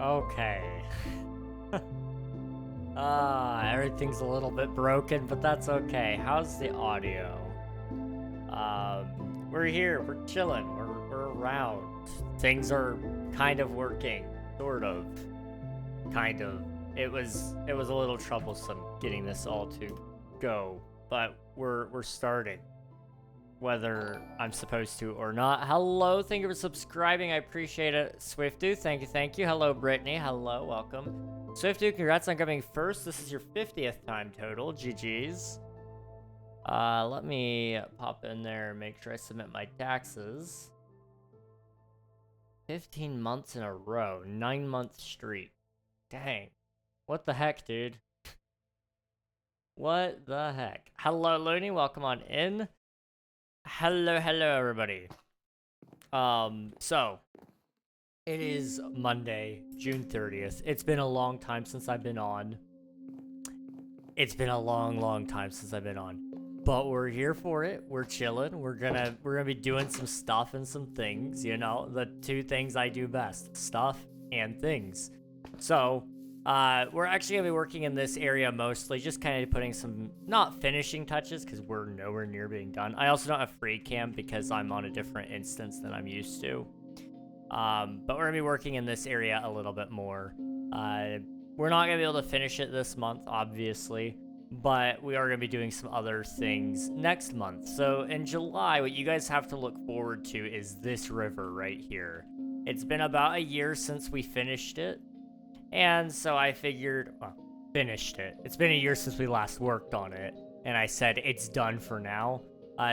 Okay. Everything's a little bit broken, but that's okay. How's the audio? We're here, we're chilling, we're around. Things are kind of working, sort of, kind of. It was a little troublesome getting this all to go, but we're starting, whether I'm supposed to or not. Hello, thank you for subscribing. I appreciate it. Swiftu, thank you. Hello, Brittany. Hello, welcome. Swiftu, congrats on coming first. This is your 50th time total. GG's. Let me pop in there and make sure I submit my taxes. 15 months in a row, 9-month streak. Dang. What the heck, dude? What the heck? Hello, Looney. Welcome on in. Hello, everybody. So it is Monday, June 30th. It's been a long time since I've been on. It's been a long time since I've been on. But we're here for it. We're chilling. We're gonna be doing some stuff and some things, you know, the two things I do best, stuff and things. So, we're actually gonna be working in this area mostly, just kind of putting some, not finishing touches, because we're nowhere near being done. I also don't have free cam because I'm on a different instance than I'm used to. But we're gonna be working in this area a little bit more. We're not gonna be able to finish it this month, obviously, but we are gonna be doing some other things next month. So in July, what you guys have to look forward to is this river right here. It's been about a year since we finished it. And so I figured, well, finished it. It's been a year since we last worked on it, and I said it's done for now.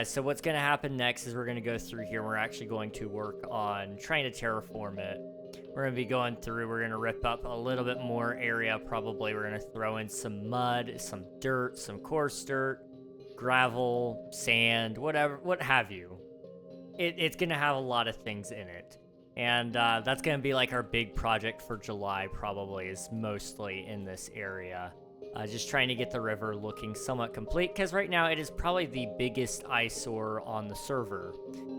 So what's going to happen next is we're going to go through here. We're actually going to work on trying to terraform it. We're going to be going through, we're going to rip up a little bit more area probably. We're going to throw in some mud, some dirt, some coarse dirt, gravel, sand, whatever, what have you. It's going to have a lot of things in it. And that's going to be like our big project for July, probably, is mostly in this area. Just trying to get the river looking somewhat complete, because right now it is probably the biggest eyesore on the server,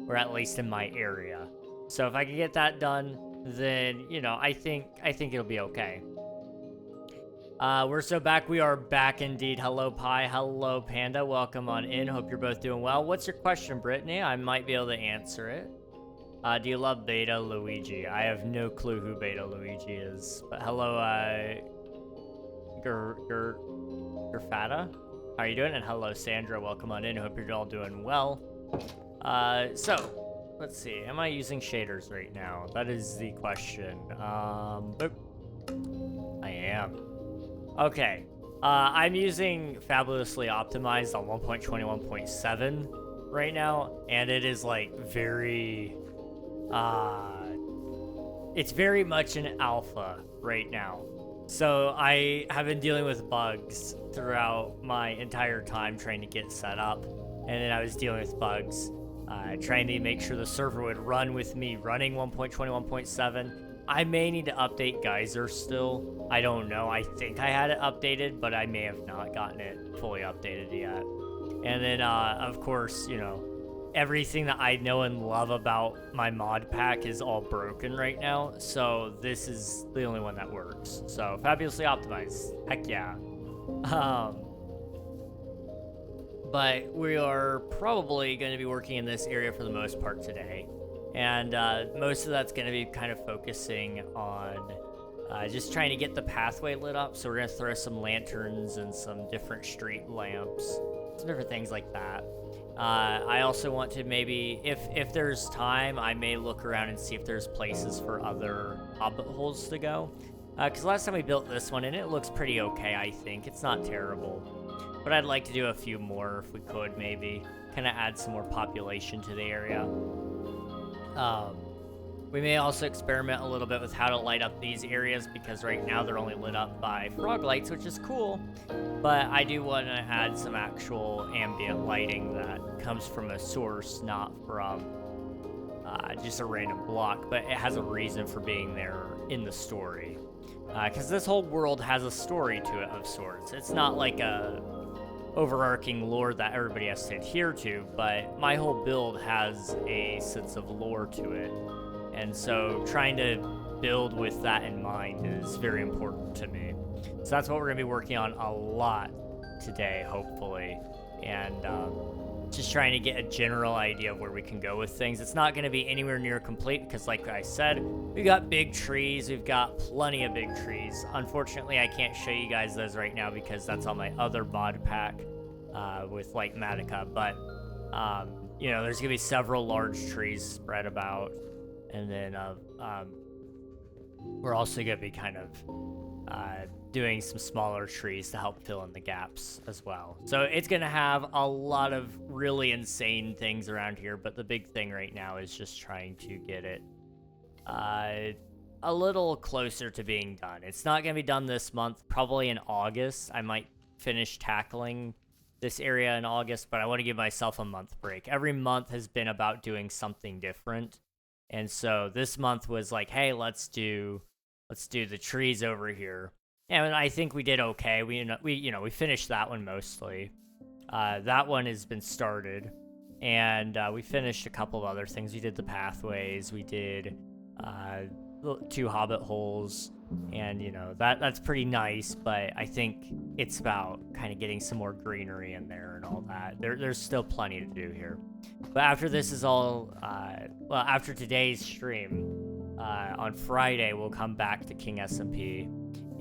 or at least in my area. So if I can get that done, then, you know, I think it'll be okay. We're so back. We are back indeed. Hello, Pi. Hello, Panda. Welcome on in. Hope you're both doing well. What's your question, Brittany? I might be able to answer it. Do you love Beta Luigi? I have no clue who Beta Luigi is. But hello, Gerfata? How are you doing? And hello, Sandra. Welcome on in. Hope you're all doing well. So, let's see. Am I using shaders right now? That is the question. Boop. I am. Okay. I'm using Fabulously Optimized on 1.21.7 right now, and it is like very... it's very much an alpha right now. So I have been dealing with bugs throughout my entire time trying to get set up. And then I was dealing with bugs, trying to make sure the server would run with me running 1.21.7. I may need to update Geyser still. I don't know. I think I had it updated, but I may have not gotten it fully updated yet. And then, of course, you know, everything that I know and love about my mod pack is all broken right now, so this is the only one that works. So, Fabulously Optimized. Heck yeah. But we are probably going to be working in this area for the most part today. And most of that's going to be kind of focusing on just trying to get the pathway lit up. So we're going to throw some lanterns and some different street lamps, some different things like that. I also want to maybe, if there's time, I may look around and see if there's places for other hobbit holes to go. Because last time we built this one, and it looks pretty okay, I think. It's not terrible. But I'd like to do a few more if we could, maybe. Kind of add some more population to the area. We may also experiment a little bit with how to light up these areas, because right now they're only lit up by frog lights, which is cool. But I do want to add some actual ambient lighting that comes from a source, not from just a random block, but it has a reason for being there in the story. Because this whole world has a story to it of sorts. It's not like a overarching lore that everybody has to adhere to, but my whole build has a sense of lore to it. And so trying to build with that in mind is very important to me. So that's what we're going to be working on a lot today, hopefully. And just trying to get a general idea of where we can go with things. It's not going to be anywhere near complete because, like I said, we got big trees. We've got plenty of big trees. Unfortunately, I can't show you guys those right now because that's on my other mod pack with like Matica. But, you know, there's going to be several large trees spread about. And then we're also going to be kind of doing some smaller trees to help fill in the gaps as well. So it's going to have a lot of really insane things around here, but the big thing right now is just trying to get it a little closer to being done. It's not going to be done this month, probably in August. I might finish tackling this area in August, but I want to give myself a month break. Every month has been about doing something different. And so this month was like, hey, let's do the trees over here. And I think we did okay. We finished that one mostly. That one has been started, and we finished a couple of other things. We did the pathways. We did 2 hobbit holes, and you know that's pretty nice. But I think it's about kind of getting some more greenery in there and all that. There's still plenty to do here. But after this is all, after today's stream, on Friday we'll come back to King SMP.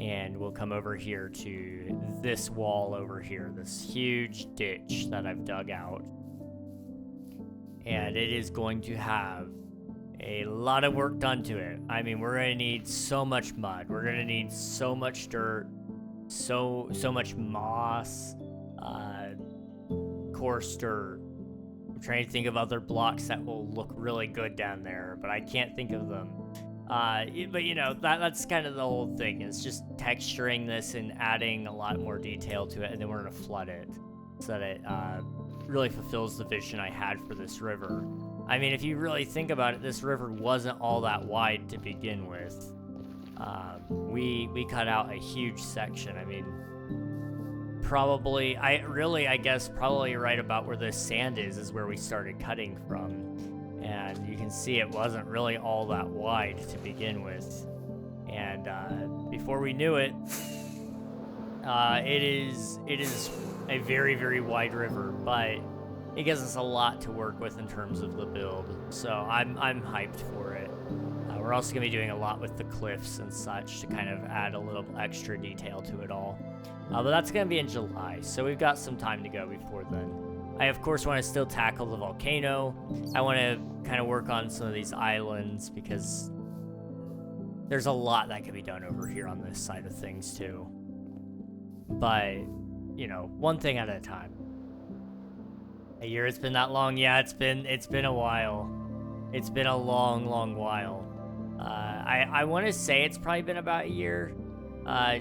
And we'll come over here to this wall over here, this huge ditch that I've dug out. And it is going to have a lot of work done to it. I mean, we're going to need so much mud. We're going to need so much dirt, so much moss, coarse dirt. I'm trying to think of other blocks that will look really good down there, but I can't think of them. But you know, that's kind of the whole thing, is just texturing this and adding a lot more detail to it, and then we're going to flood it so that it really fulfills the vision I had for this river. I mean, if you really think about it, this river wasn't all that wide to begin with. We cut out a huge section. I mean, probably, I guess probably right about where the sand is where we started cutting from. And you can see it wasn't really all that wide to begin with. And before we knew it, it is a very, very wide river, but it gives us a lot to work with in terms of the build. So I'm hyped for it. We're also going to be doing a lot with the cliffs and such to kind of add a little extra detail to it all. But that's going to be in July, so we've got some time to go before then. I, of course, want to still tackle the volcano. I want to kind of work on some of these islands because there's a lot that can be done over here on this side of things, too. But, you know, one thing at a time. A year, it's been that long? Yeah, it's been a while. It's been a long, long while. I want to say it's probably been about a year,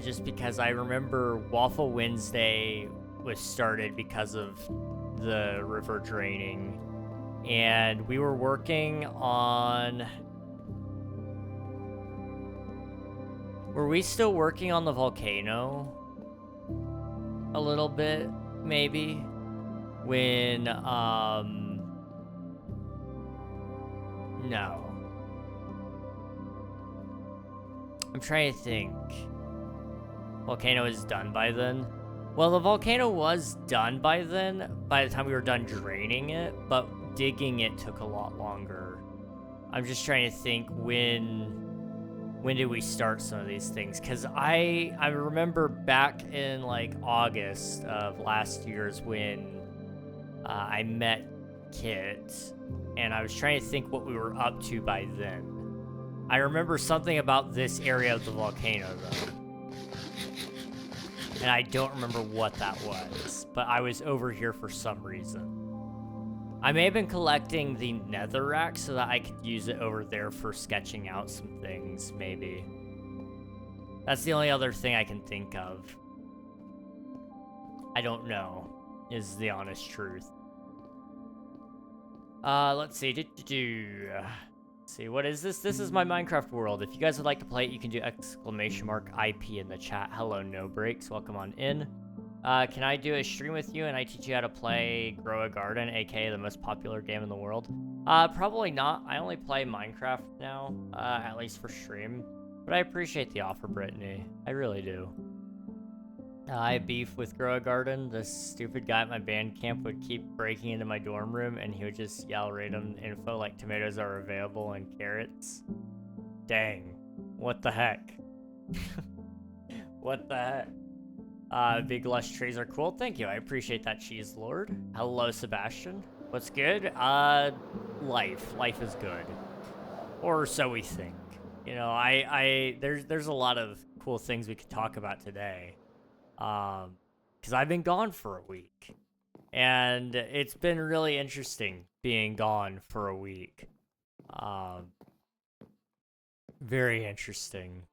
just because I remember Waffle Wednesday was started because of the river draining, and we were working on... Were we still working on the volcano? A little bit, maybe? When, no. I'm trying to think. Volcano is done by then? Well, the volcano was done by then, by the time we were done draining it, but digging it took a lot longer. I'm just trying to think when did we start some of these things? Because I remember back in, like, August of last year's when I met Kit, and I was trying to think what we were up to by then. I remember something about this area of the volcano, though. And I don't remember what that was, but I was over here for some reason. I may have been collecting the netherrack so that I could use it over there for sketching out some things, maybe. That's the only other thing I can think of. I don't know, is the honest truth. Let's see. Let's see, what is this? This is my Minecraft world. If you guys would like to play it, you can do !IP in the chat. Hello, No Breaks. Welcome on in. Can I do a stream with you and I teach you how to play Grow a Garden, aka the most popular game in the world? Probably not. I only play Minecraft now, at least for stream. But I appreciate the offer, Brittany. I really do. I have beef with Grow a Garden. This stupid guy at my band camp would keep breaking into my dorm room and he would just yell random info like tomatoes are available and carrots. Dang. What the heck? What the heck? Big lush trees are cool. Thank you. I appreciate that, Cheese Lord. Hello, Sebastian. What's good? Life. Life is good. Or so we think. You know, there's a lot of cool things we could talk about today. Because I've been gone for a week. And it's been really interesting being gone for a week. Very interesting.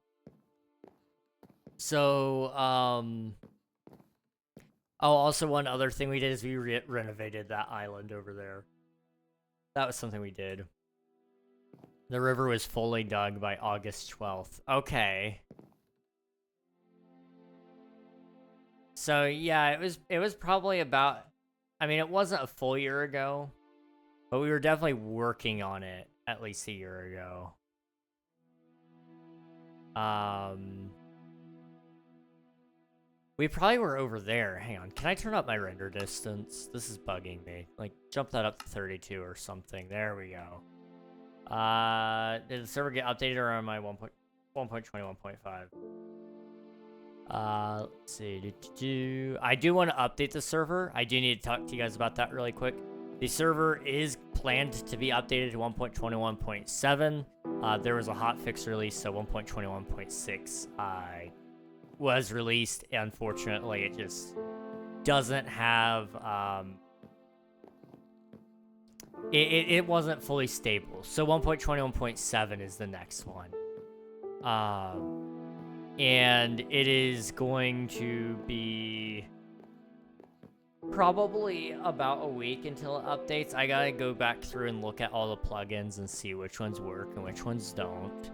So, oh, also one other thing we did is we renovated that island over there. That was something we did. The river was fully dug by August 12th. Okay. So, yeah, it was probably about, I mean, it wasn't a full year ago, but we were definitely working on it at least a year ago. We probably were over there. Hang on. Can I turn up my render distance? This is bugging me. Like, jump that up to 32 or something. There we go. Did the server get updated around my 1.21.5? Let's see. I do want to update the server. I do need to talk to you guys about that really quick. The server is planned to be updated to 1.21.7. There was a hotfix release, so 1.21.6 was released. Unfortunately, it just doesn't have it wasn't fully stable. So 1.21.7 is the next one. And it is going to be probably about a week until it updates. I gotta go back through and look at all the plugins and see which ones work and which ones don't.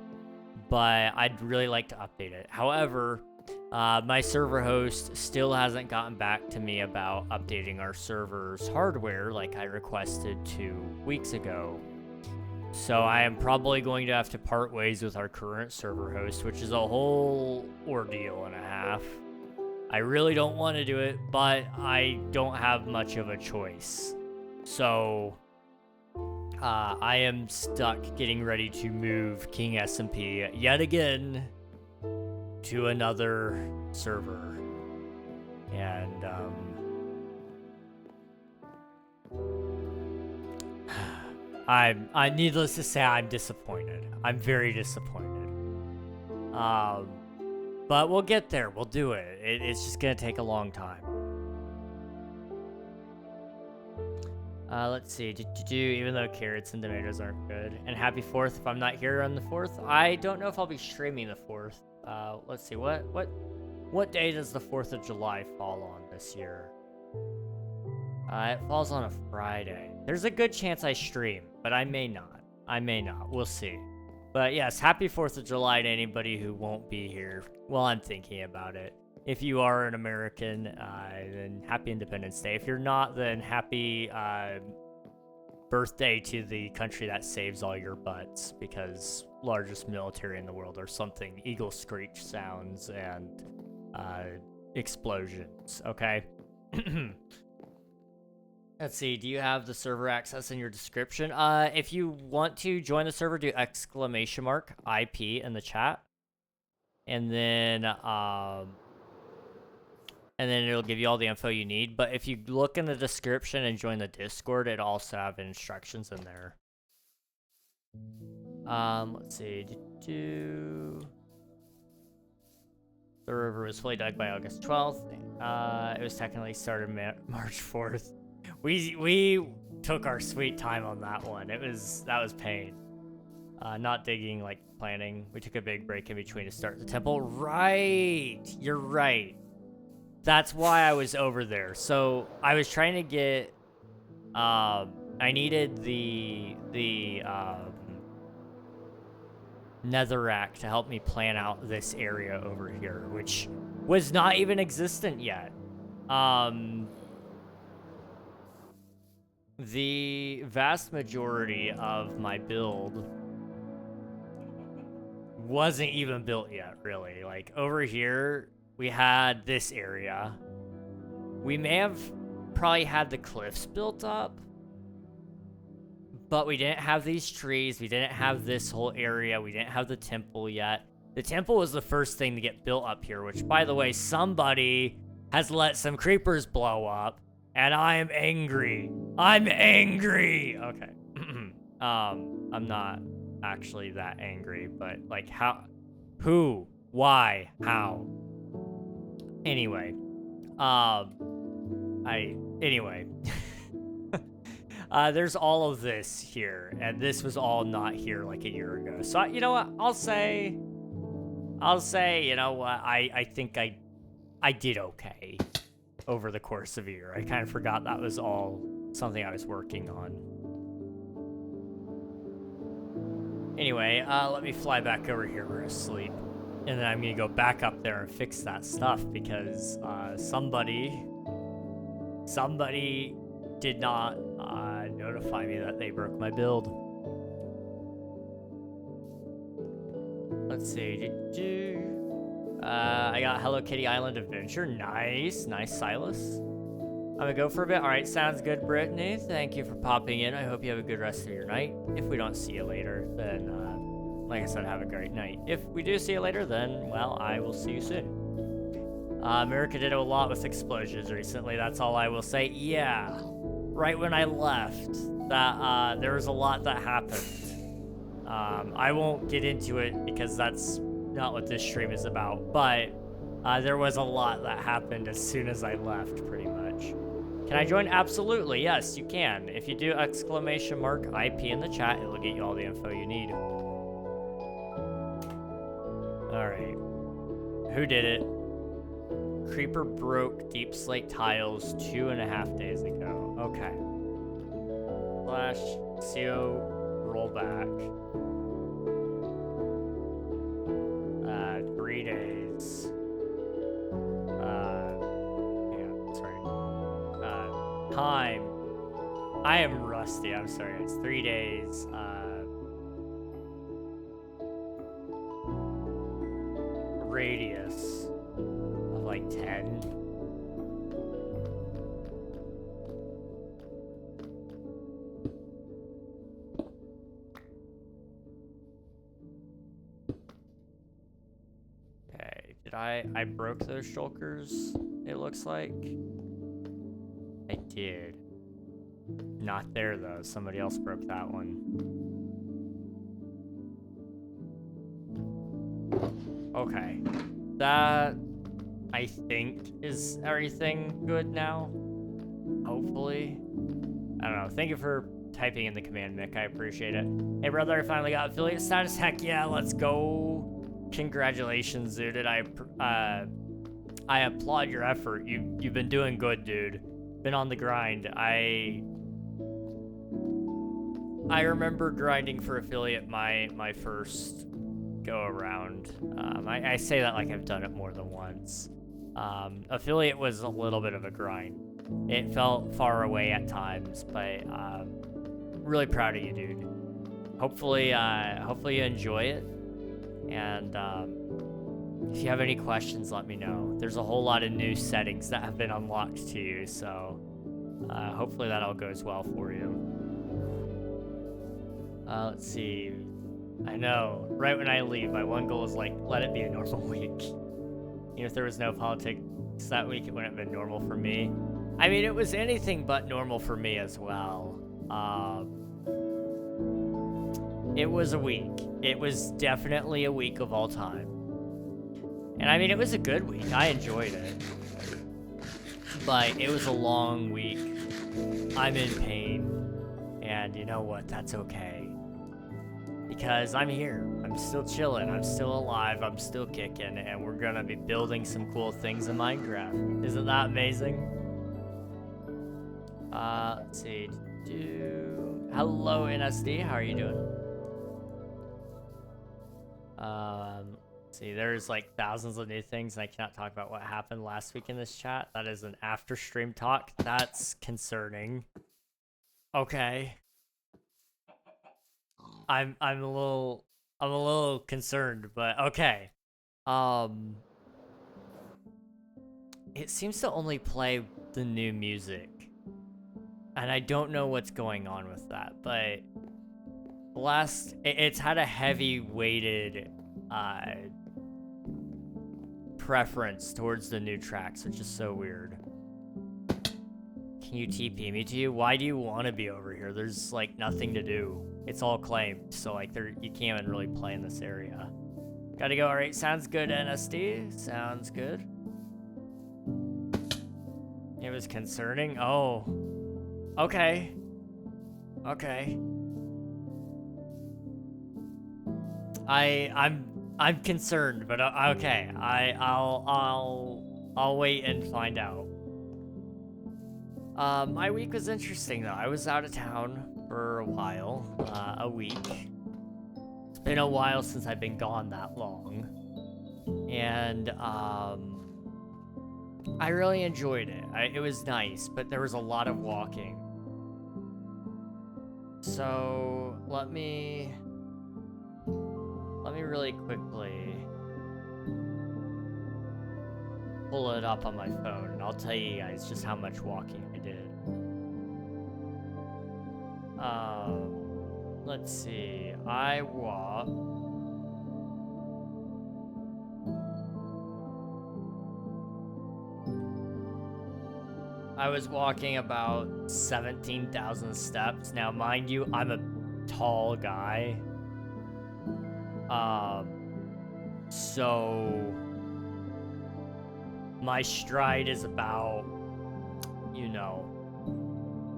But I'd really like to update it. However, my server host still hasn't gotten back to me about updating our server's hardware like I requested 2 weeks ago. So I am probably going to have to part ways with our current server host, which is a whole ordeal and a half. I really don't want to do it, but I don't have much of a choice. So I am stuck getting ready to move King SMP yet again to another server. And I'm needless to say, I'm disappointed. I'm very disappointed. But we'll get there. We'll do it. It's just gonna take a long time. Let's see. Even though carrots and tomatoes aren't good. And happy 4th if I'm not here on the 4th. I don't know if I'll be streaming the 4th. Let's see. What day does the 4th of July fall on this year? It falls on a Friday. There's a good chance I stream, but I may not. We'll see. But yes, happy 4th of July to anybody who won't be here while I'm thinking about it. If you are an American, then happy Independence Day. If you're not, then happy birthday to the country that saves all your butts, because largest military in the world or something. Eagle screech sounds and explosions, okay? Let's see, do you have the server access in your description? If you want to join the server, do ! IP in the chat. And then it'll give you all the info you need. But if you look in the description and join the Discord, it also have instructions in there. Let's see. The river was fully dug by August 12th. It was technically started March 4th. We took our sweet time on that one. That was pain. Not digging, like planning. We took a big break in between to start the temple. Right, you're right. That's why I was over there. So I was trying to get. I needed the netherrack to help me plan out this area over here, which was not even existent yet. The vast majority of my build wasn't even built yet, really. Like, over here, we had this area. We may have probably had the cliffs built up, but we didn't have these trees. We didn't have this whole area. We didn't have the temple yet. The temple was the first thing to get built up here, which, by the way, somebody has let some creepers blow up, and I am angry. I'm angry! Okay. I'm not actually that angry, but, like, how? Who? Why? How? Anyway. Anyway. There's all of this here, and this was all not here like a year ago. So, you know what? I'll say, you know what? I think I did okay over the course of a year. I kind of forgot that was all something I was working on. Anyway, let me fly back over here. We're asleep. And then I'm gonna go back up there and fix that stuff because somebody did not notify me that they broke my build. Let's see. I got Hello Kitty Island Adventure. Nice, Silas. I'm gonna go for a bit. All right, sounds good, Brittany. Thank you for popping in. I hope you have a good rest of your night. If we don't see you later, then like I said, have a great night. If we do see you later, then, well, I will see you soon. America did a lot with explosions recently. That's all I will say. Yeah, right when I left, that there was a lot that happened. I won't get into it because that's not what this stream is about, but there was a lot that happened as soon as I left, pretty much. Can I join? Absolutely, yes, you can. If you do !IP in the chat, it'll get you all the info you need. Alright. Who did it? Creeper broke deep slate tiles 2.5 days ago. Okay. Slash CO rollback. 3 days. Yeah, sorry. Time. I am rusty, I'm sorry. It's 3 days. Radius of like 10. Okay, did I broke those shulkers, it looks like? I did. Not there though, somebody else broke that one. Okay, that, I think, is everything good now? Hopefully. I don't know. Thank you for typing in the command, Mick. I appreciate it. Hey, brother, I finally got affiliate status. Heck yeah, let's go. Congratulations, dude. I applaud your effort. You've been doing good, dude. Been on the grind. I remember grinding for affiliate my first go around. I say that like I've done it more than once. Affiliate was a little bit of a grind. It felt far away at times, but really proud of you, dude. Hopefully you enjoy it. And if you have any questions, let me know. There's a whole lot of new settings that have been unlocked to you, so hopefully that all goes well for you. Let's see. I know, right when I leave, my one goal is like, let it be a normal week. Even if there was no politics that week, it wouldn't have been normal for me. I mean, it was anything but normal for me as well. It was a week. It was definitely a week of all time. And I mean, it was a good week. I enjoyed it. But it was a long week. I'm in pain. And you know what? That's okay. Because I'm here. I'm still chilling. I'm still alive. I'm still kicking. And we're gonna be building some cool things in Minecraft. Isn't that amazing? Let's see. Hello, NSD. How are you doing? See, there's like thousands of new things, and I cannot talk about what happened last week in this chat. That is an after stream talk. That's concerning. Okay. I'm a little concerned, but okay. It seems to only play the new music. And I don't know what's going on with that, but it's had a heavy weighted preference towards the new tracks, which is so weird. Can you TP me to you? Why do you want to be over here? There's like nothing to do. It's all claimed, so like you can't even really play in this area. Gotta go. All right, sounds good. NSD sounds good. It was concerning. Oh, okay, okay. I'm concerned, but okay. I'll wait and find out. My week was interesting though. I was out of town for a while, a week. It's been a while since I've been gone that long, and I really enjoyed it. It was nice, but there was a lot of walking. So let me really quickly pull it up on my phone, and I'll tell you guys just how much walking I did. Let's see. I was walking about 17,000 steps. Now, mind you, I'm a tall guy. So my stride is about,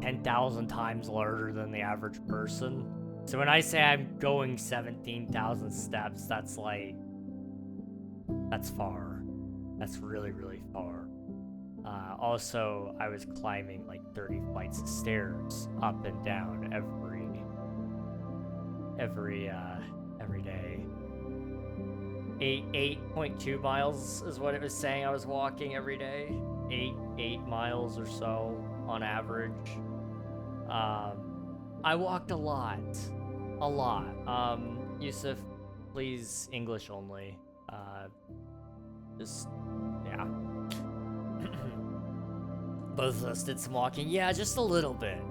10,000 times larger than the average person. So when I say I'm going 17,000 steps, that's far. That's really, really far. Also, I was climbing like 30 flights of stairs up and down every day. 8.2 miles is what it was saying I was walking every day. 8 miles or so on average. I walked a lot. Yusuf, please English only. Yeah. Both of us did some walking. Yeah, just a little bit.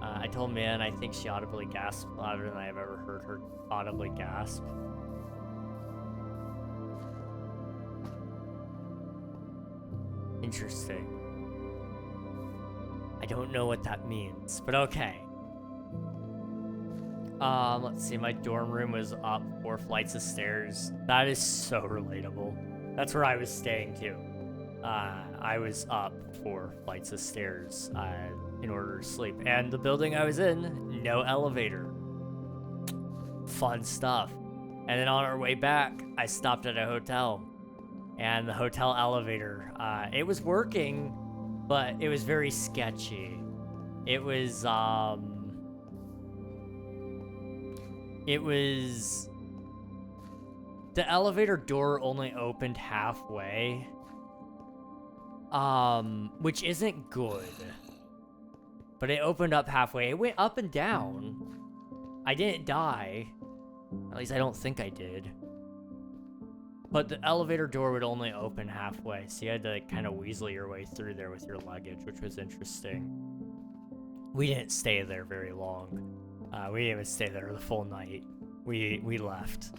I told Min I think she audibly gasped louder than I've ever heard her audibly gasp. Interesting. I don't know what that means, but okay. Let's see, my dorm room was up 4 flights of stairs. That is so relatable. That's where I was staying too. I was up 4 flights of stairs in order to sleep. And the building I was in, no elevator. Fun stuff. And then on our way back, I stopped at a hotel. And the hotel elevator, it was working, but it was very sketchy. It was the elevator door only opened halfway. Which isn't good. But it opened up halfway. It went up and down. I didn't die. At least I don't think I did. But the elevator door would only open halfway, so you had to like, kind of weasel your way through there with your luggage, which was interesting. We didn't stay there very long. We didn't even stay there the full night. We left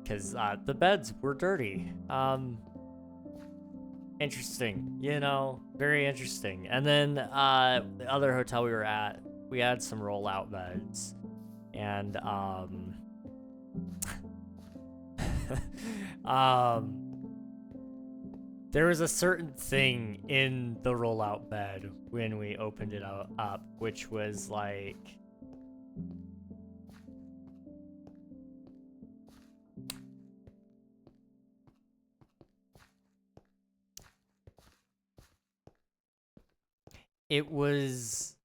because the beds were dirty. Interesting, very interesting. And then the other hotel we were at, we had some rollout beds, and there was a certain thing in the rollout bed when we opened it up, which was like, it was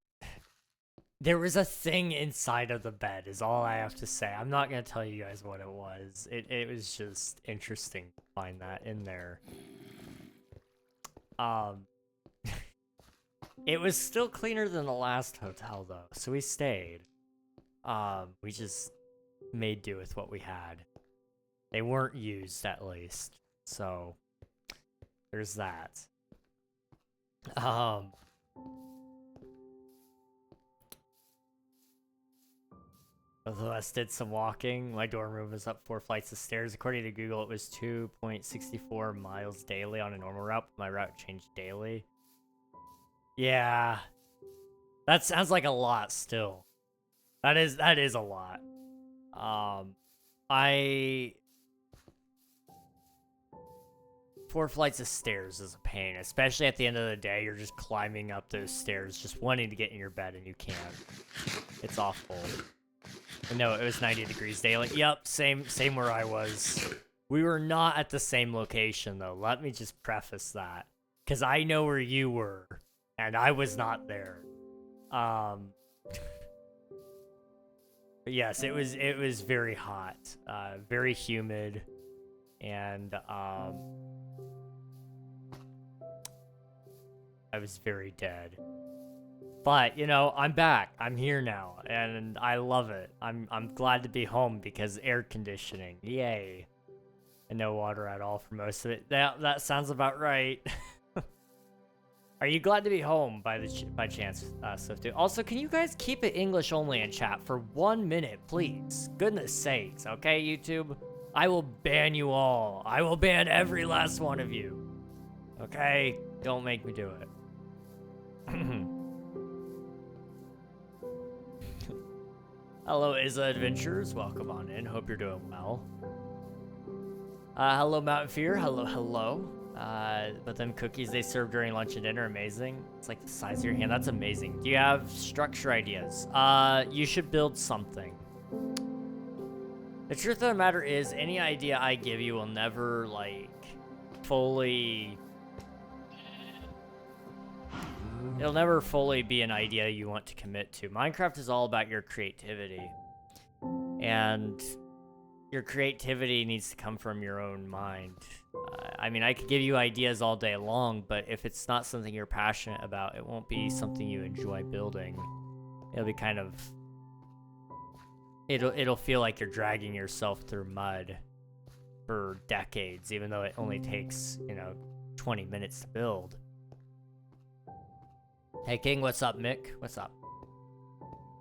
There was a thing inside of the bed, is all I have to say. I'm not gonna tell you guys what it was. It was just interesting to find that in there. It was still cleaner than the last hotel though, so we stayed. We just made do with what we had. They weren't used at least, so there's that. Both of us did some walking. My dorm room was up 4 flights of stairs. According to Google, it was 2.64 miles daily on a normal route. My route changed daily. Yeah. That sounds like a lot still. That is a lot. I 4 flights of stairs is a pain, especially at the end of the day. You're just climbing up those stairs, just wanting to get in your bed and you can't. It's awful. But no, it was 90 degrees daily. Yep, same where I was. We were not at the same location though. Let me just preface that, because I know where you were, and I was not there. But yes, it was very hot, very humid, and I was very dead. But, you know, I'm back. I'm here now, and I love it. I'm glad to be home because air conditioning. Yay. And no water at all for most of it. That sounds about right. Are you glad to be home by chance, Swifty? Also, can you guys keep it English only in chat for 1 minute, please? Goodness sakes, okay, YouTube? I will ban you all. I will ban every last one of you. Okay? Don't make me do it. Hello, Isa Adventures. Welcome on in. Hope you're doing well. Hello, Mountain Fear. Hello. But them cookies they serve during lunch and dinner, amazing. It's like the size of your hand. That's amazing. Do you have structure ideas? You should build something. The truth of the matter is, any idea I give you will never, like, fully... It'll never fully be an idea you want to commit to. Minecraft is all about your creativity. And your creativity needs to come from your own mind. I mean, I could give you ideas all day long, but if it's not something you're passionate about, it won't be something you enjoy building. It'll be kind of... It'll feel like you're dragging yourself through mud for decades, even though it only takes, you know, 20 minutes to build. Hey King, what's up, Mick? What's up?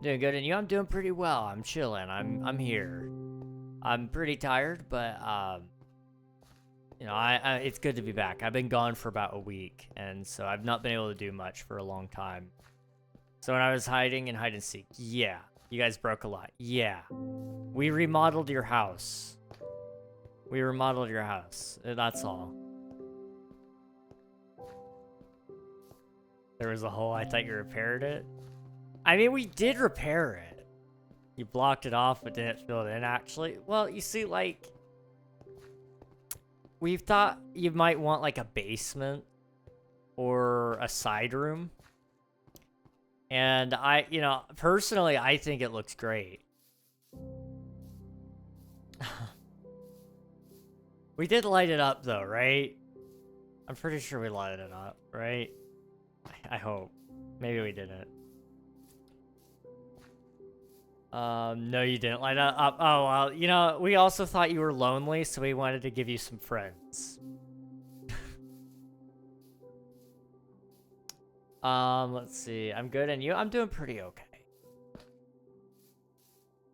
Doing good, and you? I'm doing pretty well. I'm chilling. I'm here. I'm pretty tired, but you know, it's good to be back. I've been gone for about a week, and so I've not been able to do much for a long time. So when I was hiding in hide and seek, yeah, you guys broke a lot. Yeah, we remodeled your house. We remodeled your house. That's all. There was a hole. I thought you repaired it. I mean, we did repair it. You blocked it off, but didn't fill it in, actually. Well, you see, like... We thought you might want, like, a basement or a side room. And you know, personally, I think it looks great. We did light it up, though, right? I'm pretty sure we lighted it up, right? I hope. Maybe we didn't. No, you didn't light it up. Oh, well, you know, we also thought you were lonely, so we wanted to give you some friends. Let's see. I'm good, and you? I'm doing pretty okay. I'm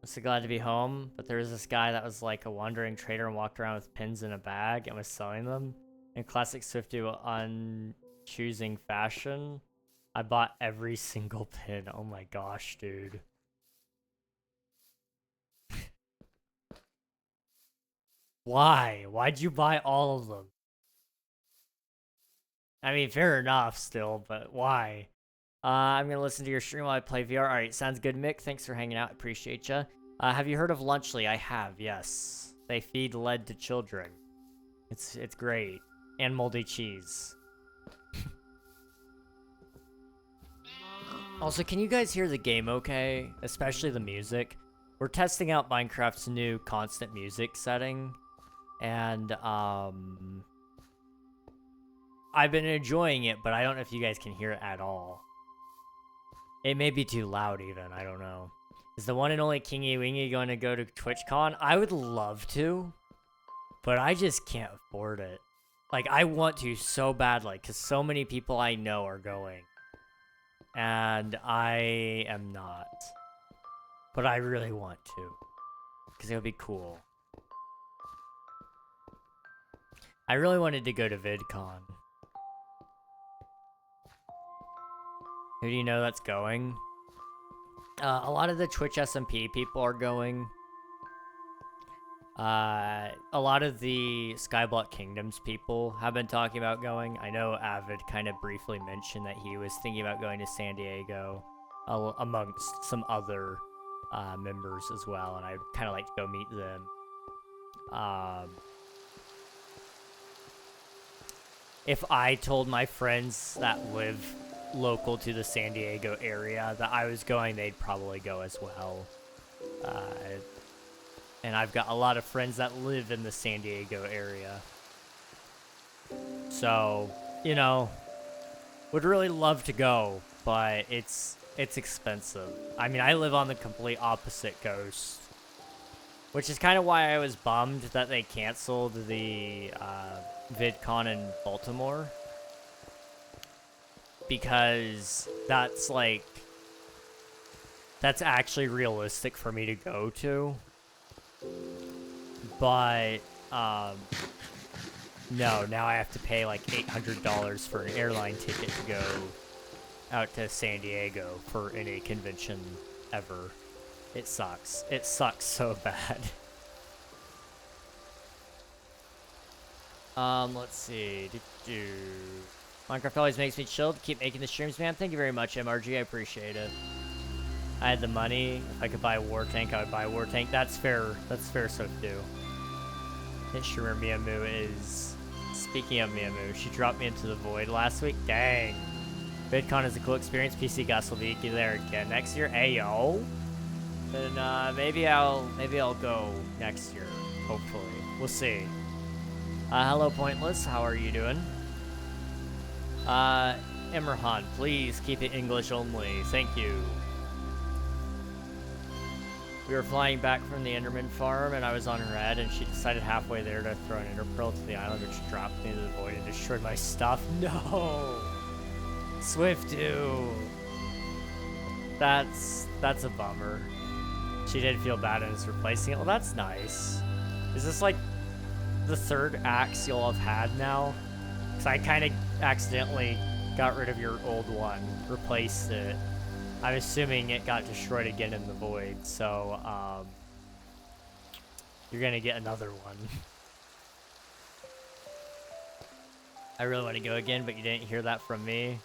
so glad to be home, but there was this guy that was like a wandering trader and walked around with pins in a bag and was selling them. In classic Swifty on choosing fashion, I bought every single pin. Oh my gosh, dude. Why? Why'd you buy all of them? I mean, fair enough still, but why? I'm gonna listen to your stream while I play VR. Alright, sounds good, Mick. Thanks for hanging out. Appreciate ya. Have you heard of Lunchly? I have, yes. They feed lead to children. It's great. And moldy cheese. Also, can you guys hear the game okay? Especially the music. We're testing out Minecraft's new constant music setting. And, I've been enjoying it, but I don't know if you guys can hear it at all. It may be too loud even, I don't know. Is the one and only Kingy Wingy going to go to TwitchCon? I would love to, but I just can't afford it. Like, I want to so badly, because so many people I know are going. And I am not. But I really want to, because it would be cool. I really wanted to go to VidCon. Who do you know that's going? A lot of the Twitch SMP people are going. A lot of the Skyblock Kingdoms people have been talking about going. I know Avid kind of briefly mentioned that he was thinking about going to San Diego, amongst some other members as well, and I'd kind of like to go meet them. If I told my friends that live local to the San Diego area that I was going, they'd probably go as well. And I've got a lot of friends that live in the San Diego area. So, you know, would really love to go, but it's expensive. I mean, I live on the complete opposite coast, which is kind of why I was bummed that they canceled the VidCon in Baltimore. Because that's actually realistic for me to go to. But, no, now I have to pay like $800 for an airline ticket to go out to San Diego for any convention ever. It sucks. It sucks so bad. Let's see. Minecraft always makes me chill to keep making the streams, man. Thank you very much, MRG. I appreciate it. I had the money. If I could buy a war tank, I would buy a war tank. That's fair. That's fair stuff to do. Hit streamer Miamu is... Speaking of Miamu, she dropped me into the void last week. Dang. VidCon is a cool experience. PC Gus will be there again next year. Ayo. Then maybe I'll go next year. Hopefully. We'll see. Hello Pointless. How are you doing? Imran, please keep it English only. Thank you. We were flying back from the Enderman farm, and I was on red, and she decided halfway there to throw an Ender Pearl to the island, which dropped me into the void and destroyed my stuff. No! Swiftu! That's a bummer. She did feel bad and is replacing it. Well, that's nice. Is this like the third axe you'll have had now? Because I kind of accidentally got rid of your old one, replaced it. I'm assuming it got destroyed again in the void, so you're gonna get another one. I really want to go again, but you didn't hear that from me.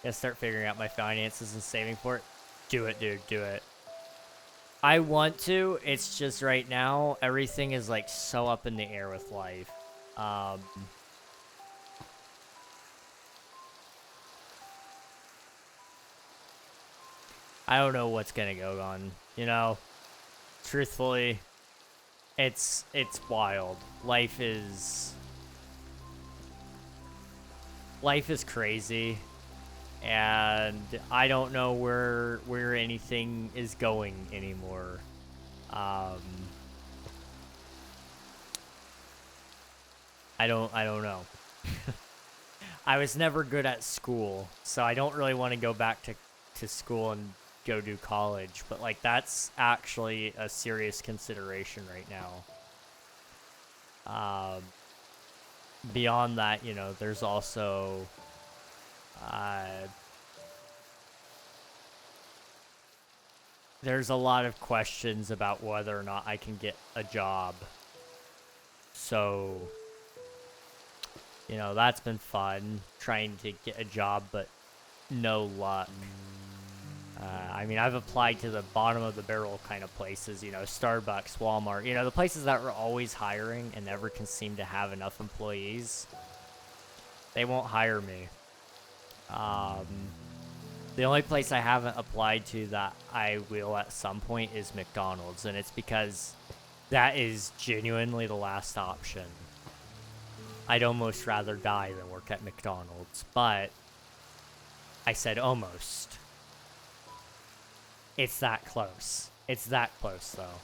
Gotta start figuring out my finances and saving for it. Do it, dude, do it. I want to, it's just right now, everything is like so up in the air with life. I don't know what's gonna go on, you know? Truthfully, it's wild. Life is crazy, and I don't know where anything is going anymore. I don't know. I was never good at school, so I don't really want to go back to school and go do college, but like that's actually a serious consideration right now. Beyond that, you know, there's also there's a lot of questions about whether or not I can get a job. So, you know, that's been fun, trying to get a job, but no luck. I mean, I've applied to the bottom of the barrel kind of places, you know, Starbucks, Walmart, you know, the places that are always hiring and never can seem to have enough employees. They won't hire me. The only place I haven't applied to that I will at some point is McDonald's, and it's because that is genuinely the last option. I'd almost rather die than work at McDonald's, but I said almost. It's that close. It's that close, though.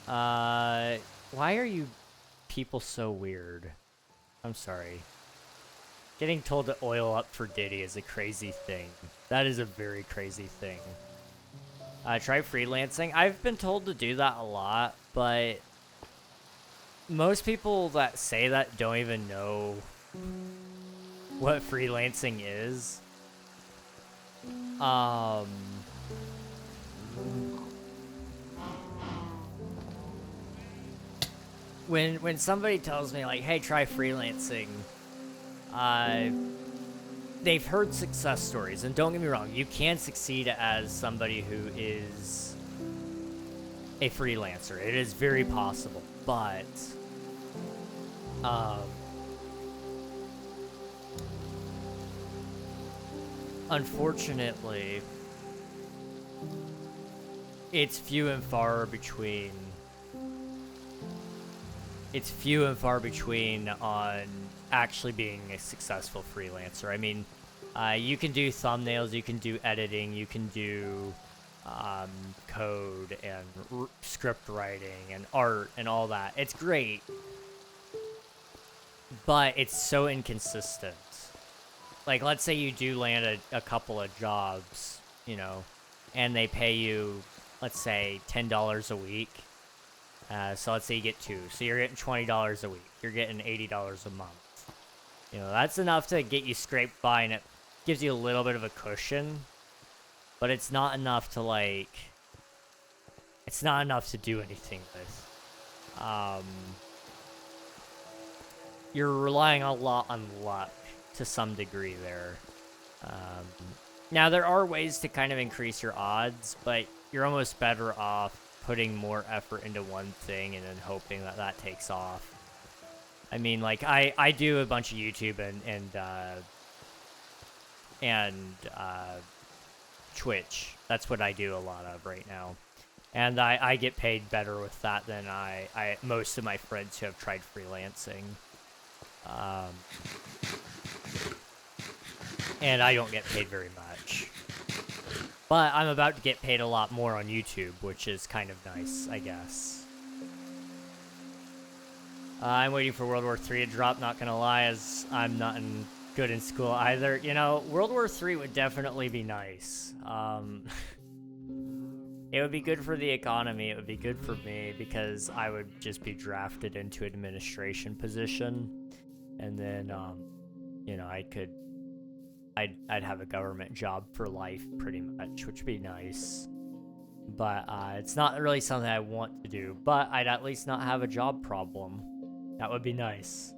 Why are you people so weird? I'm sorry. Getting told to oil up for Diddy is a crazy thing. That is a very crazy thing. Try freelancing. I've been told to do that a lot, but most people that say that don't even know what freelancing is. When somebody tells me like, hey, try freelancing, they've heard success stories, and don't get me wrong, you can succeed as somebody who is a freelancer. It is very possible, but unfortunately, it's few and far between. It's few and far between on actually being a successful freelancer. I mean, you can do thumbnails, you can do editing, you can do code and script writing and art and all that. It's great, but it's so inconsistent. Like, let's say you do land a couple of jobs, you know, and they pay you, let's say, $10 a week. So let's say you get 2. So you're getting $20 a week. You're getting $80 a month. You know, that's enough to get you scraped by, and it gives you a little bit of a cushion. But it's not enough to, like... It's not enough to do anything with. You're relying a lot on luck to some degree there. Now, there are ways to kind of increase your odds, but you're almost better off putting more effort into one thing and then hoping that that takes off. I mean, like, I do a bunch of YouTube and Twitch. That's what I do a lot of right now. And I get paid better with that than most of my friends who have tried freelancing. And I don't get paid very much. But I'm about to get paid a lot more on YouTube, which is kind of nice, I guess. I'm waiting for World War III to drop, not gonna lie, as I'm not good in school either. You know, World War III would definitely be nice. It would be good for the economy, it would be good for me, because I would just be drafted into an administration position. And then, you know, I'd have a government job for life, pretty much, which would be nice. But it's not really something I want to do. But I'd at least not have a job problem. That would be nice.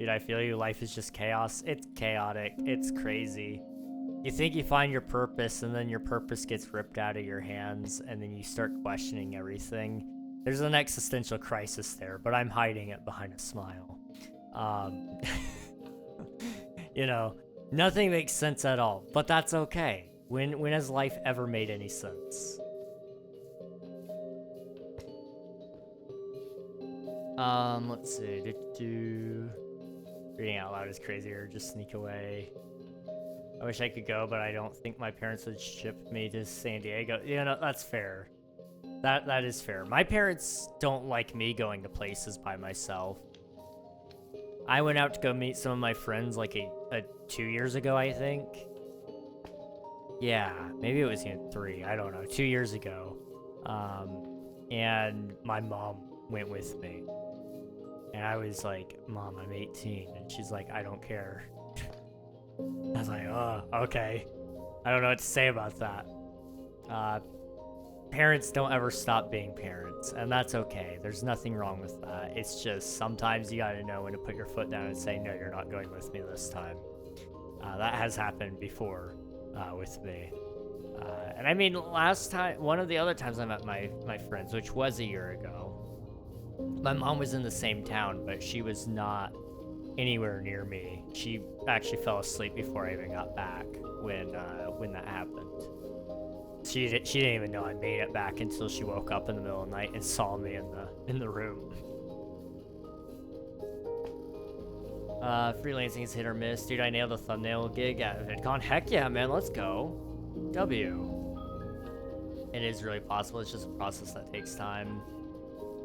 Dude, I feel you. Life is just chaos. It's chaotic. It's crazy. You think you find your purpose, and then your purpose gets ripped out of your hands, and then you start questioning everything. There's an existential crisis there, but I'm hiding it behind a smile. You know, nothing makes sense at all, but that's okay. When has life ever made any sense? Let's see. Reading out loud is crazier. Just sneak away. I wish I could go, but I don't think my parents would ship me to San Diego. You know, that's fair. That is fair. My parents don't like me going to places by myself. I went out to go meet some of my friends like 2 years ago, I think. Yeah, maybe it was 3. I don't know. 2 years ago. And my mom went with me. And I was like, Mom, I'm 18. And she's like, I don't care. I was like, oh, okay. I don't know what to say about that. Parents don't ever stop being parents, and that's okay. There's nothing wrong with that. It's just sometimes you gotta know when to put your foot down and say, no, you're not going with me this time. That has happened before with me. And I mean, last time, one of the other times I met my friends, which was a year ago, my mom was in the same town, but she was not anywhere near me. She actually fell asleep before I even got back when that happened. She didn't even know I made it back until she woke up in the middle of the night and saw me in the room. Freelancing is hit or miss. Dude, I nailed a thumbnail gig at VidCon. Heck yeah, man, let's go. W. It is really possible. It's just a process that takes time.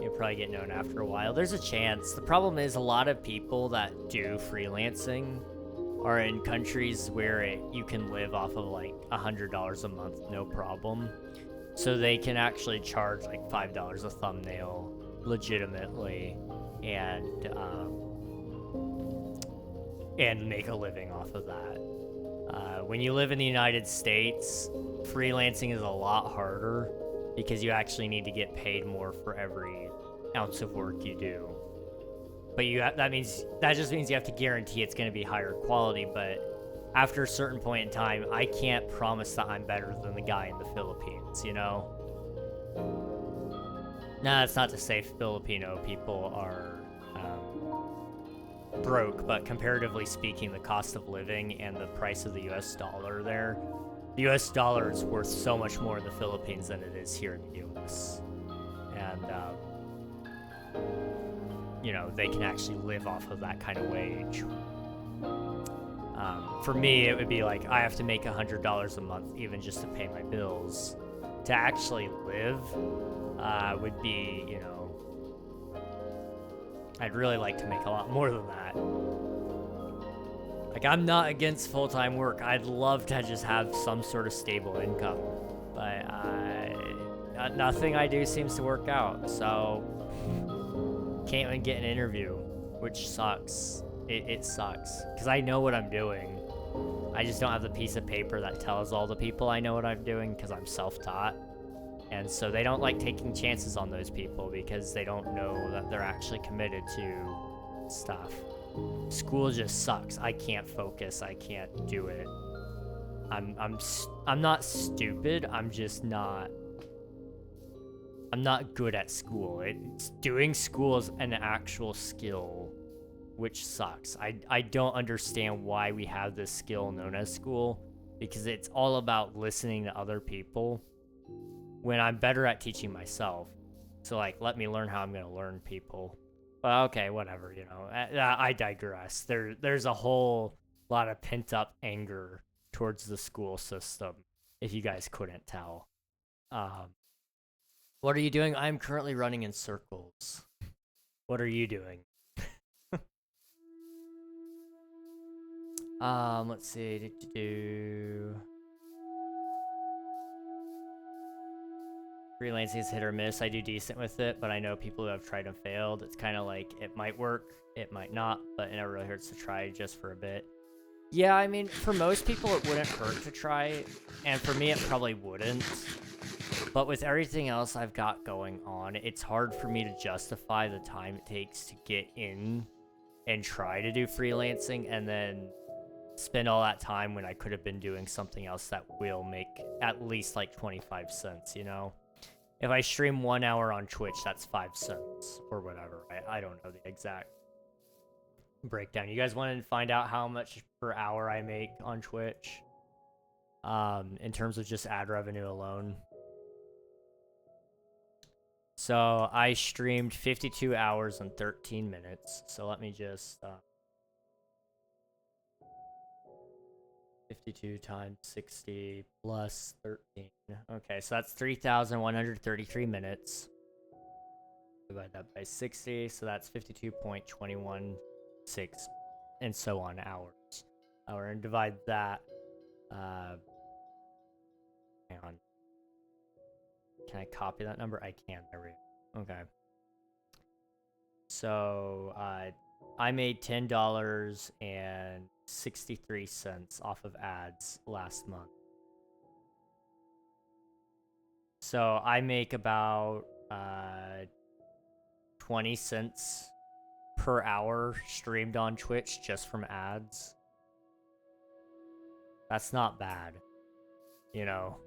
You'll probably get known after a while. There's a chance. The problem is a lot of people that do freelancing are in countries where you can live off of like $100 a month, no problem. So they can actually charge like $5 a thumbnail legitimately and make a living off of that. When you live in the United States, freelancing is a lot harder because you actually need to get paid more for every ounce of work you do. But that just means you have to guarantee it's going to be higher quality. But after a certain point in time, I can't promise that I'm better than the guy in the Philippines, you know? Now, that's not to say Filipino people are broke, but comparatively speaking, the cost of living and the price of the US dollar there, the US dollar is worth so much more in the Philippines than it is here in the US. And, you know, they can actually live off of that kind of wage. For me, it would be like, I have to make $100 a month even just to pay my bills. To actually live would be, you know, I'd really like to make a lot more than that. Like, I'm not against full-time work. I'd love to just have some sort of stable income. But nothing I do seems to work out, so can't even get an interview, which sucks. It sucks, because I know what I'm doing. I just don't have the piece of paper that tells all the people I know what I'm doing, because I'm self-taught. And so they don't like taking chances on those people because they don't know that they're actually committed to stuff. School just sucks. I can't focus. I can't do it. I'm not stupid. I'm not good at school. Doing school is an actual skill, which sucks. I don't understand why we have this skill known as school, because it's all about listening to other people when I'm better at teaching myself. So, like, let me learn how I'm going to learn people. But okay, whatever, you know. I digress. There's a whole lot of pent-up anger towards the school system, if you guys couldn't tell. What are you doing? I'm currently running in circles. What are you doing? Let's see. Freelancing is hit or miss. I do decent with it, but I know people who have tried and failed. It's kind of like, it might work, it might not, but it never really hurts to try just for a bit. Yeah, I mean, for most people it wouldn't hurt to try, and for me it probably wouldn't. But with everything else I've got going on, it's hard for me to justify the time it takes to get in and try to do freelancing and then spend all that time when I could have been doing something else that will make at least like 25 cents, you know? If I stream 1 hour on Twitch, that's 5 cents or whatever. I don't know the exact breakdown. You guys want to find out how much per hour I make on Twitch? In terms of just ad revenue alone. So I streamed 52 hours and 13 minutes. So let me just 52 times 60 plus 13. Okay, so that's 3,133 minutes. Divide that by 60, so that's 52.216 and so on hours. We're going to divide that. Hang on. Can I copy that number? I can. There we go. Okay. So I made $10.63 off of ads last month. So I make about 20 cents per hour streamed on Twitch just from ads. That's not bad. You know,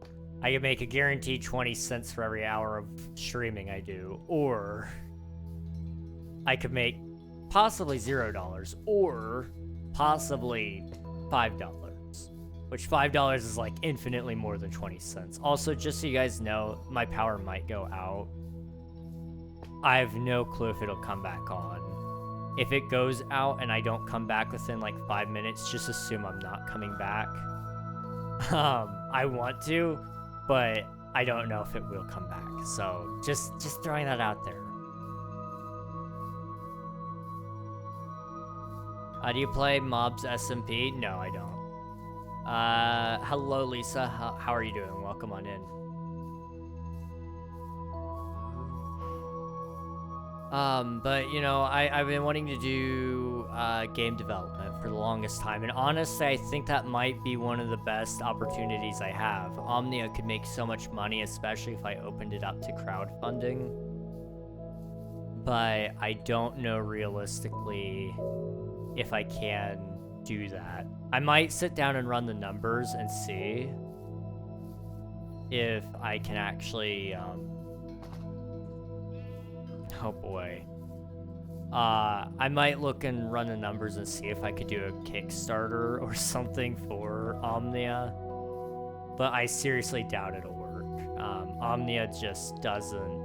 I could make a guaranteed 20 cents for every hour of streaming I do, or I could make possibly $0 or possibly $5, which $5 is like infinitely more than 20 cents. Also, just so you guys know, my power might go out. I have no clue if it'll come back on. If it goes out and I don't come back within like 5 minutes, just assume I'm not coming back. I want to, but I don't know if it will come back. So just throwing that out there. Do you play Mobs SMP? No, I don't. Hello, Lisa. How are you doing? Welcome on in. But you know, I've been wanting to do game development for the longest time, and honestly, I think that might be one of the best opportunities I have. Omnia could make so much money, especially if I opened it up to crowdfunding. But I don't know realistically if I can do that. I might sit down and run the numbers and see if I can actually, oh boy. I might look and run the numbers and see if I could do a Kickstarter or something for Omnia, but I seriously doubt it'll work. Omnia just doesn't,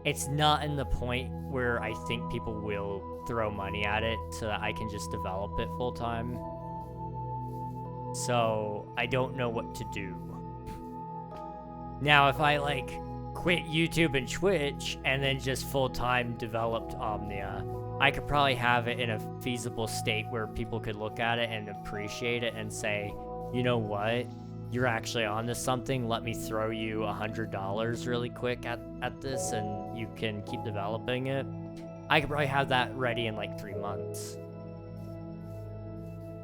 it's not in the point where I think people will throw money at it so that I can just develop it full time. So I don't know what to do. Now, if I like quit YouTube and Twitch and then just full-time developed Omnia, I could probably have it in a feasible state where people could look at it and appreciate it and say, you know what, you're actually onto something, let me throw you $100 really quick at this and you can keep developing it. I could probably have that ready in like 3 months.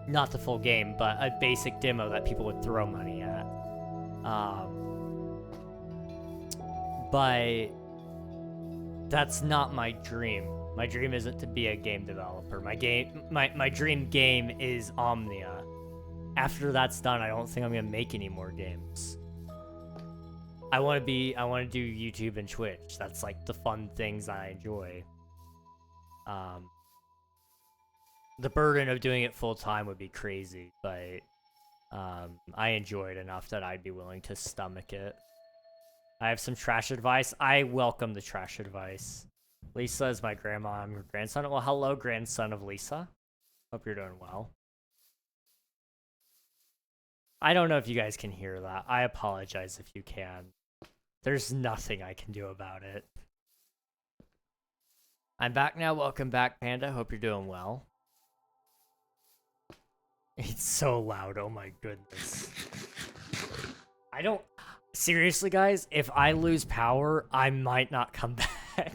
Not the full game, but a basic demo that people would throw money at. But that's not my dream. My dream isn't to be a game developer. My dream game is Omnia. After that's done, I don't think I'm gonna make any more games. I want to do YouTube and Twitch. That's like the fun things I enjoy. The burden of doing it full time would be crazy, but I enjoy it enough that I'd be willing to stomach it. I have some trash advice. I welcome the trash advice. Lisa is my grandma. I'm her grandson. Well, hello, grandson of Lisa. Hope you're doing well. I don't know if you guys can hear that. I apologize if you can. There's nothing I can do about it. I'm back now. Welcome back, Panda. Hope you're doing well. It's so loud. Oh my goodness. I don't... Seriously, guys, if I lose power, I might not come back.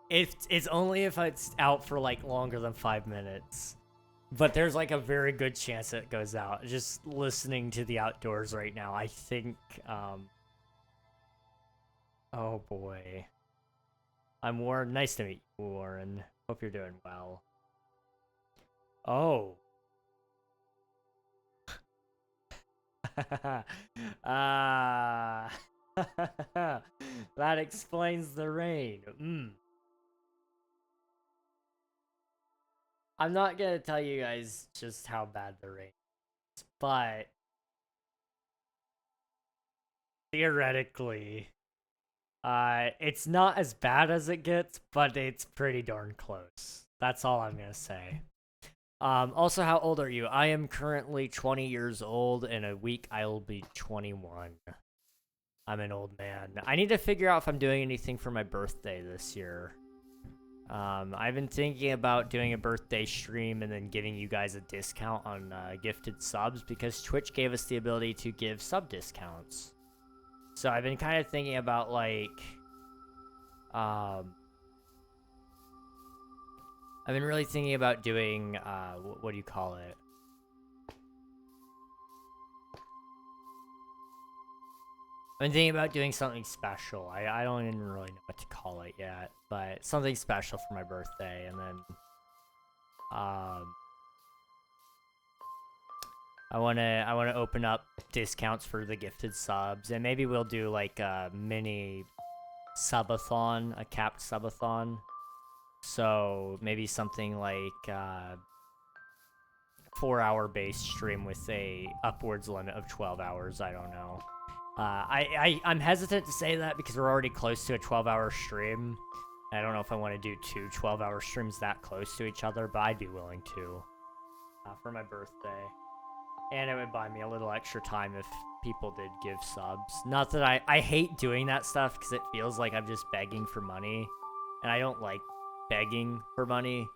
It's only if it's out for like longer than 5 minutes. But there's like a very good chance it goes out. Just listening to the outdoors right now, I think, oh boy. I'm Warren. Nice to meet you, Warren. Hope you're doing well. Oh. That explains the rain. I'm not gonna tell you guys just how bad the rain is, but theoretically, it's not as bad as it gets, but it's pretty darn close. That's all I'm gonna say. Also, how old are you? I am currently 20 years old. In a week, I will be 21. I'm an old man. I need to figure out if I'm doing anything for my birthday this year. I've been thinking about doing a birthday stream and then giving you guys a discount on gifted subs because Twitch gave us the ability to give sub discounts. So I've been kind of thinking about like, I've been really thinking about doing, what do you call it? I've been thinking about doing something special. I don't even really know what to call it yet, but something special for my birthday, and then, I wanna open up discounts for the gifted subs, and maybe we'll do like a mini subathon, a capped subathon. So maybe something like 4-hour base stream with a upwards limit of 12 hours. I don't know. I'm hesitant to say that because we're already close to a 12-hour stream. I don't know if I want to do 2 12-hour streams that close to each other, but I'd be willing to for my birthday. And it would buy me a little extra time if people did give subs. Not that I hate doing that stuff because it feels like I'm just begging for money. And I don't like begging for money.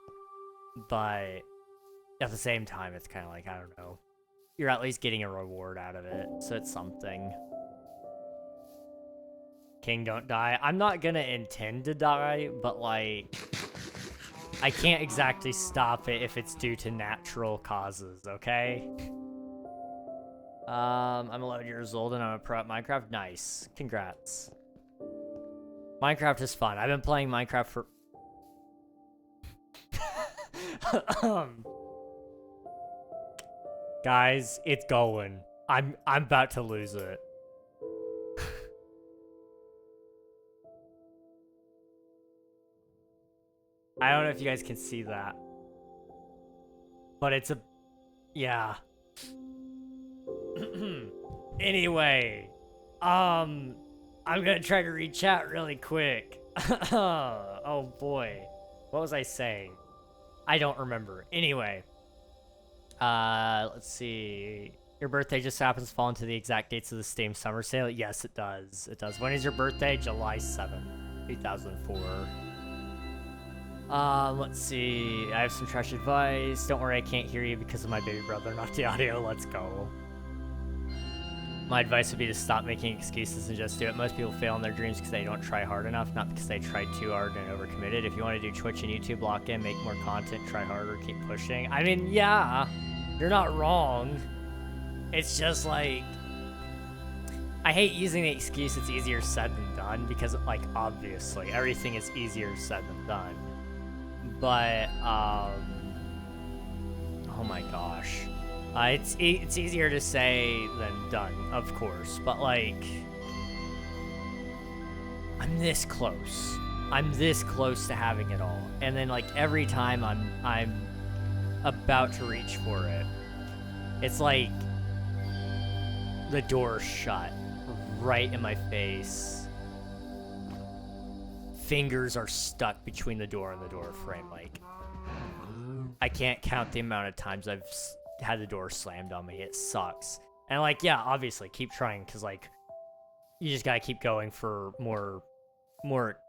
But at the same time, it's kind of like, I don't know. You're at least getting a reward out of it. So it's something. King, don't die. I'm not gonna intend to die, but like, I can't exactly stop it if it's due to natural causes, okay? I'm 11 years old and I'm a pro at Minecraft. Nice. Congrats. Minecraft is fun. I've been playing Minecraft for... Guys, it's going. I'm about to lose it. I don't know if you guys can see that. But it's a... Yeah. Anyway. I'm gonna try to read chat really quick. Oh boy. What was I saying? I don't remember. Anyway. Let's see. Your birthday just happens to fall into the exact dates of the Steam Summer Sale? Yes, it does. It does. When is your birthday? July 7th, 2004. Let's see. I have some trash advice. Don't worry, I can't hear you because of my baby brother, not the audio. Let's go. My advice would be to stop making excuses and just do it. Most people fail in their dreams because they don't try hard enough, not because they tried too hard and overcommitted. If you want to do Twitch and YouTube, lock in, make more content, try harder, keep pushing. I mean, yeah, you're not wrong. It's just like, I hate using the excuse it's easier said than done because, like, obviously, everything is easier said than done. But, oh my gosh. It's easier to say than done, of course, but like, I'm this close. I'm this close to having it all. And then like every time I'm about to reach for it, it's like the door's shut right in my face. Fingers are stuck between the door and the door frame. Like, I can't count the amount of times I've had the door slammed on me. It sucks. And like, yeah, obviously keep trying because like you just gotta keep going for more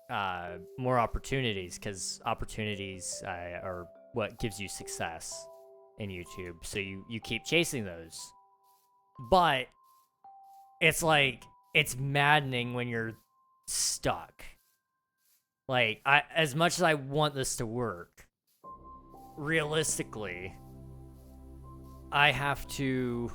opportunities because opportunities are what gives you success in YouTube. So you keep chasing those. But it's like, it's maddening when you're stuck. Like, as much as I want this to work, realistically, I have to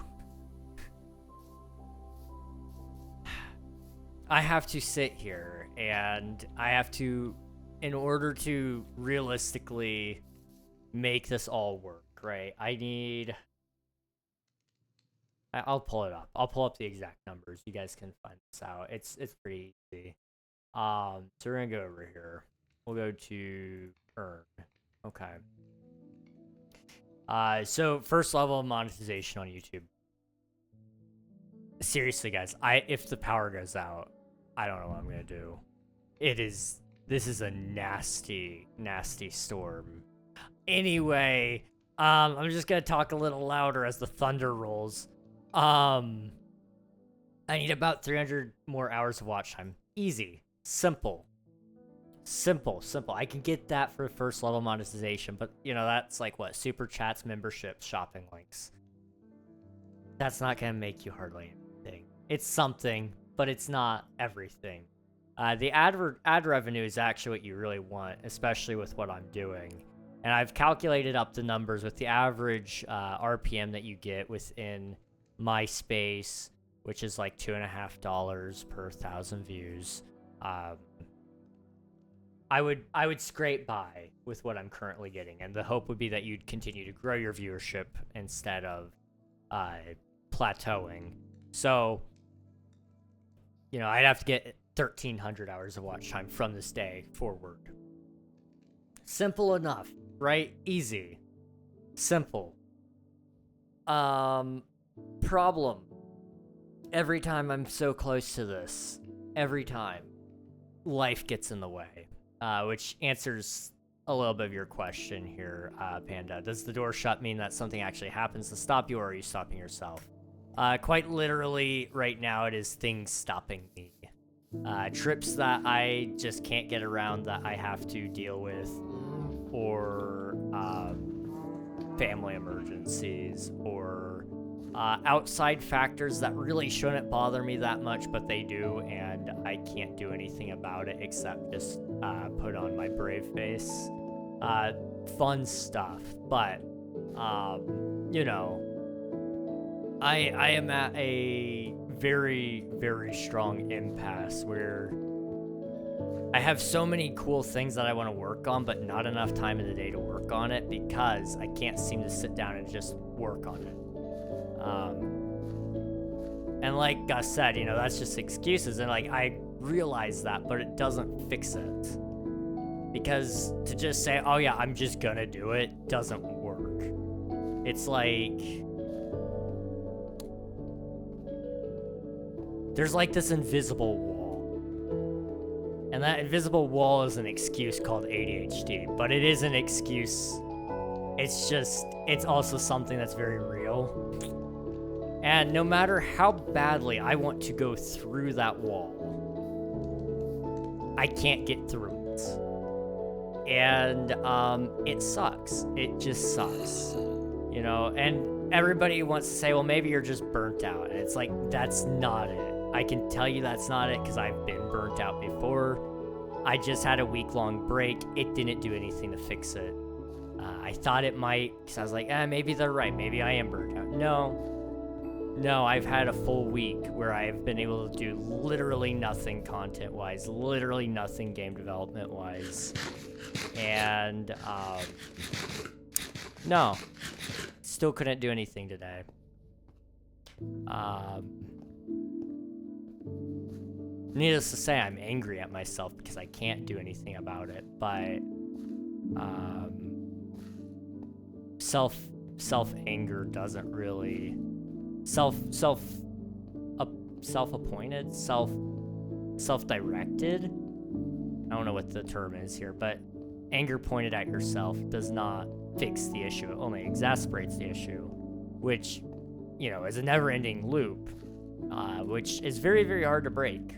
sit here and I have to, in order to realistically make this all work, right? I'll pull it up. I'll pull up the exact numbers. You guys can find this out. It's pretty easy. So we're gonna go over here. We'll go to earn. Okay. So first level of monetization on YouTube. Seriously, guys, if the power goes out, I don't know what I'm gonna do. This is a nasty, nasty storm. Anyway, I'm just gonna talk a little louder as the thunder rolls. I need about 300 more hours of watch time. Easy. Simple. I can get that for first level monetization, but you know, that's like what? Super chats, memberships, shopping links. That's not gonna make you hardly anything. It's something, but it's not everything. The ad revenue is actually what you really want, especially with what I'm doing. And I've calculated up the numbers with the average RPM that you get within MySpace, which is like $2.50 per 1,000 views. I would scrape by with what I'm currently getting, and the hope would be that you'd continue to grow your viewership instead of plateauing. So, you know, I'd have to get 1,300 hours of watch time from this day forward. Simple enough, right? Easy. Simple. Problem. Every time I'm so close to this, every time, life gets in the way, which answers a little bit of your question here, Panda. Does the door shut mean that something actually happens to stop you, or are you stopping yourself? Quite literally, right now, it is things stopping me. Trips that I just can't get around that I have to deal with, or family emergencies, or outside factors that really shouldn't bother me that much, but they do, and I can't do anything about it except just put on my brave face. Fun stuff, but, you know, I am at a very, very strong impasse where I have so many cool things that I want to work on, but not enough time in the day to work on it because I can't seem to sit down and just work on it. And like Gus said, you know, that's just excuses, and like I realize that, but it doesn't fix it. Because to just say, oh yeah, I'm just gonna do it, doesn't work. It's like, there's like this invisible wall. And that invisible wall is an excuse called ADHD, but it is an excuse. It's just, it's also something that's very real. And no matter how badly I want to go through that wall, I can't get through it. And it sucks. It just sucks. You know, and everybody wants to say, well, maybe you're just burnt out. And it's like, that's not it. I can tell you that's not it because I've been burnt out before. I just had a week-long break. It didn't do anything to fix it. I thought it might because I was like, maybe they're right. Maybe I am burnt out. No, I've had a full week where I've been able to do literally nothing content-wise, literally nothing game development-wise. And, no, still couldn't do anything today. Needless to say, I'm angry at myself because I can't do anything about it, but, self-anger doesn't really, self-appointed, self-directed, I don't know what the term is here, but anger pointed at yourself does not fix the issue, it only exacerbates the issue, which, you know, is a never-ending loop, which is very, very hard to break.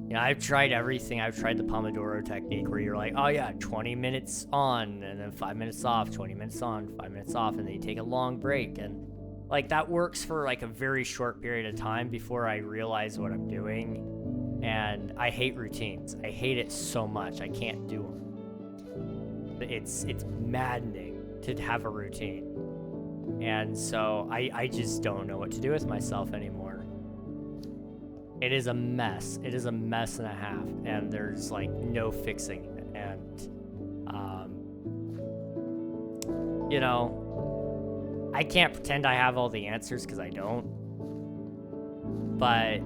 You know, I've tried everything. I've tried the Pomodoro technique where you're like, oh yeah, 20 minutes on and then 5 minutes off, 20 minutes on, 5 minutes off, and then you take a long break. And like that works for like a very short period of time before I realize what I'm doing. And I hate routines. I hate it so much. I can't do them. It's maddening to have a routine. And so I just don't know what to do with myself anymore. It is a mess. It is a mess and a half, and there's like no fixing it. And, you know, I can't pretend I have all the answers because I don't. But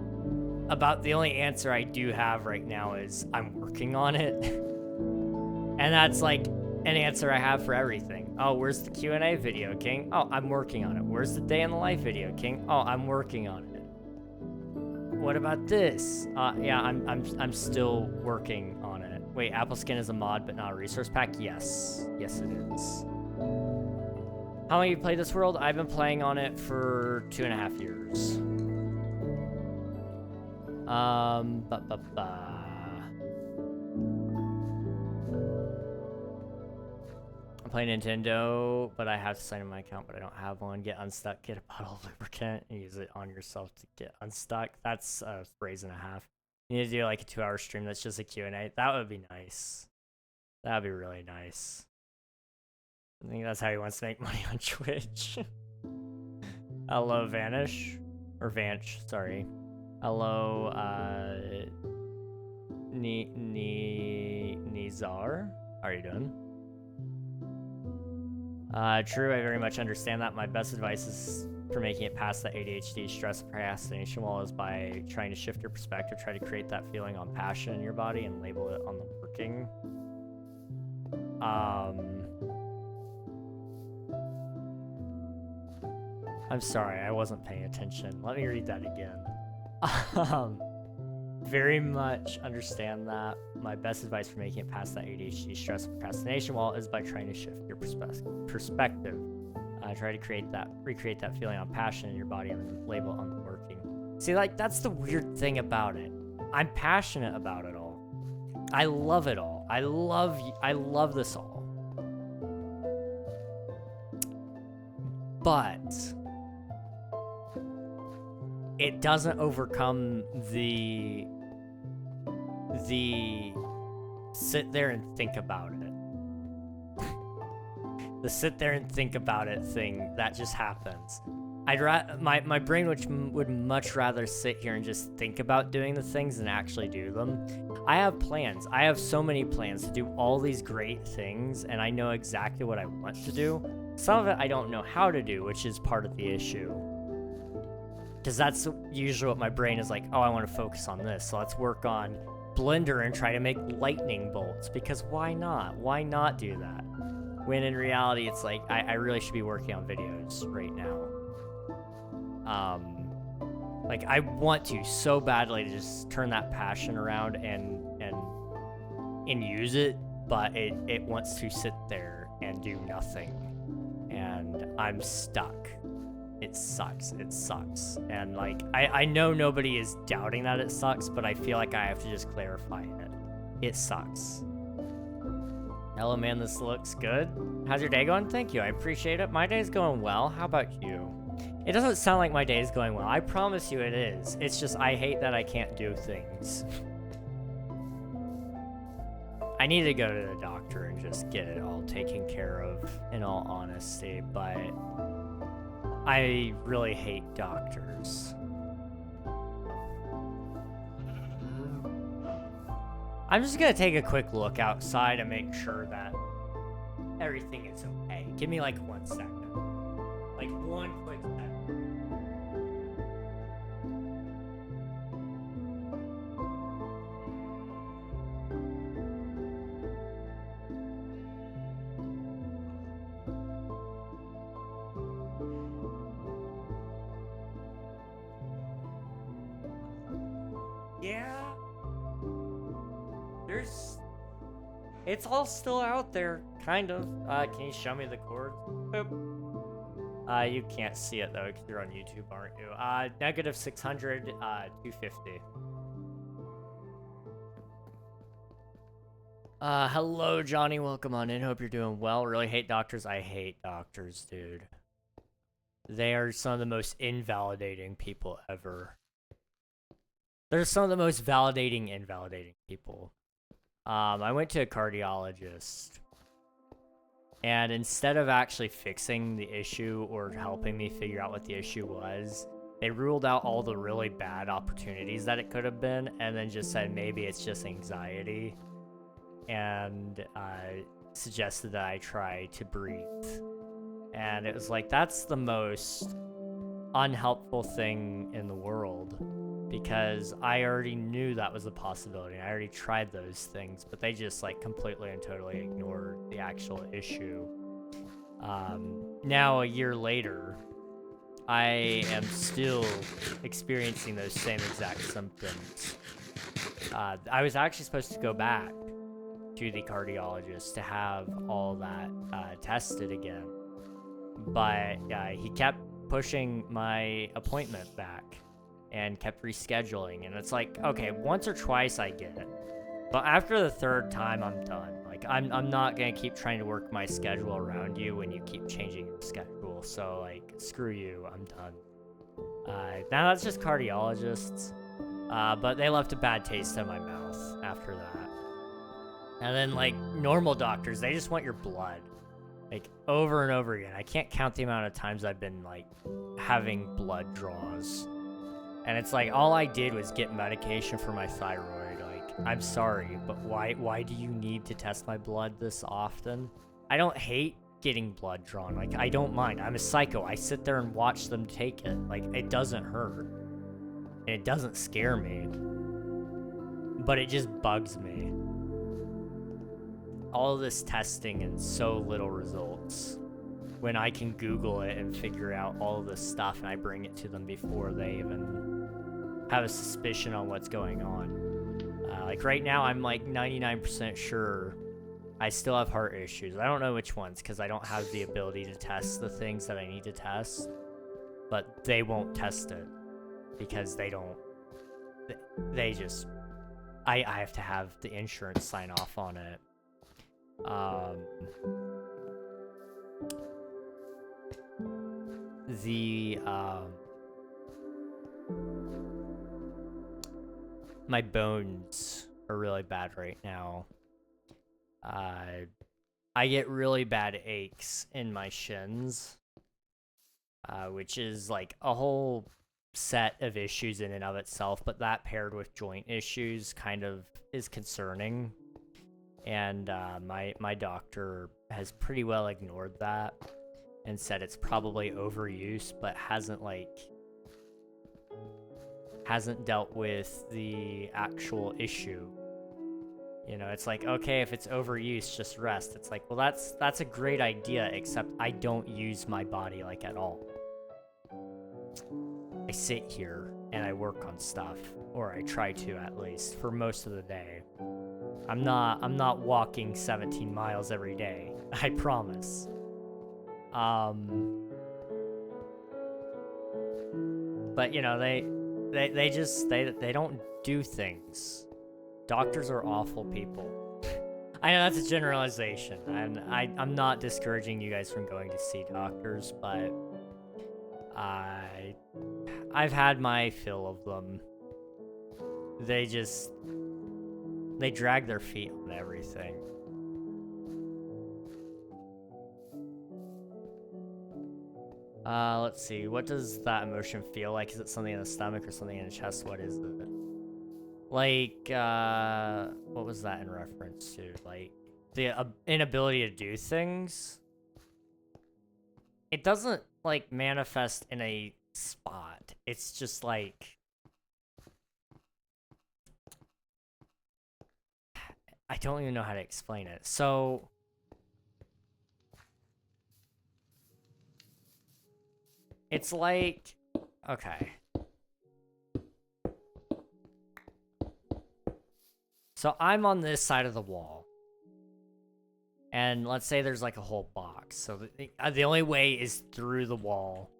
about the only answer I do have right now is I'm working on it. And that's like an answer I have for everything. Oh, where's the Q&A video, King? Oh, I'm working on it. Where's the day in the life video, King? Oh, I'm working on it. What about this? Yeah, I'm still working on it. Wait, Apple Skin is a mod but not a resource pack? Yes. Yes, it is. How long have you played this world? I've been playing on it for 2.5 years. I play Nintendo, but I have to sign in my account, but I don't have one. Get unstuck, get a bottle of lubricant, and use it on yourself to get unstuck. That's a phrase and a half. You need to do like a 2-hour stream that's just a Q&A. That would be nice. That would be really nice. I think that's how he wants to make money on Twitch. Hello, Vanish. Or Vanch, sorry. Hello, Nizar. How are you doing? True, I very much understand that. My best advice is for making it past the ADHD stress procrastination wall is by trying to shift your perspective, try to create that feeling on passion in your body and label it on the working. I'm sorry, I wasn't paying attention. Let me read that again. Very much understand that. My best advice for making it past that ADHD stress procrastination wall is by trying to shift your perspective. Try to recreate that feeling on passion in your body and then label it on the working. See, like, that's the weird thing about it. I'm passionate about it all. I love it all. I love this all. But it doesn't overcome the sit there and think about it. The sit there and think about it thing that just happens. My brain would much rather sit here and just think about doing the things than actually do them. I have plans. I have so many plans to do all these great things, and I know exactly what I want to do. Some of it I don't know how to do, which is part of the issue. Because that's usually what my brain is like, oh, I want to focus on this, so let's work on Blender and try to make lightning bolts, because why not? Why not do that? When in reality, it's like, I really should be working on videos right now. Like, I want to so badly to just turn that passion around and use it, but it wants to sit there and do nothing. And I'm stuck. It sucks. It sucks. And, like, I know nobody is doubting that it sucks, but I feel like I have to just clarify it. It sucks. Hello, man, this looks good. How's your day going? Thank you, I appreciate it. My day's going well. How about you? It doesn't sound like my day's going well. I promise you it is. It's just I hate that I can't do things. I need to go to the doctor and just get it all taken care of, in all honesty, but I really hate doctors. I'm just gonna take a quick look outside and make sure that everything is okay. Give me like 1 second. Like 1 quick second. Yeah. It's all still out there, kind of. Can you show me the chords? Boop. You can't see it though, because you're on YouTube, aren't you? Negative 600, 250. Hello, Johnny. Welcome on in. Hope you're doing well. Really hate doctors. I hate doctors, dude. They are some of the most invalidating people ever. They're some of the most invalidating people. I went to a cardiologist, and instead of actually fixing the issue or helping me figure out what the issue was, they ruled out all the really bad opportunities that it could have been, and then just said maybe it's just anxiety, and suggested that I try to breathe. And it was like, that's the most unhelpful thing in the world. Because I already knew that was a possibility. I already tried those things, but they just like completely and totally ignored the actual issue. Now, a year later, I am still experiencing those same exact symptoms. I was actually supposed to go back to the cardiologist to have all that tested again. But he kept pushing my appointment back and kept rescheduling, and it's like, okay, once or twice I get it, but after the third time I'm done. Like, I'm not gonna keep trying to work my schedule around you when you keep changing your schedule, so like, screw you, I'm done. Now that's just cardiologists, but they left a bad taste in my mouth after that. And then like normal doctors, they just want your blood, like over and over again. I can't count the amount of times I've been like having blood draws. And it's like, all I did was get medication for my thyroid. Like, I'm sorry, but why do you need to test my blood this often? I don't hate getting blood drawn. Like, I don't mind. I'm a psycho. I sit there and watch them take it. Like, it doesn't hurt. And it doesn't scare me. But it just bugs me. All this testing and so little results. When I can Google it and figure out all of this stuff and I bring it to them before they even have a suspicion on what's going on. Like right now, I'm like 99% sure I still have heart issues. I don't know which ones because I don't have the ability to test the things that I need to test. But they won't test it because they don't. They just. I have to have the insurance sign off on it. My bones are really bad right now. I get really bad aches in my shins, which is like a whole set of issues in and of itself, but that paired with joint issues kind of is concerning. And my doctor has pretty well ignored that and said it's probably overuse, but hasn't dealt with the actual issue. You know, it's like, okay, if it's overuse, just rest. It's like, well, that's a great idea, except I don't use my body like at all. I sit here and I work on stuff, or I try to at least, for most of the day. I'm not walking 17 miles every day, I promise. But you know, they don't do things. Doctors are awful people. I know that's a generalization, and I'm not discouraging you guys from going to see doctors, but I've had my fill of them. They drag their feet on everything. Let's see. What does that emotion feel like? Is it something in the stomach or something in the chest? What is it? Like, what was that in reference to? Like, the inability to do things? It doesn't, like, manifest in a spot. It's just, like... I don't even know how to explain it. So... It's like... Okay. So I'm on this side of the wall. And let's say there's like a whole box. So the only way is through the wall.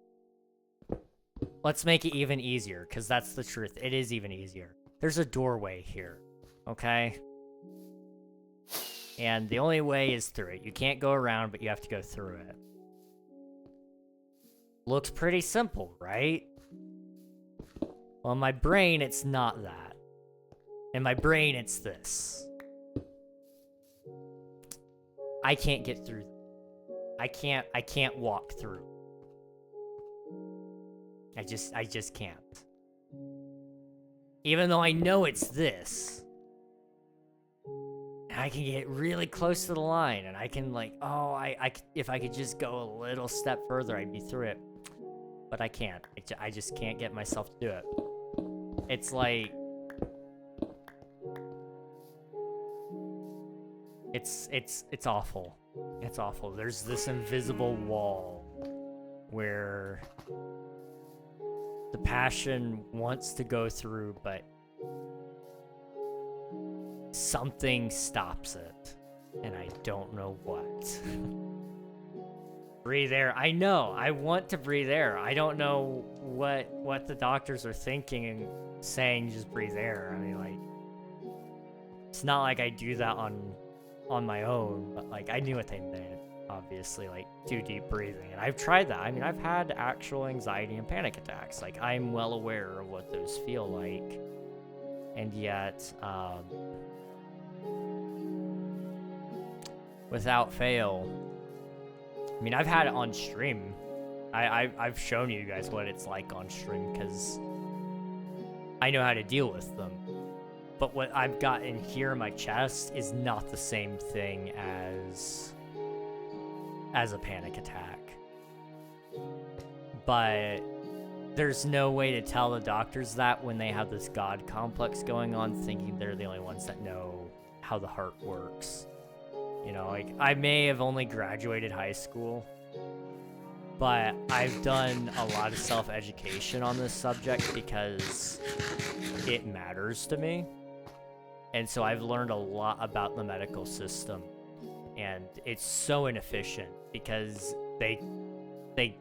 Let's make it even easier, because that's the truth. It is even easier. There's a doorway here. Okay? And the only way is through it. You can't go around, but you have to go through it. Looks pretty simple, right? Well, in my brain, it's not that. In my brain, it's this. I can't get through. I can't walk through. I just can't. Even though I know it's this. I can get really close to the line, and I can like, oh, if I could just go a little step further, I'd be through it. But I can't. I just can't get myself to do it. It's like... It's awful. It's awful. There's this invisible wall where the passion wants to go through, but something stops it, and I don't know what. Breathe air. I know. I want to breathe air. I don't know what the doctors are thinking and saying just breathe air. I mean, like, it's not like I do that on my own, but like I knew what they meant, obviously, like do deep breathing. And I've tried that. I mean, I've had actual anxiety and panic attacks. Like, I'm well aware of what those feel like. And yet, without fail, I mean, I've had it on stream. I've shown you guys what it's like on stream because I know how to deal with them. But what I've got in here in my chest is not the same thing as as a panic attack. But there's no way to tell the doctors that when they have this God complex going on, thinking they're the only ones that know how the heart works. You know, like, I may have only graduated high school, but I've done a lot of self-education on this subject because it matters to me. And so I've learned a lot about the medical system, and it's so inefficient because they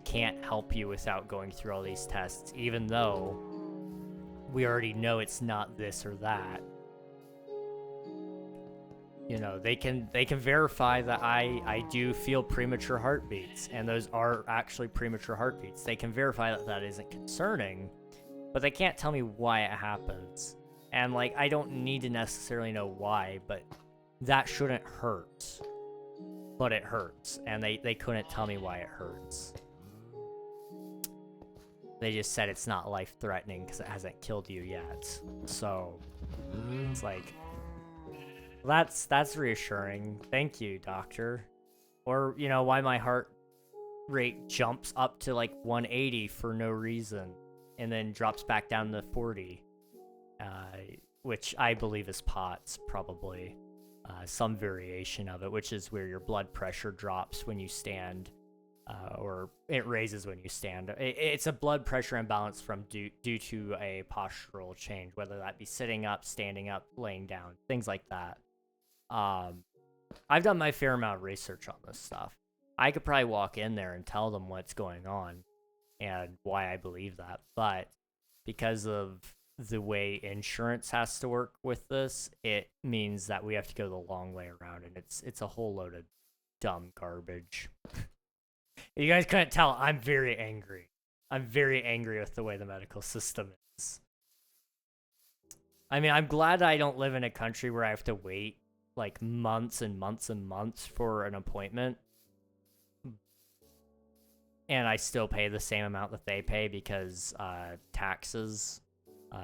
can't help you without going through all these tests, even though we already know it's not this or that. You know, they can verify that I do feel premature heartbeats, and those are actually premature heartbeats. They can verify that that isn't concerning, but they can't tell me why it happens. And, like, I don't need to necessarily know why, but that shouldn't hurt. But it hurts, and they couldn't tell me why it hurts. They just said it's not life-threatening because it hasn't killed you yet. So, it's like, that's reassuring. Thank you, doctor. Or, you know, why my heart rate jumps up to, like, 180 for no reason, and then drops back down to 40. Which I believe is POTS, probably. Some variation of it, which is where your blood pressure drops when you stand, or it raises when you stand. It's a blood pressure imbalance from due to a postural change, whether that be sitting up, standing up, laying down, things like that. I've done my fair amount of research on this stuff. I could probably walk in there and tell them what's going on and why I believe that, but because of the way insurance has to work with this, it means that we have to go the long way around, and it's a whole load of dumb garbage. You guys couldn't tell, I'm very angry. I'm very angry with the way the medical system is. I mean, I'm glad I don't live in a country where I have to wait, like, months and months and months for an appointment, and I still pay the same amount that they pay because taxes.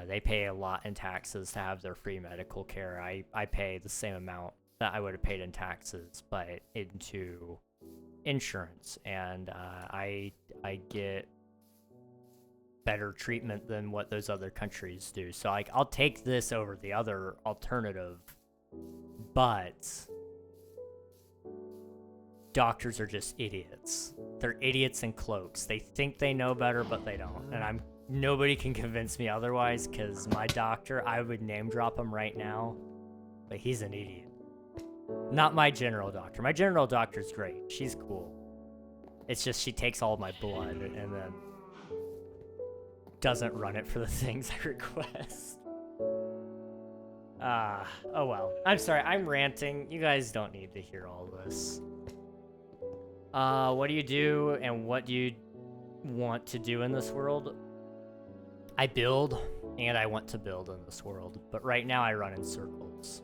They pay a lot in taxes to have their free medical care. I pay the same amount that I would have paid in taxes, but into insurance, and I get better treatment than what those other countries do. So I'll take this over the other alternative, but doctors are just idiots. They're idiots in cloaks. They think they know better, but they don't, and nobody can convince me otherwise, because my doctor, I would name drop him right now, but he's an idiot. Not my general doctor. My general doctor's great. She's cool. It's just she takes all my blood and then doesn't run it for the things I request. Oh well. I'm sorry, I'm ranting. You guys don't need to hear all this. What do you do, and what do you want to do in this world? I build, and I want to build in this world, but right now I run in circles.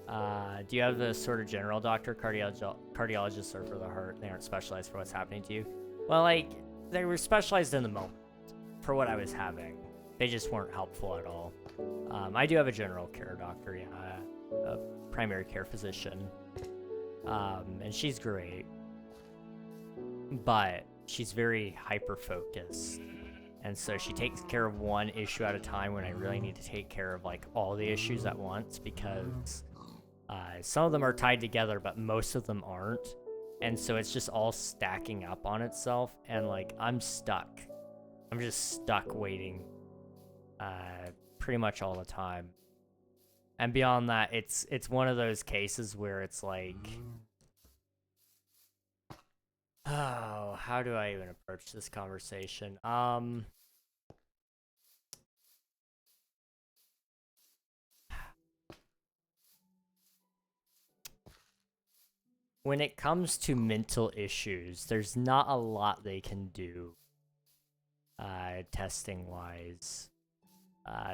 Do you have the sort of general doctor? Cardiologists are for the heart. They aren't specialized for what's happening to you. Well, like, they were specialized in the moment for what I was having. They just weren't helpful at all. I do have a general care doctor, yeah, a primary care physician, and she's great, but she's very hyper-focused. And so she takes care of one issue at a time when I really need to take care of, like, all the issues at once, because some of them are tied together, but most of them aren't. And so it's just all stacking up on itself, and, like, I'm stuck. I'm just stuck waiting pretty much all the time. And beyond that, it's one of those cases where it's like, oh, how do I even approach this conversation? When it comes to mental issues, there's not a lot they can do, testing-wise.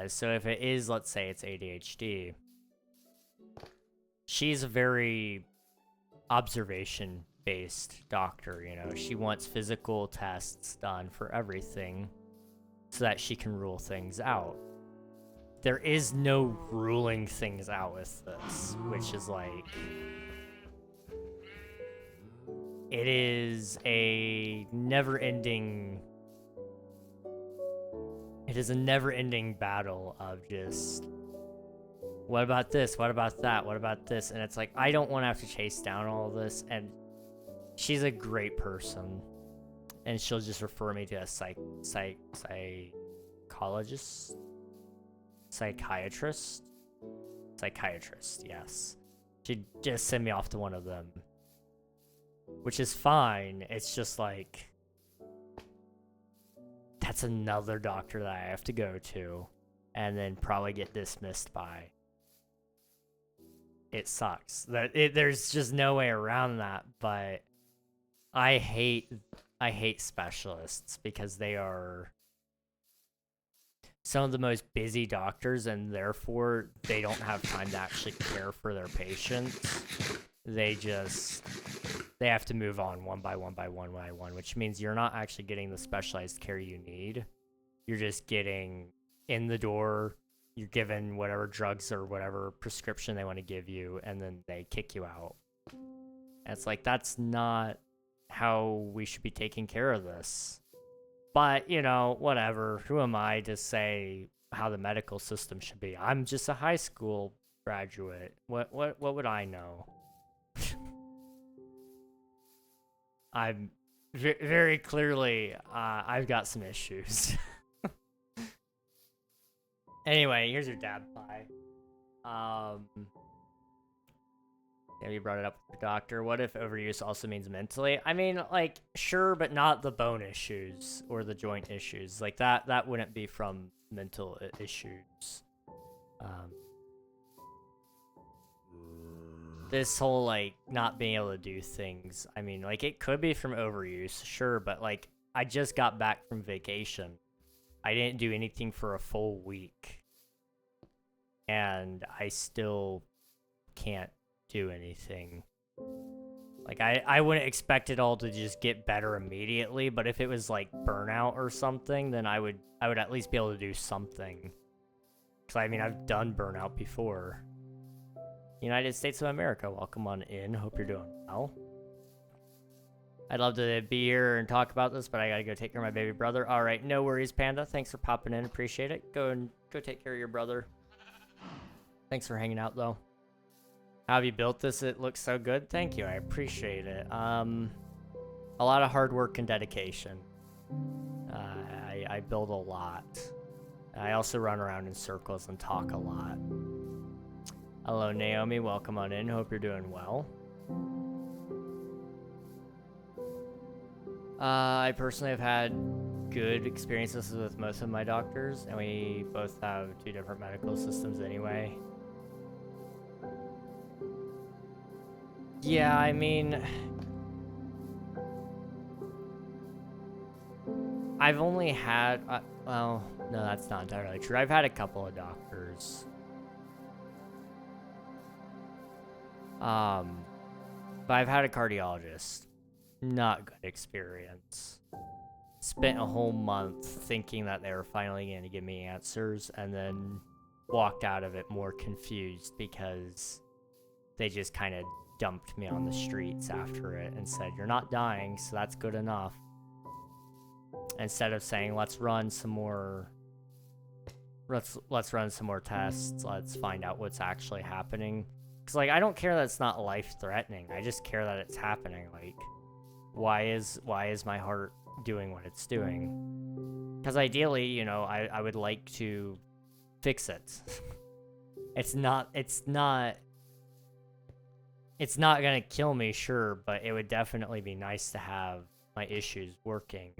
So if it is, let's say it's ADHD, she's a very observation-based doctor, you know. She wants physical tests done for everything so that she can rule things out. There is no ruling things out with this, which is like... it is a never-ending battle of just, what about this? What about that? What about this? And it's like, I don't want to have to chase down all of this. And she's a great person. And she'll just refer me to a psychologist? Psychiatrist, yes. She'd just send me off to one of them. Which is fine. It's just like, that's another doctor that I have to go to. And then probably get dismissed by. It sucks. There's just no way around that, but I hate specialists because they are some of the most busy doctors, and therefore they don't have time to actually care for their patients. They have to move on one by one, which means you're not actually getting the specialized care you need. You're just getting in the door, you're given whatever drugs or whatever prescription they want to give you, and then they kick you out. And it's like, that's not how we should be taking care of this. But, you know, whatever. Who am I to say how the medical system should be? I'm just a high school graduate. What would I know? I'm very clearly, I've got some issues. Anyway, here's your dad pie. Yeah, you brought it up with the doctor. What if overuse also means mentally? I mean, like, sure, but not the bone issues or the joint issues. Like, that wouldn't be from mental issues. This whole, like, not being able to do things. I mean, like, it could be from overuse, sure, but, like, I just got back from vacation. I didn't do anything for a full week. And I still can't do anything. Like, I wouldn't expect it all to just get better immediately, but if it was like burnout or something, then I would at least be able to do something. Because I mean, I've done burnout before. United States of America, welcome on in. Hope you're doing well. I'd love to be here and talk about this, but I gotta go take care of my baby brother. All right, no worries, Panda. Thanks for popping in. Appreciate it. Go take care of your brother. Thanks for hanging out, though. How have you built this? It looks so good. Thank you. I appreciate it. A lot of hard work and dedication. I build a lot. I also run around in circles and talk a lot. Hello, Naomi. Welcome on in. Hope you're doing well. I personally have had good experiences with most of my doctors, and we both have 2 different medical systems anyway. Yeah, I mean, I've only had, well, no, that's not entirely true. I've had a couple of doctors. But I've had a cardiologist. Not good experience. Spent a whole month thinking that they were finally going to give me answers, and then walked out of it more confused because they just kind of dumped me on the streets after it and said, you're not dying, so that's good enough. Instead of saying, let's run some more tests, let's find out what's actually happening. Because, like, I don't care that it's not life-threatening. I just care that it's happening. Like, why is my heart doing what it's doing? Because ideally, you know, I would like to fix it. It's not gonna kill me, sure, but it would definitely be nice to have my issues working.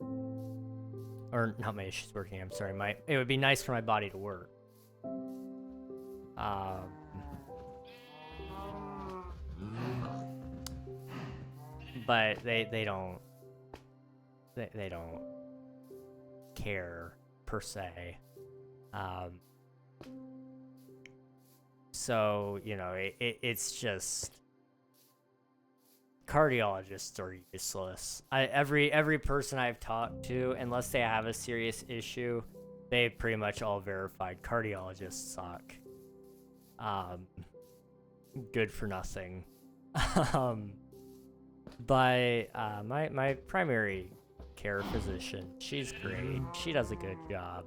Or not my issues working, I'm sorry. It would be nice for my body to work. But they don't care per se. So, you know, it's just cardiologists are useless. Every person I've talked to, unless they have a serious issue, they pretty much all verified cardiologists suck. Good for nothing. by my primary care physician. She's great. She does a good job.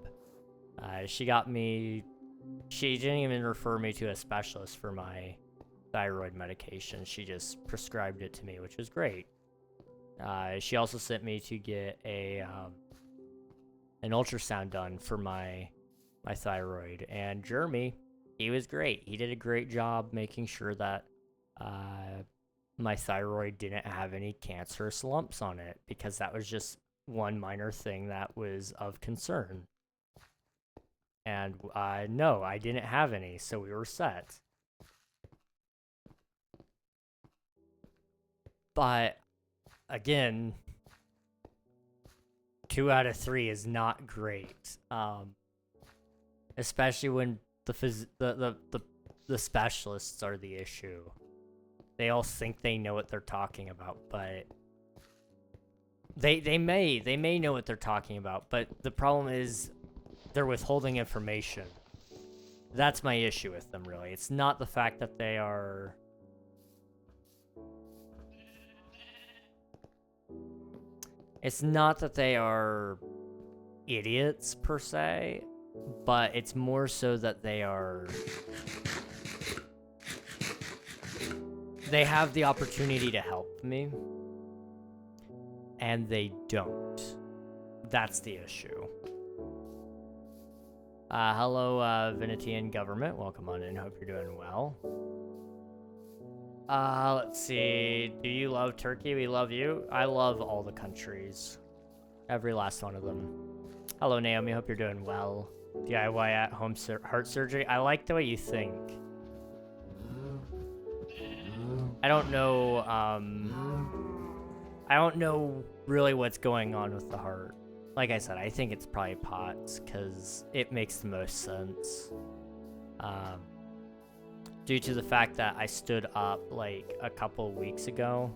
She didn't even refer me to a specialist for my thyroid medication. She just prescribed it to me, which was great. She also sent me to get an ultrasound done for my thyroid. And Jeremy, he was great. He did a great job making sure that my thyroid didn't have any cancerous lumps on it, because that was just one minor thing that was of concern. And no, I didn't have any, so we were set. But again, 2 out of 3 is not great, especially when the specialists are the issue. They all think they know what they're talking about, but they may know what they're talking about, but the problem is they're withholding information. That's my issue with them, really. It's not the fact that they are... It's not that they are idiots, per se, but it's more so that they are... They have the opportunity to help me, and they don't. That's the issue. Hello, Venetian government. Welcome on in. Hope you're doing well. Let's see. Do you love Turkey? We love you. I love all the countries. Every last one of them. Hello, Naomi. Hope you're doing well. DIY at home heart surgery. I like the way you think. I don't know, I don't know really what's going on with the heart. Like I said, I think it's probably POTS, because it makes the most sense. Due to the fact that I stood up like a couple weeks ago,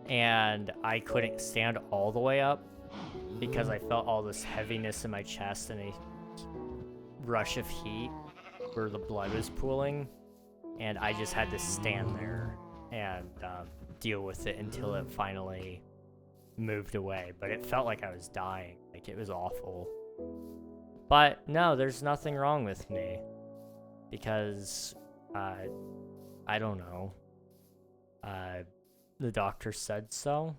and I couldn't stand all the way up, because I felt all this heaviness in my chest and a rush of heat where the blood was pooling, and I just had to stand there and deal with it until it finally moved away. But it felt like I was dying. Like, it was awful. But no, there's nothing wrong with me, because I don't know, the doctor said so.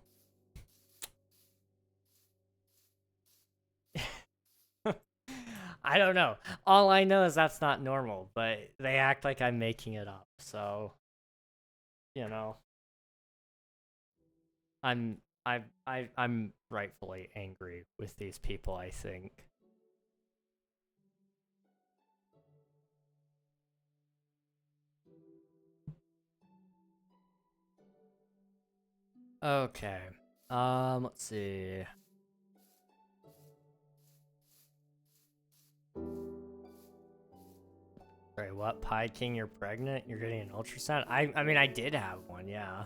I don't know. All I know is that's not normal, but they act like I'm making it up. So, you know, I'm rightfully angry with these people, I think. Okay. Let's see. Sorry, what? Pie King, you're pregnant? You're getting an ultrasound? I mean, I did have one, yeah.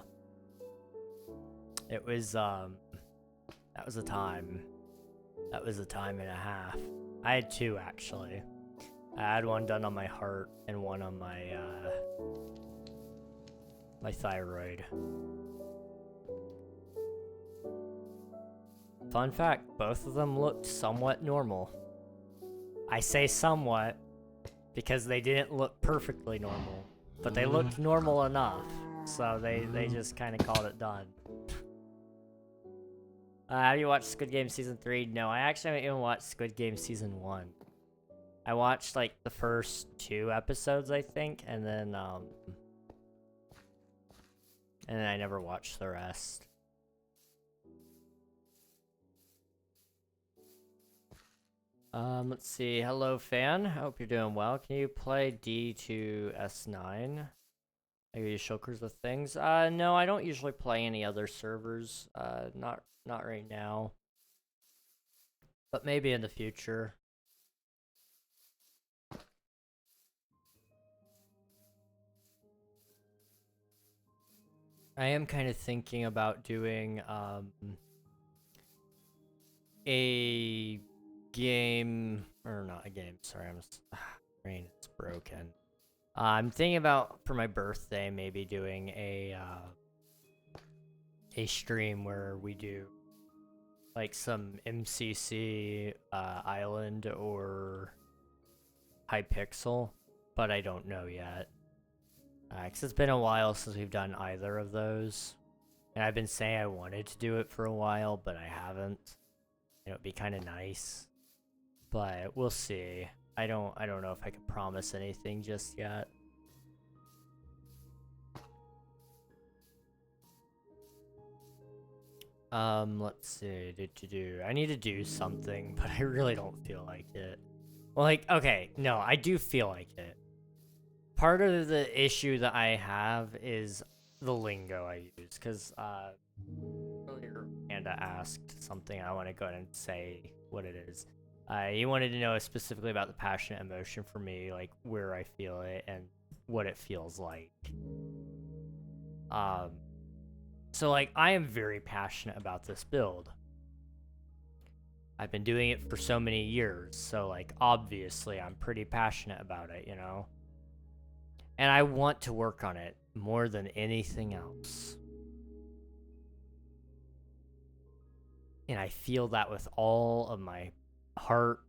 It was, that was a time. That was a time and a half. I had 2, actually. I had one done on my heart and one on my, my thyroid. Fun fact, both of them looked somewhat normal. I say somewhat because they didn't look perfectly normal, but they looked normal enough, so they just kind of called it done. Have you watched Squid Game Season 3? No, I actually haven't even watched Squid Game Season 1. I watched, like, the first 2 episodes, I think, and then I never watched the rest. Let's see. Hello, fan. Hope you're doing well. Can you play D2S9? Maybe Shulkers with things? No, I don't usually play any other servers. Not right now. But maybe in the future. I am kind of thinking about doing, a game, or not a game, sorry, brain is broken. I'm thinking about, for my birthday, maybe doing a, a stream where we do like some MCC Island or Hypixel, but I don't know yet. Because it's been a while since we've done either of those. And I've been saying I wanted to do it for a while, but I haven't. It would be kind of nice. But we'll see. I don't know if I can promise anything just yet. Let's see. I need to do something, but I really don't feel like it. Well, like, okay, no, I do feel like it. Part of the issue that I have is the lingo I use, because earlier Panda asked something. I want to go ahead and say what it is. He wanted to know specifically about the passionate emotion for me, like where I feel it and what it feels like. So like I am very passionate about this build. I've been doing it for so many years, so like obviously I'm pretty passionate about it, you know? And I want to work on it more than anything else. And I feel that with all of my heart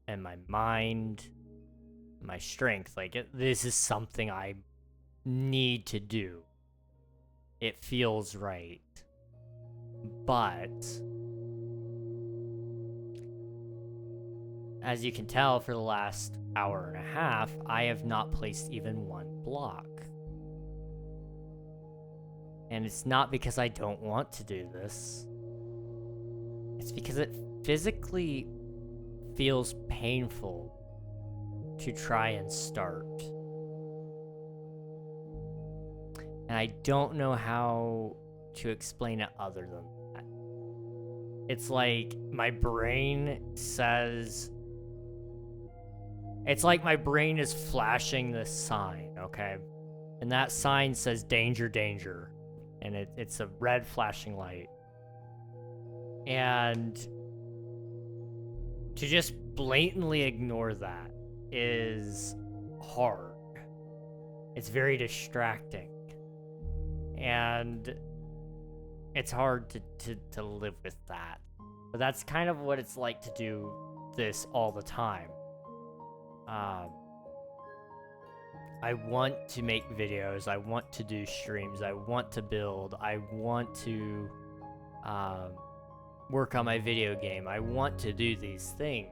and my mind, my strength. Like, this is something I need to do. It feels right. But as you can tell, for the last hour and a half, I have not placed even one block. And it's not because I don't want to do this. It's because it physically feels painful to try and start. And I don't know how to explain it other than that. It's like my brain says... It's like my brain is flashing this sign, okay? And that sign says danger, danger. And it's a red flashing light. And to just blatantly ignore that is hard. It's very distracting. And it's hard to live with that. But that's kind of what it's like to do this all the time. I want to make videos, I want to do streams, I want to build, I want to work on my video game, I want to do these things.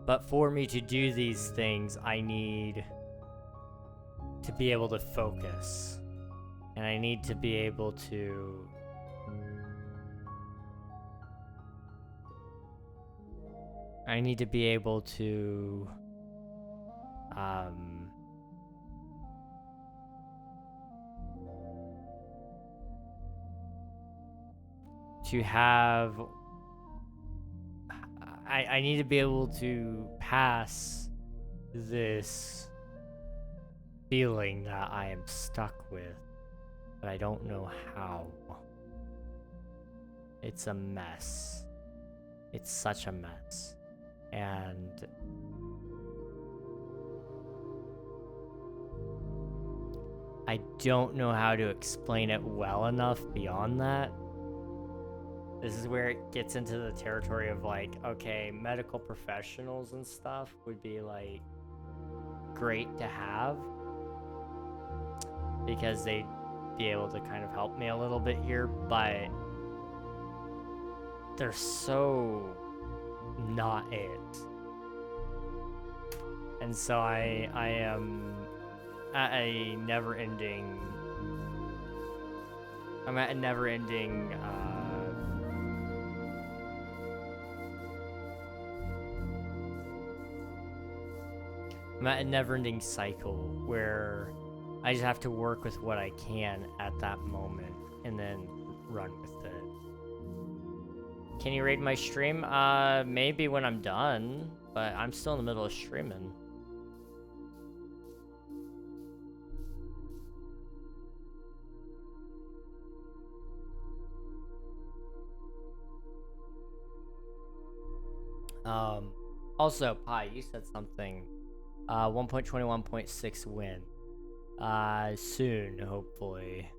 But for me to do these things, I need to be able to focus. And I need to be able to... to have... I need to be able to pass this feeling that I am stuck with, but I don't know how. It's a mess. It's such a mess. And I don't know how to explain it well enough beyond that. This is where it gets into the territory of like, okay, medical professionals and stuff would be like great to have because they'd be able to kind of help me a little bit here, but they're so not it. And so I am at a never-ending... I'm at a never-ending... I'm at a never-ending cycle where I just have to work with what I can at that moment and then run with it. Can you raid my stream? Maybe when I'm done, but I'm still in the middle of streaming. Also, Pi, you said something. 1.21.6 win. Soon, hopefully.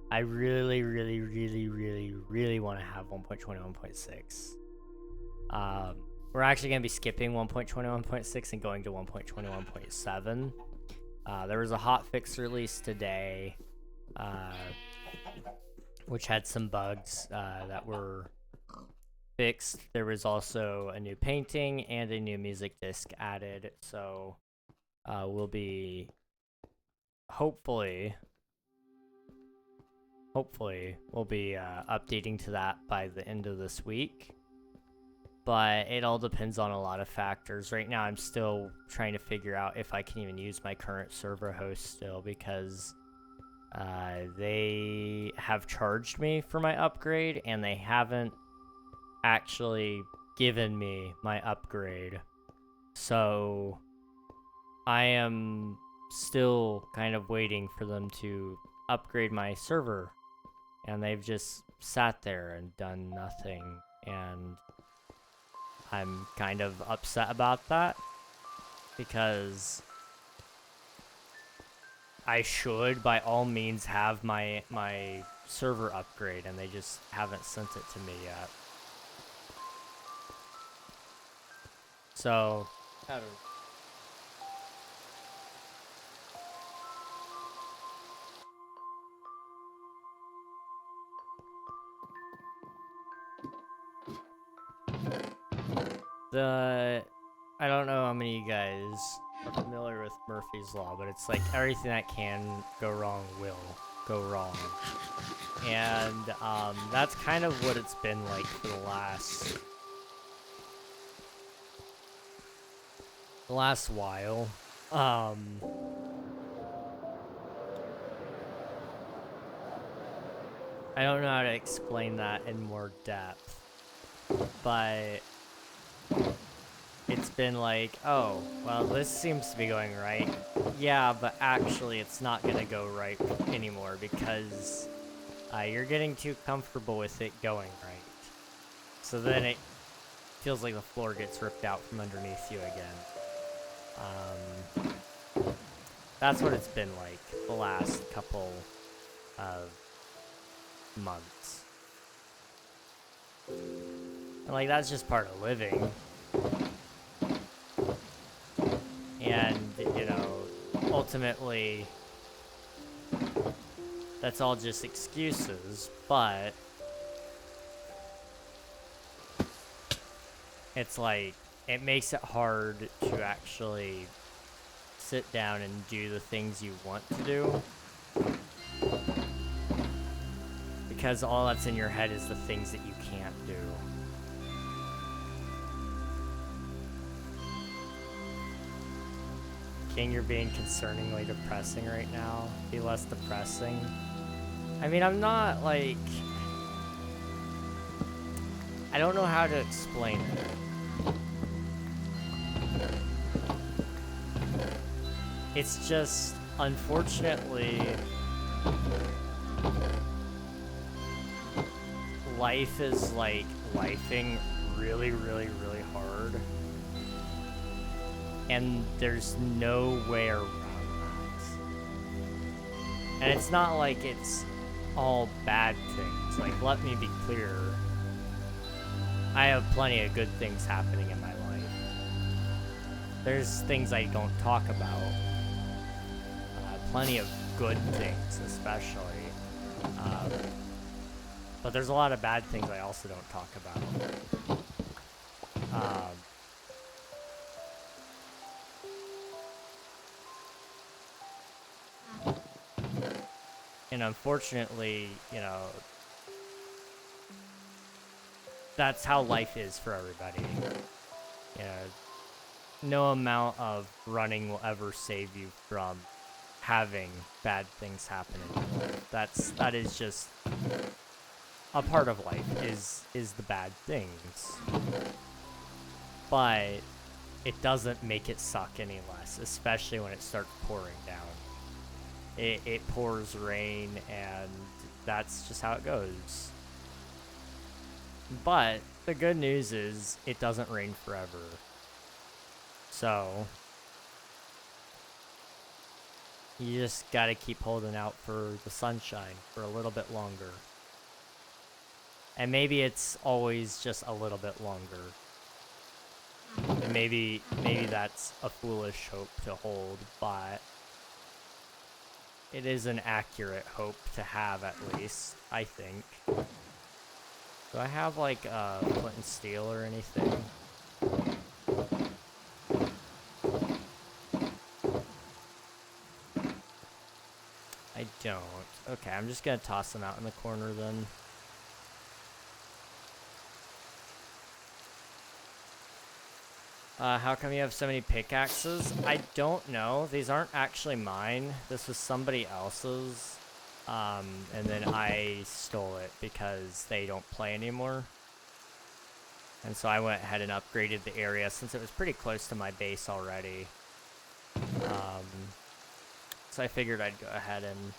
I really, really, really, really, really want to have 1.21.6. We're actually going to be skipping 1.21.6 and going to 1.21.7. There was a hotfix release today, which had some bugs that were fixed. There was also a new painting and a new music disc added, so we'll be hopefully we'll be updating to that by the end of this week. But it all depends on a lot of factors. Right now, I'm still trying to figure out if I can even use my current server host still, because they have charged me for my upgrade, and they haven't actually given me my upgrade. So I am still kind of waiting for them to upgrade my server, and they've just sat there and done nothing, and I'm kind of upset about that, because I should by all means have my server upgrade, and they just haven't sent it to me yet. So I don't know. I don't know how many of you guys are familiar with Murphy's Law, but it's like everything that can go wrong will go wrong. And that's kind of what it's been like for the last while. I don't know how to explain that in more depth, but it's been like, oh, well, this seems to be going right. Yeah, but actually it's not going to go right anymore, because you're getting too comfortable with it going right. So then it feels like the floor gets ripped out from underneath you again. That's what it's been like the last couple of months. And like, that's just part of living. And, you know, ultimately, that's all just excuses, but it's like, it makes it hard to actually sit down and do the things you want to do, because all that's in your head is the things that you can't do. King, you're being concerningly depressing right now. Be less depressing. I mean, I'm not, like, I don't know how to explain it. It's just, unfortunately, life is like lifing really, really, really hard. And there's no way around that. And it's not like it's all bad things. Like, let me be clear. I have plenty of good things happening in my life. There's things I don't talk about. Plenty of good things, especially. But there's a lot of bad things I also don't talk about. And unfortunately, you know, that's how life is for everybody. You know, no amount of running will ever save you from having bad things happen in your life. That is just a part of life, is the bad things. But it doesn't make it suck any less, especially when it starts pouring down. It pours rain, and that's just how it goes. But the good news is it doesn't rain forever. So You just gotta keep holding out for the sunshine for a little bit longer. And maybe it's always just a little bit longer. And maybe that's a foolish hope to hold, but it is an accurate hope to have, at least, I think. Do I have like flint and steel or anything? I don't. Okay, I'm just gonna toss them out in the corner then. How come you have so many pickaxes? I don't know. These aren't actually mine. This was somebody else's. And then I stole it because they don't play anymore. And so I went ahead and upgraded the area since it was pretty close to my base already. So I figured I'd go ahead and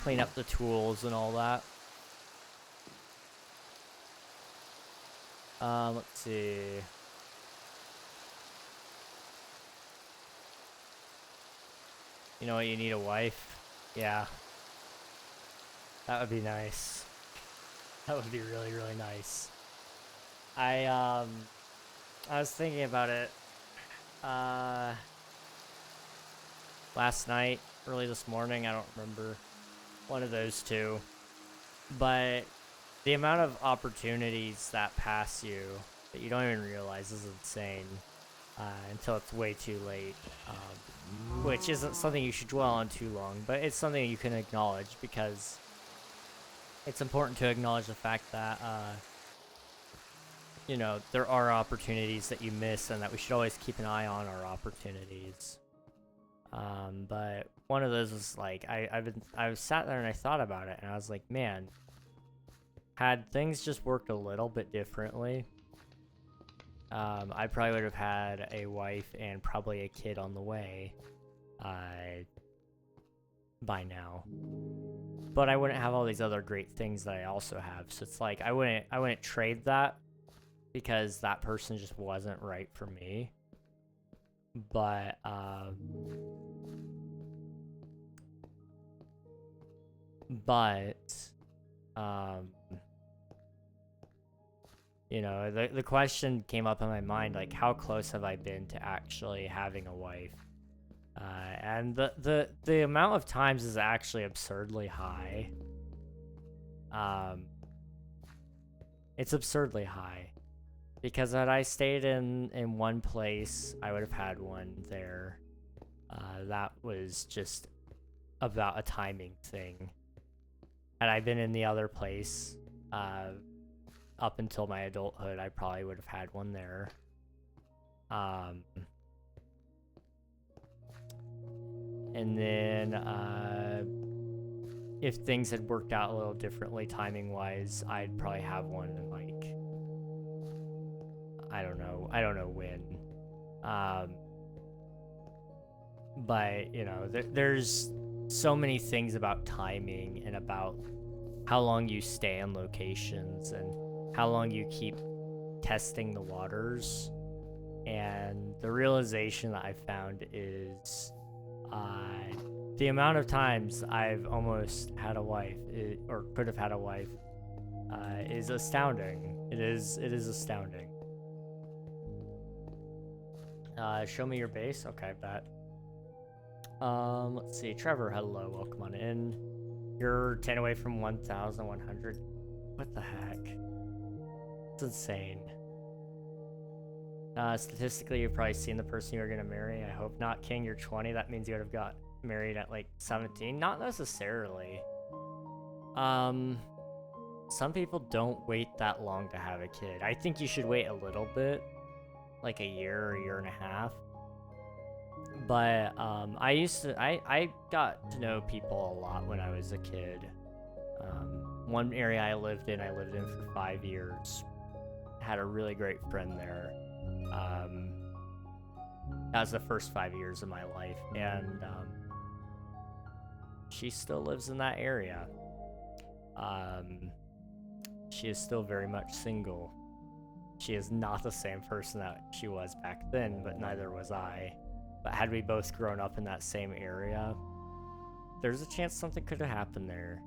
clean up the tools and all that. Let's see. You know what, you need a wife? Yeah. That would be nice. That would be really, really nice. I was thinking about it, last night, early this morning, I don't remember, one of those two. But the amount of opportunities that pass you that you don't even realize is insane, until it's way too late. Which isn't something you should dwell on too long, but it's something you can acknowledge because it's important to acknowledge the fact that, you know, there are opportunities that you miss and that we should always keep an eye on our opportunities. But one of those was like, I was sat there and I thought about it and I was like, man, had things just worked a little bit differently, I probably would have had a wife and probably a kid on the way, by now. But I wouldn't have all these other great things that I also have. So it's like, I wouldn't trade that because that person just wasn't right for me. But, you know, the question came up in my mind, like, how close have I been to actually having a wife? And the amount of times is actually absurdly high. It's absurdly high. Because had I stayed in one place, I would have had one there. That was just about a timing thing. Had I been in the other place, up until my adulthood, I probably would have had one there. And then, if things had worked out a little differently timing-wise, I'd probably have one in, like, I don't know when. But, you know, there's so many things about timing and about how long you stay in locations and how long you keep testing the waters. And the realization that I've found is the amount of times I've almost had a wife, or could have had a wife, is astounding. It is astounding. Show me your base? Okay, bet. Let's see. Trevor, hello. Welcome on in. You're 10 away from 1,100. What the heck? It's insane. Statistically, you've probably seen the person you're gonna marry. I hope not. King, you're 20. That means you would have got married at like 17. Not necessarily. Some people don't wait that long to have a kid. I think you should wait a little bit, like a year or a year and a half. But I got to know people a lot when I was a kid. One area I lived in for 5 years. Had a really great friend there. That was the first 5 years of my life, and she still lives in that area. She is still very much single. She is not the same person that she was back then, but neither was I. But had we both grown up in that same area, there's a chance something could have happened there.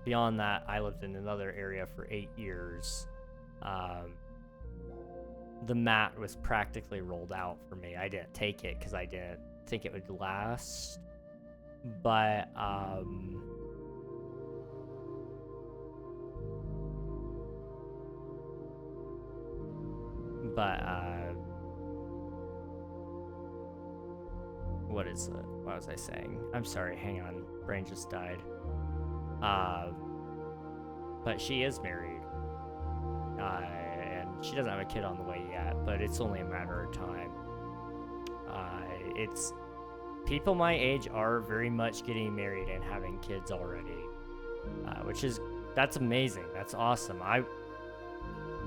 Beyond that, I lived in another area for 8 years. The mat was practically rolled out for me. I didn't take it because I didn't think it would last. But what is it? What was I saying? I'm sorry, hang on. Brain just died. But she is married. And she doesn't have a kid on the way yet, but it's only a matter of time. It's people my age are very much getting married and having kids already, that's amazing. That's awesome.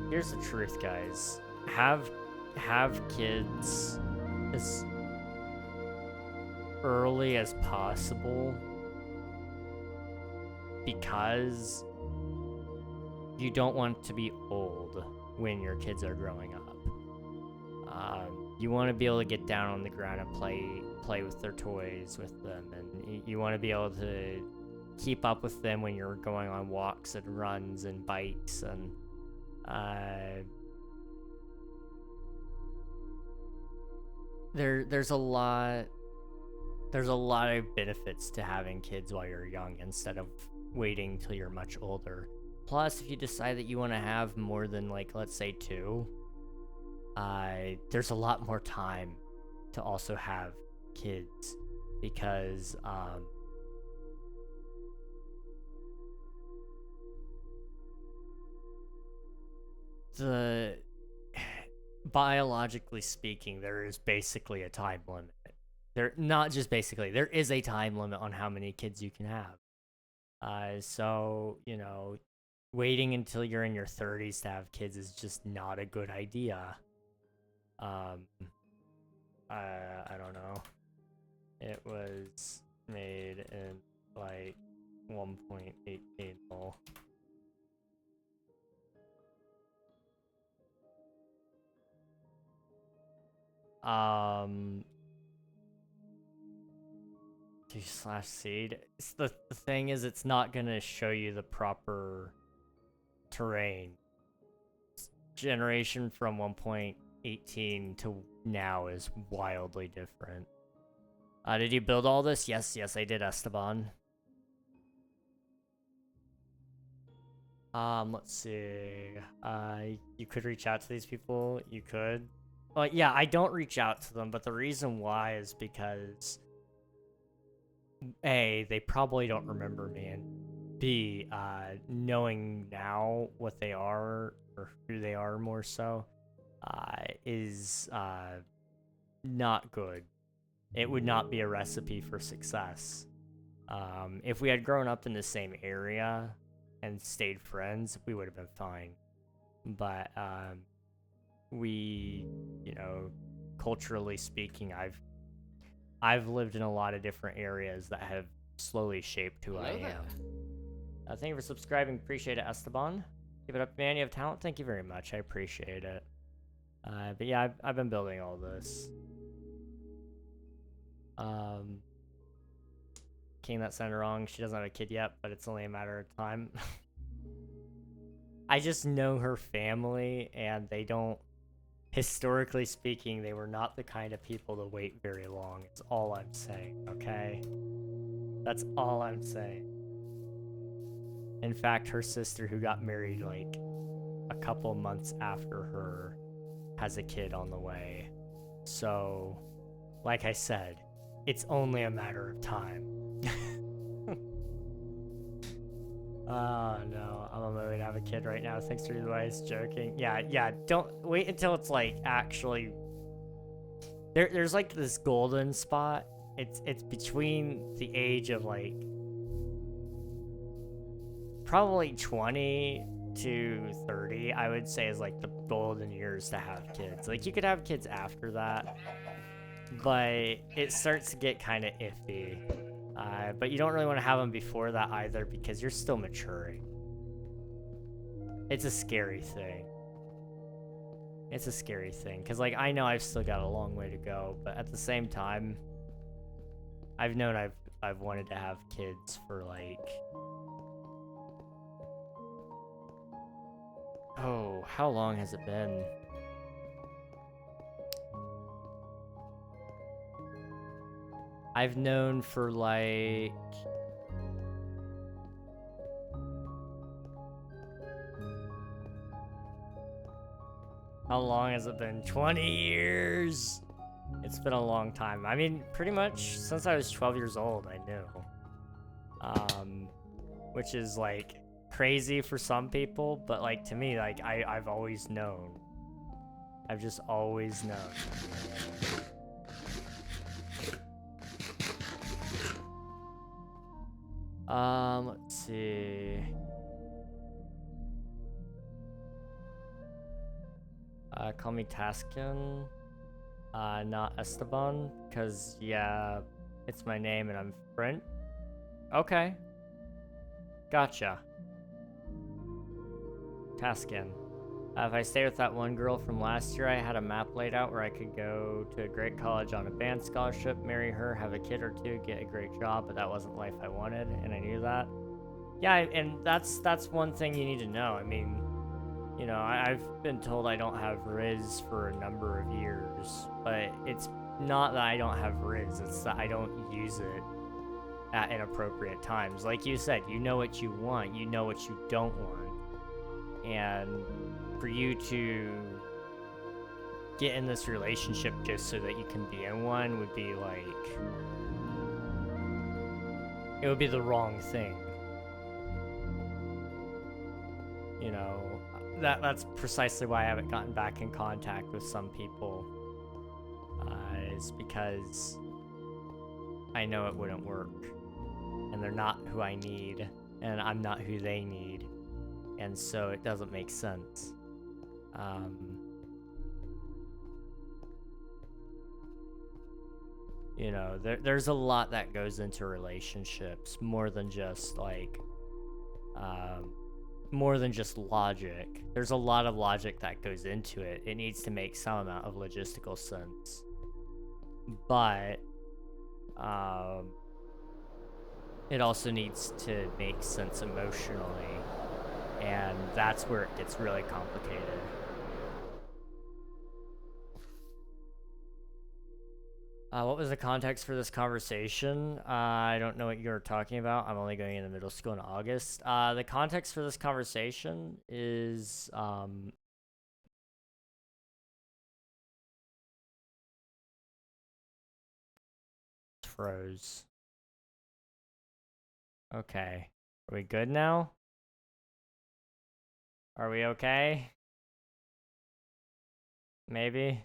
Here's the truth, guys. Have kids as early as possible because you don't want to be old when your kids are growing up. You want to be able to get down on the ground and play with their toys with them, and you want to be able to keep up with them when you're going on walks and runs and bikes, and there's a lot of benefits to having kids while you're young instead of waiting till you're much older. Plus, if you decide that you want to have more than, like, let's say 2, there's a lot more time to also have kids because biologically speaking, there is basically a time limit. There is a time limit on how many kids you can have. So, you know, waiting until you're in your 30s to have kids is just not a good idea. I don't know. It was made in like 1.8 mil. /seed. The thing is, it's not gonna show you the proper terrain. Generation from 1.18 to now is wildly different. Did you build all this? Yes, I did, Esteban. Let's see. You could reach out to these people. You could. Well, yeah, I don't reach out to them, but the reason why is because A, they probably don't remember me, and B, knowing now what they are, or who they are more so, is not good. It would not be a recipe for success. If we had grown up in the same area and stayed friends, we would have been fine. But we, you know, culturally speaking, I've lived in a lot of different areas that have slowly shaped who I am. Thank you for subscribing. Appreciate it, Esteban. Give it up, man. You have talent. Thank you very much. I appreciate it. But yeah, I've been building all this. King, that sounded wrong. She doesn't have a kid yet, but it's only a matter of time. I just know her family, and they don't, historically speaking, they were not the kind of people to wait very long. It's all I'm saying, okay? That's all I'm saying. In fact, her sister, who got married like a couple months after her, has a kid on the way. So, like I said, it's only a matter of time. Oh no, I'm on my way to have a kid right now. Thanks for the advice. Joking. Yeah, don't wait until it's like actually there's like this golden spot. It's between the age of like probably 20 to 30, I would say, is like the golden years to have kids. Like, you could have kids after that, but it starts to get kind of iffy. But you don't really want to have them before that either, because you're still maturing. It's a scary thing. It's a scary thing, because, like, I know I've still got a long way to go, but at the same time, I've known I've wanted to have kids for, like... Oh, how long has it been? I've known for, like... How long has it been? 20 years! It's been a long time. I mean, pretty much since I was 12 years old, I knew. Which is, like, crazy for some people, but, like, to me, like, I've always known. I've just always known. Let's see. Call me Taskin. Not Esteban, because, yeah, it's my name and I'm French. Okay. Gotcha. Taskin. If I stay with that one girl from last year, I had a map laid out where I could go to a great college on a band scholarship, marry her, have a kid or two, get a great job, but that wasn't the life I wanted, and I knew that. Yeah, and that's one thing you need to know. I mean, you know, I've been told I don't have Riz for a number of years, but it's not that I don't have Riz, it's that I don't use it at inappropriate times. Like you said, you know what you want, you know what you don't want. And for you to get in this relationship just so that you can be in one would be like... It would be the wrong thing. You know, that's precisely why I haven't gotten back in contact with some people. Is because I know it wouldn't work. And they're not who I need, and I'm not who they need. And so it doesn't make sense. You know, there's a lot that goes into relationships, more than just, like, more than just logic. There's a lot of logic that goes into it. It needs to make some amount of logistical sense. But, it also needs to make sense emotionally. And that's where it gets really complicated. What was the context for this conversation? I don't know what you're talking about. I'm only going into middle school in August. The context for this conversation is, froze. Okay. Are we good now? Are we okay? Maybe?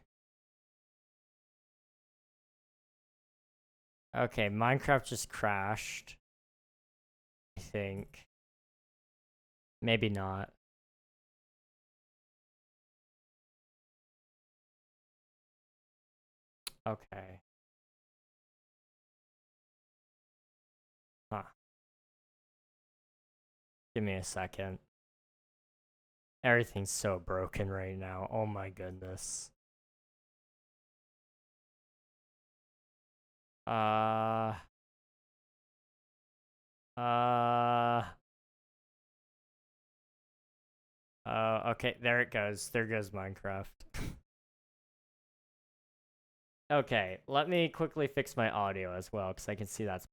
Okay, Minecraft just crashed. I think. Maybe not. Okay. Huh. Give me a second. Everything's so broken right now. Oh my goodness. Uh... Okay, there it goes. There goes Minecraft. Okay, let me quickly fix my audio as well, because I can see that's...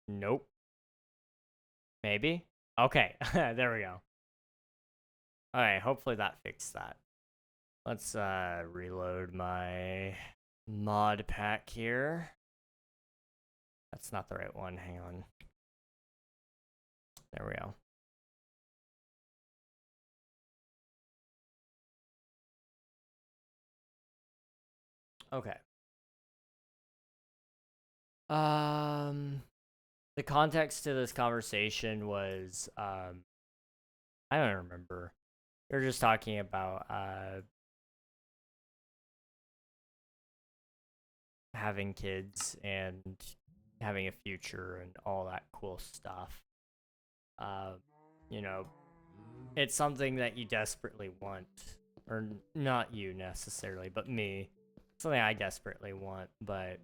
Nope. Maybe? Okay, there we go. Alright, hopefully that fixed that. Let's reload my mod pack here. That's not the right one, hang on. There we go. Okay. The context to this conversation was, I don't remember. We were just talking about having kids and having a future and all that cool stuff. You know, it's something that you desperately want, or not you necessarily, but me. Something I desperately want, but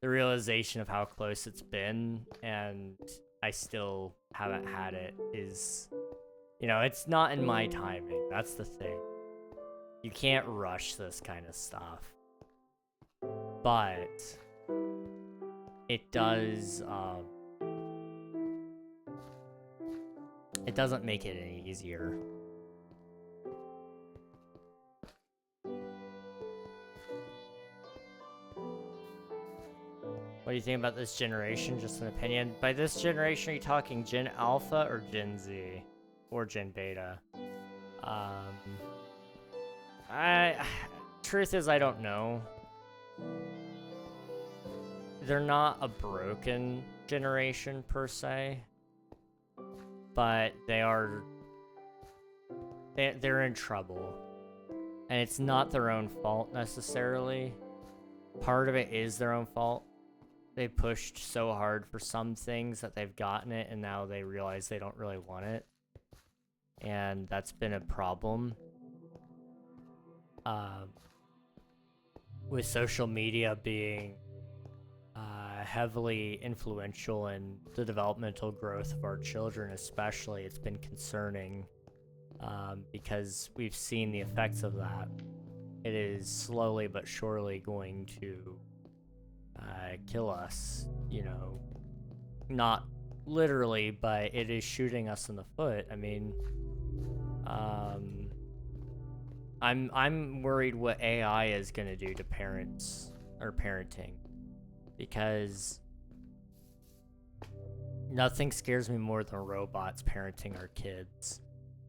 the realization of how close it's been and I still haven't had it is, you know, it's not in my timing. That's the thing. You can't rush this kind of stuff. But it does, it doesn't make it any easier. What do you think about this generation? Just an opinion. By this generation, are you talking Gen Alpha or Gen Z? Or Gen Beta? Truth is, I don't know. They're not a broken generation, per se. But they're in trouble. And it's not their own fault, necessarily. Part of it is their own fault. They pushed so hard for some things that they've gotten it, and now they realize they don't really want it. And that's been a problem. With social media being heavily influential in the developmental growth of our children especially, it's been concerning because we've seen the effects of that. It is slowly but surely going to kill us, you know, not literally, but it is shooting us in the foot. I mean, I'm worried what AI is gonna do to parents or parenting, because nothing scares me more than robots parenting our kids.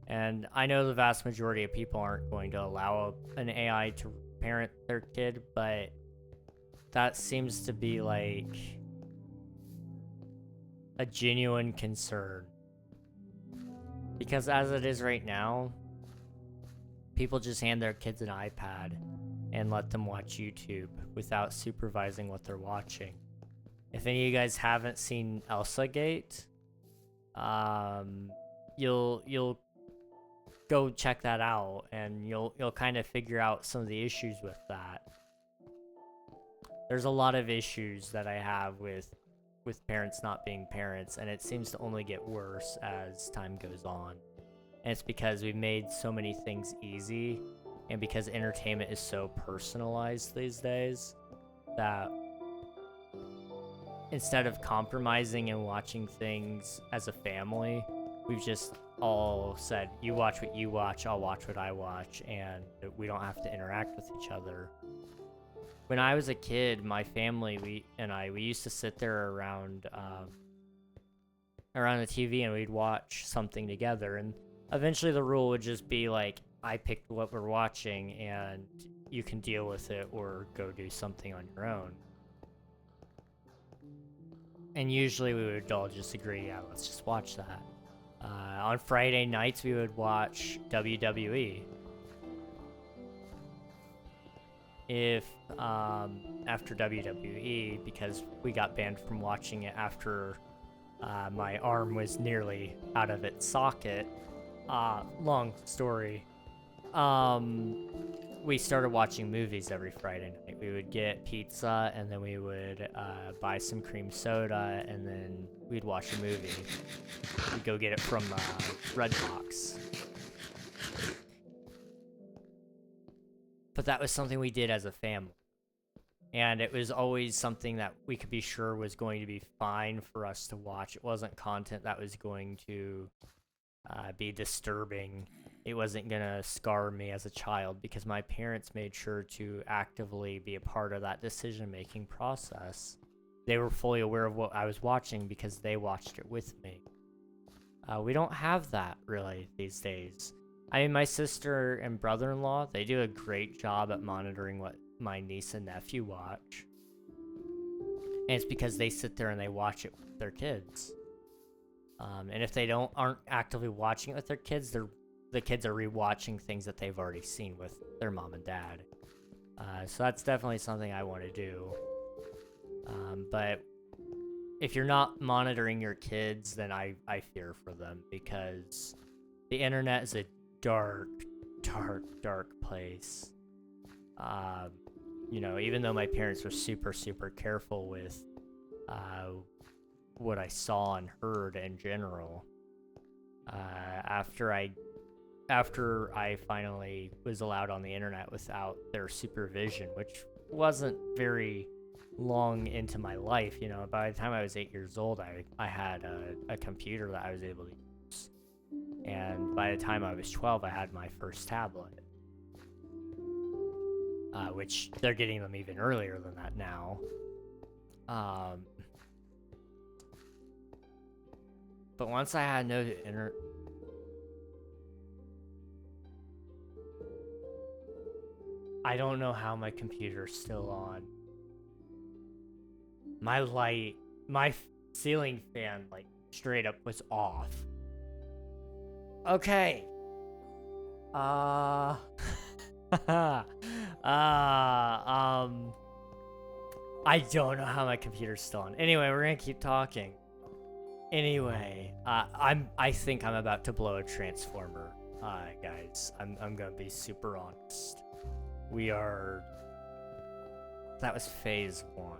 And I know the vast majority of people aren't going to allow an AI to parent their kid, but that seems to be like a genuine concern. Because as it is right now, people just hand their kids an iPad and let them watch YouTube without supervising what they're watching. If any of you guys haven't seen Elsa Gate, you'll go check that out, and you'll kind of figure out some of the issues with that. There's a lot of issues that I have with parents not being parents, and it seems to only get worse as time goes on. And it's because we've made so many things easy, and because entertainment is so personalized these days, that instead of compromising and watching things as a family, we've just all said, you watch what you watch, I'll watch what I watch, and we don't have to interact with each other. When I was a kid, my family, we used to sit there around the TV, and we'd watch something together, and eventually the rule would just be like, I picked what we're watching, and you can deal with it or go do something on your own. And usually we would all just agree, yeah, let's just watch that. On Friday nights, we would watch WWE. If, after WWE, because we got banned from watching it after my arm was nearly out of its socket, long story, we started watching movies every Friday night. We would get pizza, and then we would buy some cream soda, and then we'd watch a movie. We'd go get it from Redbox. But that was something we did as a family. And it was always something that we could be sure was going to be fine for us to watch. It wasn't content that was going to be disturbing. It wasn't going to scar me as a child, because my parents made sure to actively be a part of that decision-making process. They were fully aware of what I was watching because they watched it with me. We don't have that, really, these days. I mean, my sister and brother-in-law, they do a great job at monitoring what my niece and nephew watch. And it's because they sit there and they watch it with their kids. And if they aren't actively watching it with their kids, the kids are rewatching things that they've already seen with their mom and dad. So that's definitely something I want to do. But if you're not monitoring your kids, then I fear for them, because the internet is a dark, dark, dark place. You know, even though my parents were super, super careful with what I saw and heard in general, after I finally was allowed on the internet without their supervision, which wasn't very long into my life, you know, by the time I was 8 years old, I had a computer that I was able to use. And by the time I was 12, I had my first tablet. Which they're getting them even earlier than that now. But once I had no internet, I don't know how my computer's still on. My ceiling fan, like, straight up was off. Okay. I don't know how my computer's still on. Anyway, we're gonna keep talking. Anyway, I think I'm about to blow a transformer. Guys, I'm gonna be super honest. That was phase 1.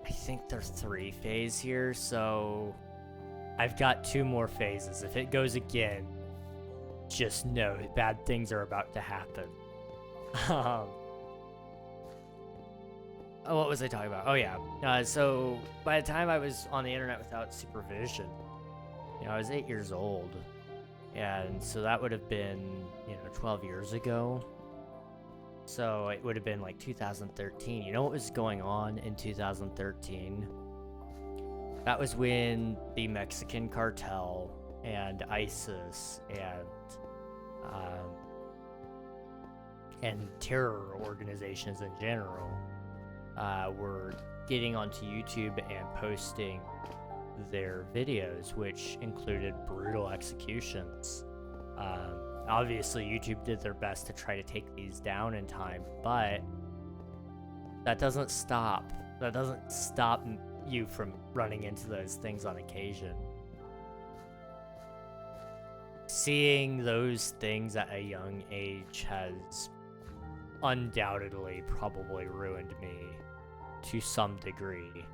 I think there's 3 phases here, so I've got 2 more phases. If it goes again, just know bad things are about to happen. What was I talking about? Oh yeah. So by the time I was on the internet without supervision, you know, I was 8 years old, and so that would have been, you know, 12 years ago. So it would have been like 2013. You know what was going on in 2013? That was when the Mexican cartel and ISIS and terror organizations in general were getting onto YouTube and posting their videos, which included brutal executions. Obviously, YouTube did their best to try to take these down in time, but that doesn't stop you from running into those things on occasion. Seeing those things at a young age has undoubtedly probably ruined me to some degree.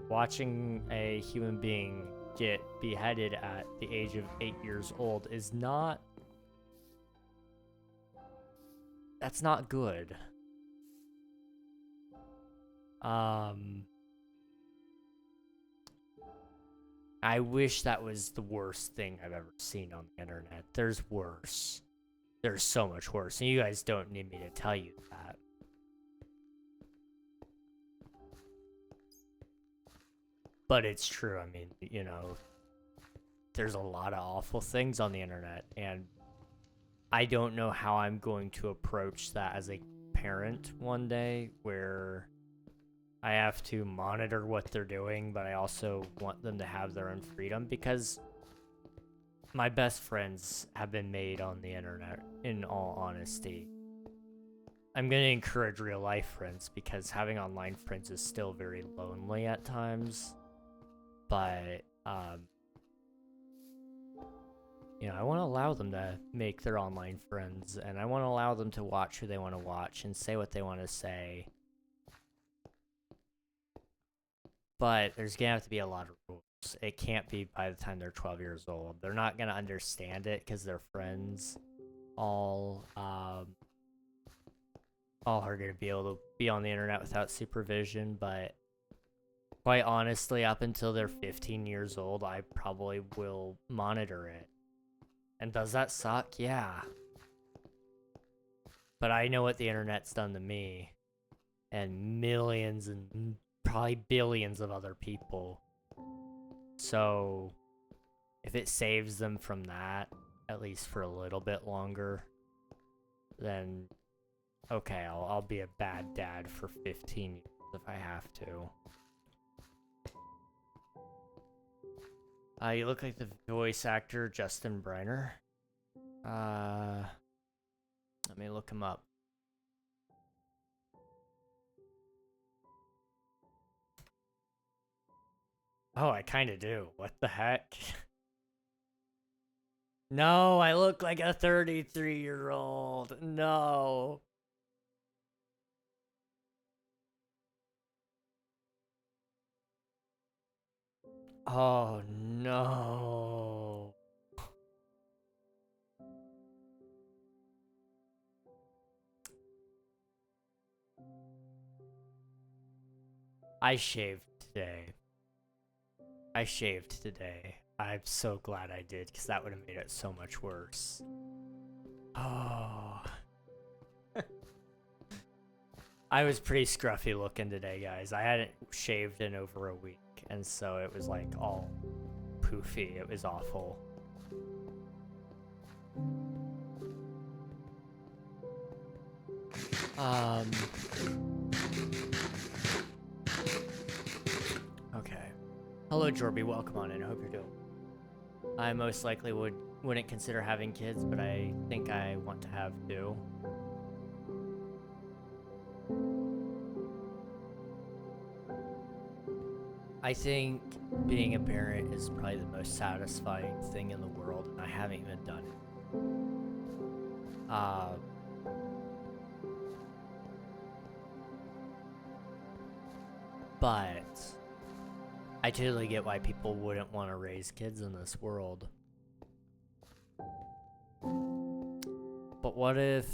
Watching a human being get beheaded at the age of 8 years old is that's not good. I wish that was the worst thing I've ever seen on the internet. There's worse. There's so much worse, and you guys don't need me to tell you that. But it's true. I mean, you know, there's a lot of awful things on the internet, and I don't know how I'm going to approach that as a parent one day, where I have to monitor what they're doing, but I also want them to have their own freedom, because my best friends have been made on the internet, in all honesty. I'm going to encourage real life friends, because having online friends is still very lonely at times. But, you know, I want to allow them to make their online friends, and I want to allow them to watch who they want to watch and say what they want to say. But there's going to have to be a lot of rules. It can't be by the time they're 12 years old. They're not going to understand it because their friends all are going to be able to be on the internet without supervision. But quite honestly, up until they're 15 years old, I probably will monitor it. And does that suck? Yeah. But I know what the internet's done to me, and millions and probably billions of other people. So if it saves them from that, at least for a little bit longer, then Okay, I'll be a bad dad for 15 years if I have to. You look like the voice actor Justin Briner. Let me look him up. Oh, I kinda do. What the heck? No, I look like a 33-year-old. No. Oh, no. I shaved today. I shaved today. I'm so glad I did, because that would have made it so much worse. Oh. I was pretty scruffy looking today, guys. I hadn't shaved in over a week, and so it was like all poofy. It was awful. Okay. Hello, Jorby. Welcome on in. I hope you're doing. I most likely wouldn't consider having kids, but I think I want to have two. I think being a parent is probably the most satisfying thing in the world, and I haven't even done it. But I totally get why people wouldn't want to raise kids in this world. But what if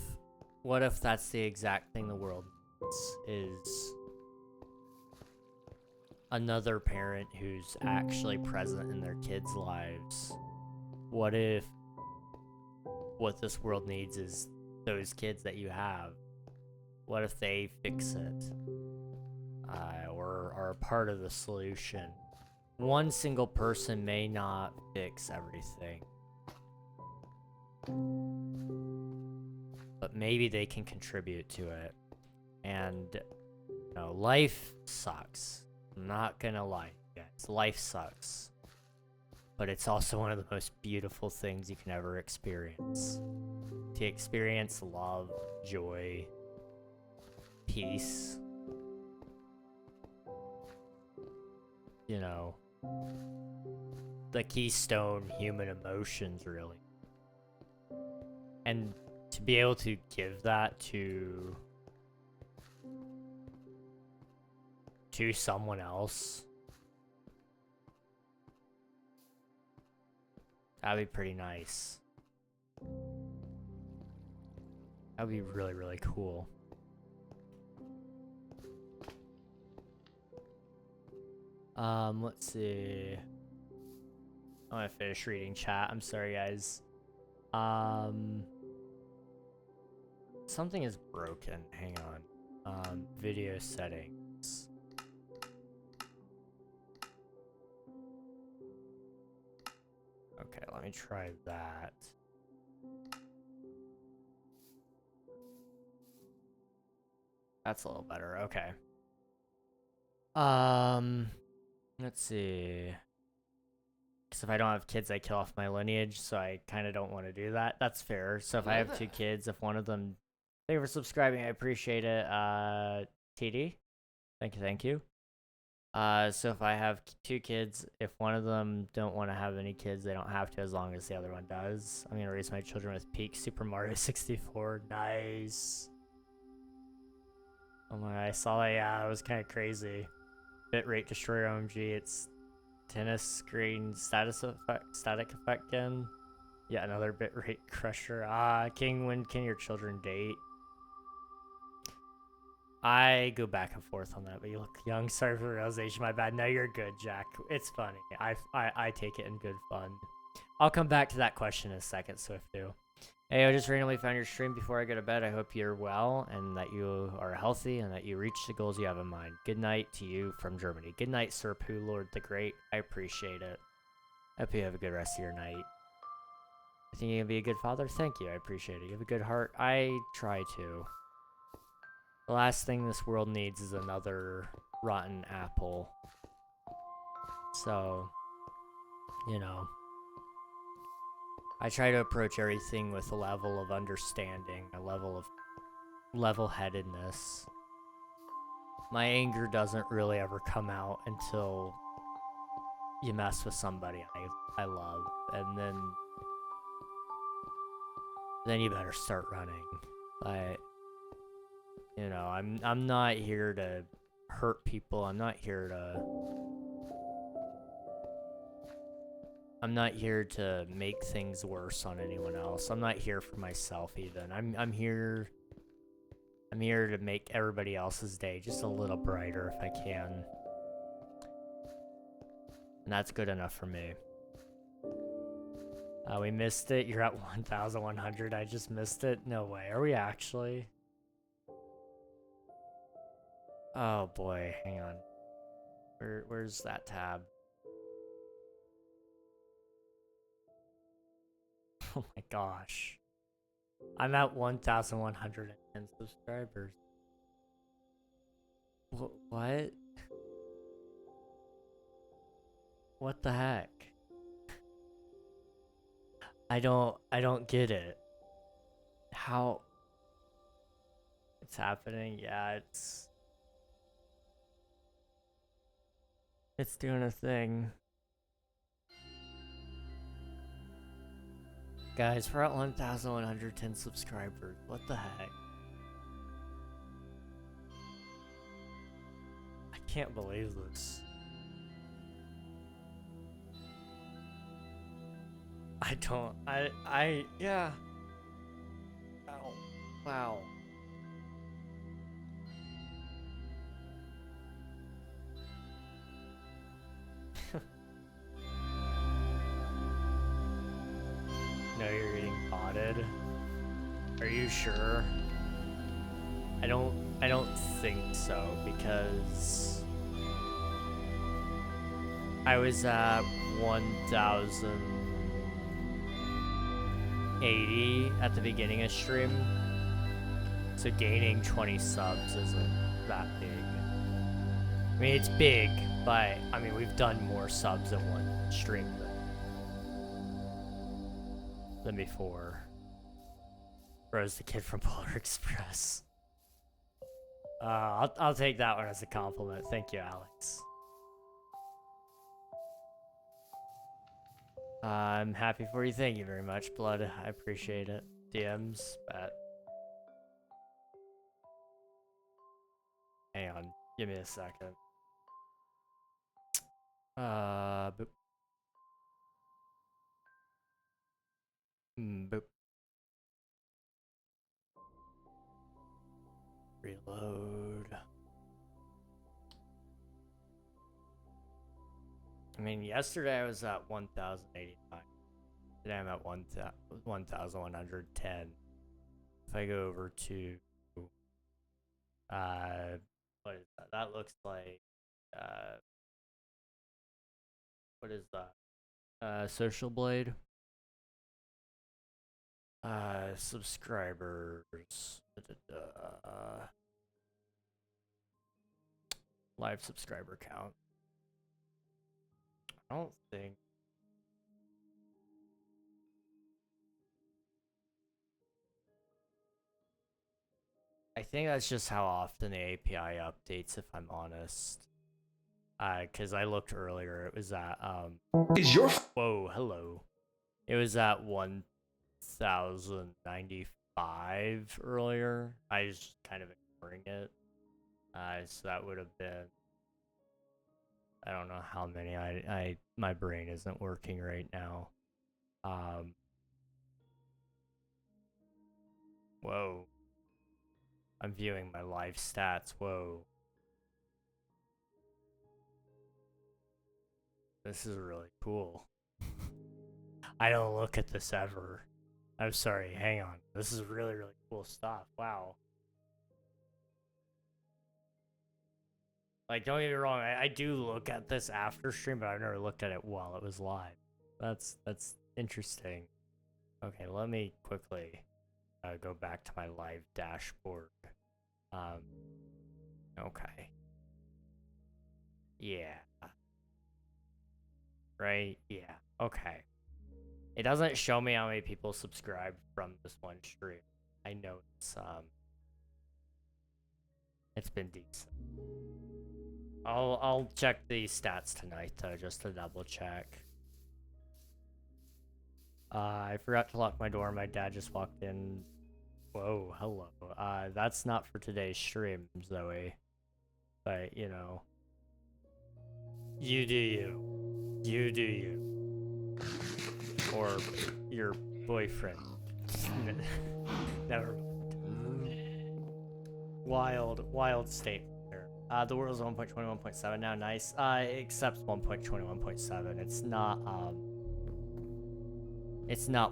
that's the exact thing the world needs, is another parent who's actually present in their kids' lives? What if what this world needs is those kids that you have? What if they fix it? Or are a part of the solution? One single person may not fix everything, but maybe they can contribute to it. And, you know, life sucks. I'm not gonna lie, guys. Life sucks. But it's also one of the most beautiful things you can ever experience. To experience love, joy, peace. You know, the keystone human emotions, really. And to be able to give that to someone else, that'd be pretty nice. That'd be really, really cool. Let's see. I'm gonna finish reading chat. I'm sorry, guys. Something is broken. Hang on. Video settings. Okay, let me try that. That's a little better. Okay. Let's see. Because if I don't have kids, I kill off my lineage, so I kind of don't want to do that. That's fair. So if I have two kids, if one of them... Thank you for subscribing. I appreciate it. TD? Thank you. So if I have two kids, if one of them don't want to have any kids, they don't have to, as long as the other one does. I'm going to raise my children with peak Super Mario 64. Nice. Oh my god, I saw that. Yeah, it was kind of crazy. Bitrate destroyer OMG. It's tennis screen static effect again. Yeah, another bitrate crusher. King, when can your children date? I go back and forth on that, but you look young. Sorry for the realization. My bad. No, you're good, Jack. It's funny. I take it in good fun. I'll come back to that question in a second, Swiftu. Hey, I just randomly found your stream before I go to bed. I hope you're well and that you are healthy and that you reach the goals you have in mind. Good night to you from Germany. Good night, Sir Pooh Lord the Great. I appreciate it. Hope you have a good rest of your night. I think you're going to be a good father? Thank you. I appreciate it. You have a good heart? I try to. The last thing this world needs is another rotten apple. So, you know, I try to approach everything with a level of understanding, a level of level-headedness. My anger doesn't really ever come out until you mess with somebody I love, and then you better start running. You know, I'm not here to hurt people. I'm not here to make things worse on anyone else. I'm not here for myself even. I'm here to make everybody else's day just a little brighter if I can. And that's good enough for me. We missed it. You're at 1,100. I just missed it. No way. Are we actually? Oh boy, hang on. Where's that tab? Oh my gosh. I'm at 1,110 subscribers. What? What the heck? I don't get it. How? It's happening? Yeah, it's doing a thing. Guys, we're at 1,110 subscribers. What the heck? I can't believe this. Yeah. Wow. Wow. No, you're getting botted. Are you sure? I don't think so, because I was at 1,080 at the beginning of stream, so gaining 20 subs isn't that big. I mean, it's big, but I mean, we've done more subs in one stream than before. Rose the kid from Polar Express. I'll take that one as a compliment. Thank you, Alex. I'm happy for you. Thank you very much, Blood. I appreciate it. DMs, bet. Hang on. Give me a second. Boop. Boop. Reload. I mean, yesterday I was at 1,089. Today I'm at 1,110. If I go over to, what is that? That looks like, what is that? Social Blade. Subscribers. Live subscriber count. I don't think. I think that's just how often the API updates, if I'm honest. Cause I looked earlier, it was at Is your whoa, hello. It was at 1,095 earlier. I was just kind of ignoring it. So that would have been, I don't know how many. My brain isn't working right now. Whoa. I'm viewing my live stats. Whoa. This is really cool. I don't look at this ever. I'm sorry, hang on. This is really, really cool stuff. Wow. Like, don't get me wrong, I do look at this after stream, but I've never looked at it while it was live. That's interesting. Okay, let me quickly go back to my live dashboard. Okay. Yeah. Right? Yeah. Okay. It doesn't show me how many people subscribe from this one stream. I know it's been decent. I'll check the stats tonight though, just to double check. I forgot to lock my door. My dad just walked in. Whoa, hello. That's not for today's stream, Zoe. But, you know. You do you. You do you. Or your boyfriend. Never mind. Wild statement there. The world's 1.21.7 now, nice. It accepts 1.21.7. It's not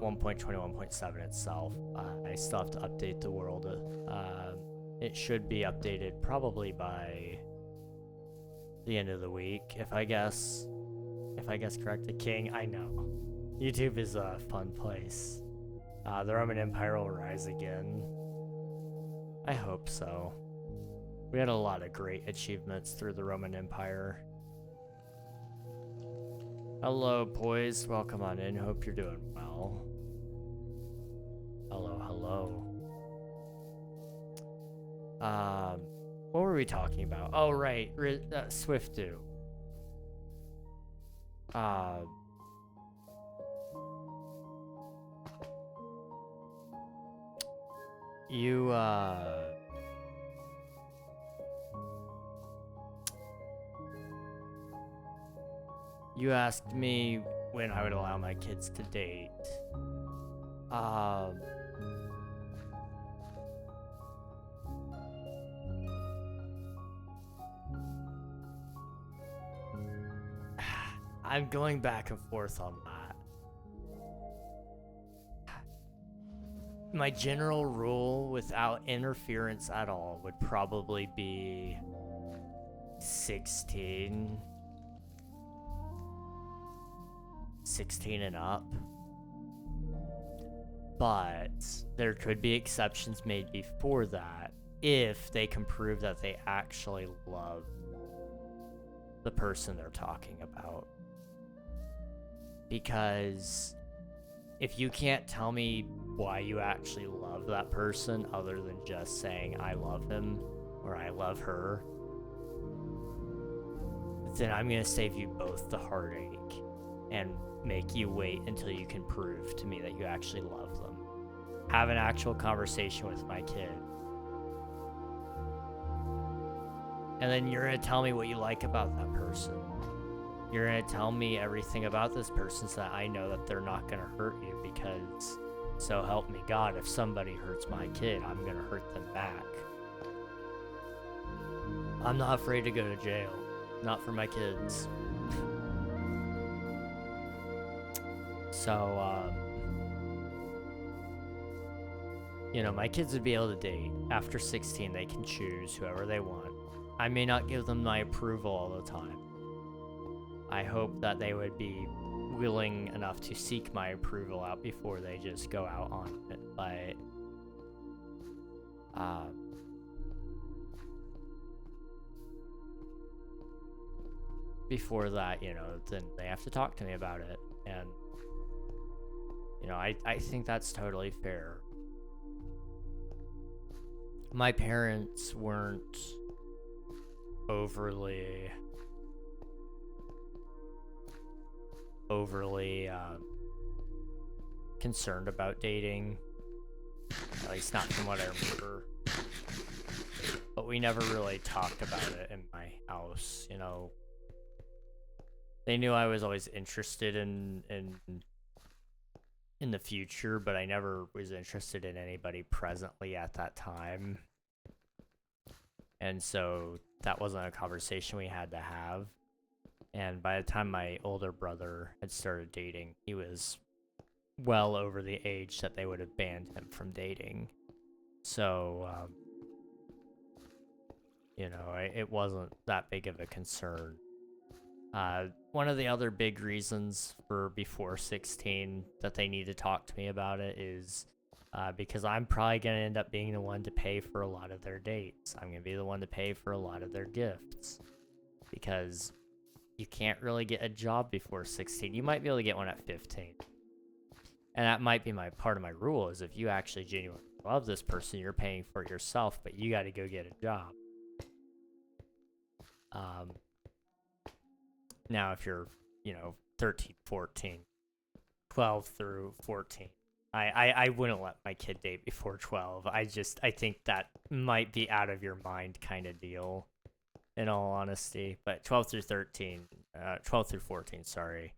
1.21.7 itself. I still have to update the world. It should be updated probably by the end of the week, if I guess correctly. King, I know. YouTube is a fun place. The Roman Empire will rise again. I hope so. We had a lot of great achievements through the Roman Empire. Hello, boys. Welcome on in. Hope you're doing well. Hello, hello. What were we talking about? Oh, right. Swiftu. You asked me when I would allow my kids to date. I'm going back and forth on that. My general rule without interference at all would probably be 16 and up. But there could be exceptions made before that if they can prove that they actually love the person they're talking about. Because if you can't tell me why you actually love that person other than just saying I love him or I love her, then I'm gonna save you both the heartache and make you wait until you can prove to me that you actually love them. Have an actual conversation with my kid. And then you're gonna tell me what you like about that person. You're gonna tell me everything about this person so that I know that they're not gonna hurt you, because so help me God, if somebody hurts my kid, I'm gonna hurt them back. I'm not afraid to go to jail. Not for my kids. So, you know, my kids would be able to date. After 16, they can choose whoever they want. I may not give them my approval all the time. I hope that they would be willing enough to seek my approval out before they just go out on it. But, before that, you know, then they have to talk to me about it. And, you know, I think that's totally fair. My parents weren't overly concerned about dating, at least not from what I remember. But we never really talked about it in my house, you know. They knew I was always interested in the future, but I never was interested in anybody presently at that time. And so that wasn't a conversation we had to have. And by the time my older brother had started dating, he was well over the age that they would have banned him from dating. So, you know, it wasn't that big of a concern. One of the other big reasons for before 16 that they need to talk to me about it is because I'm probably going to end up being the one to pay for a lot of their dates. I'm going to be the one to pay for a lot of their gifts, because you can't really get a job before 16. You might be able to get one at 15. And that might be part of my rule, is if you actually genuinely love this person, you're paying for it yourself, but you got to go get a job. Now, if you're, 13, 14, 12 through 14, I wouldn't let my kid date before 12. I think that might be out of your mind kind of deal, in all honesty. But 12 through 14, sorry,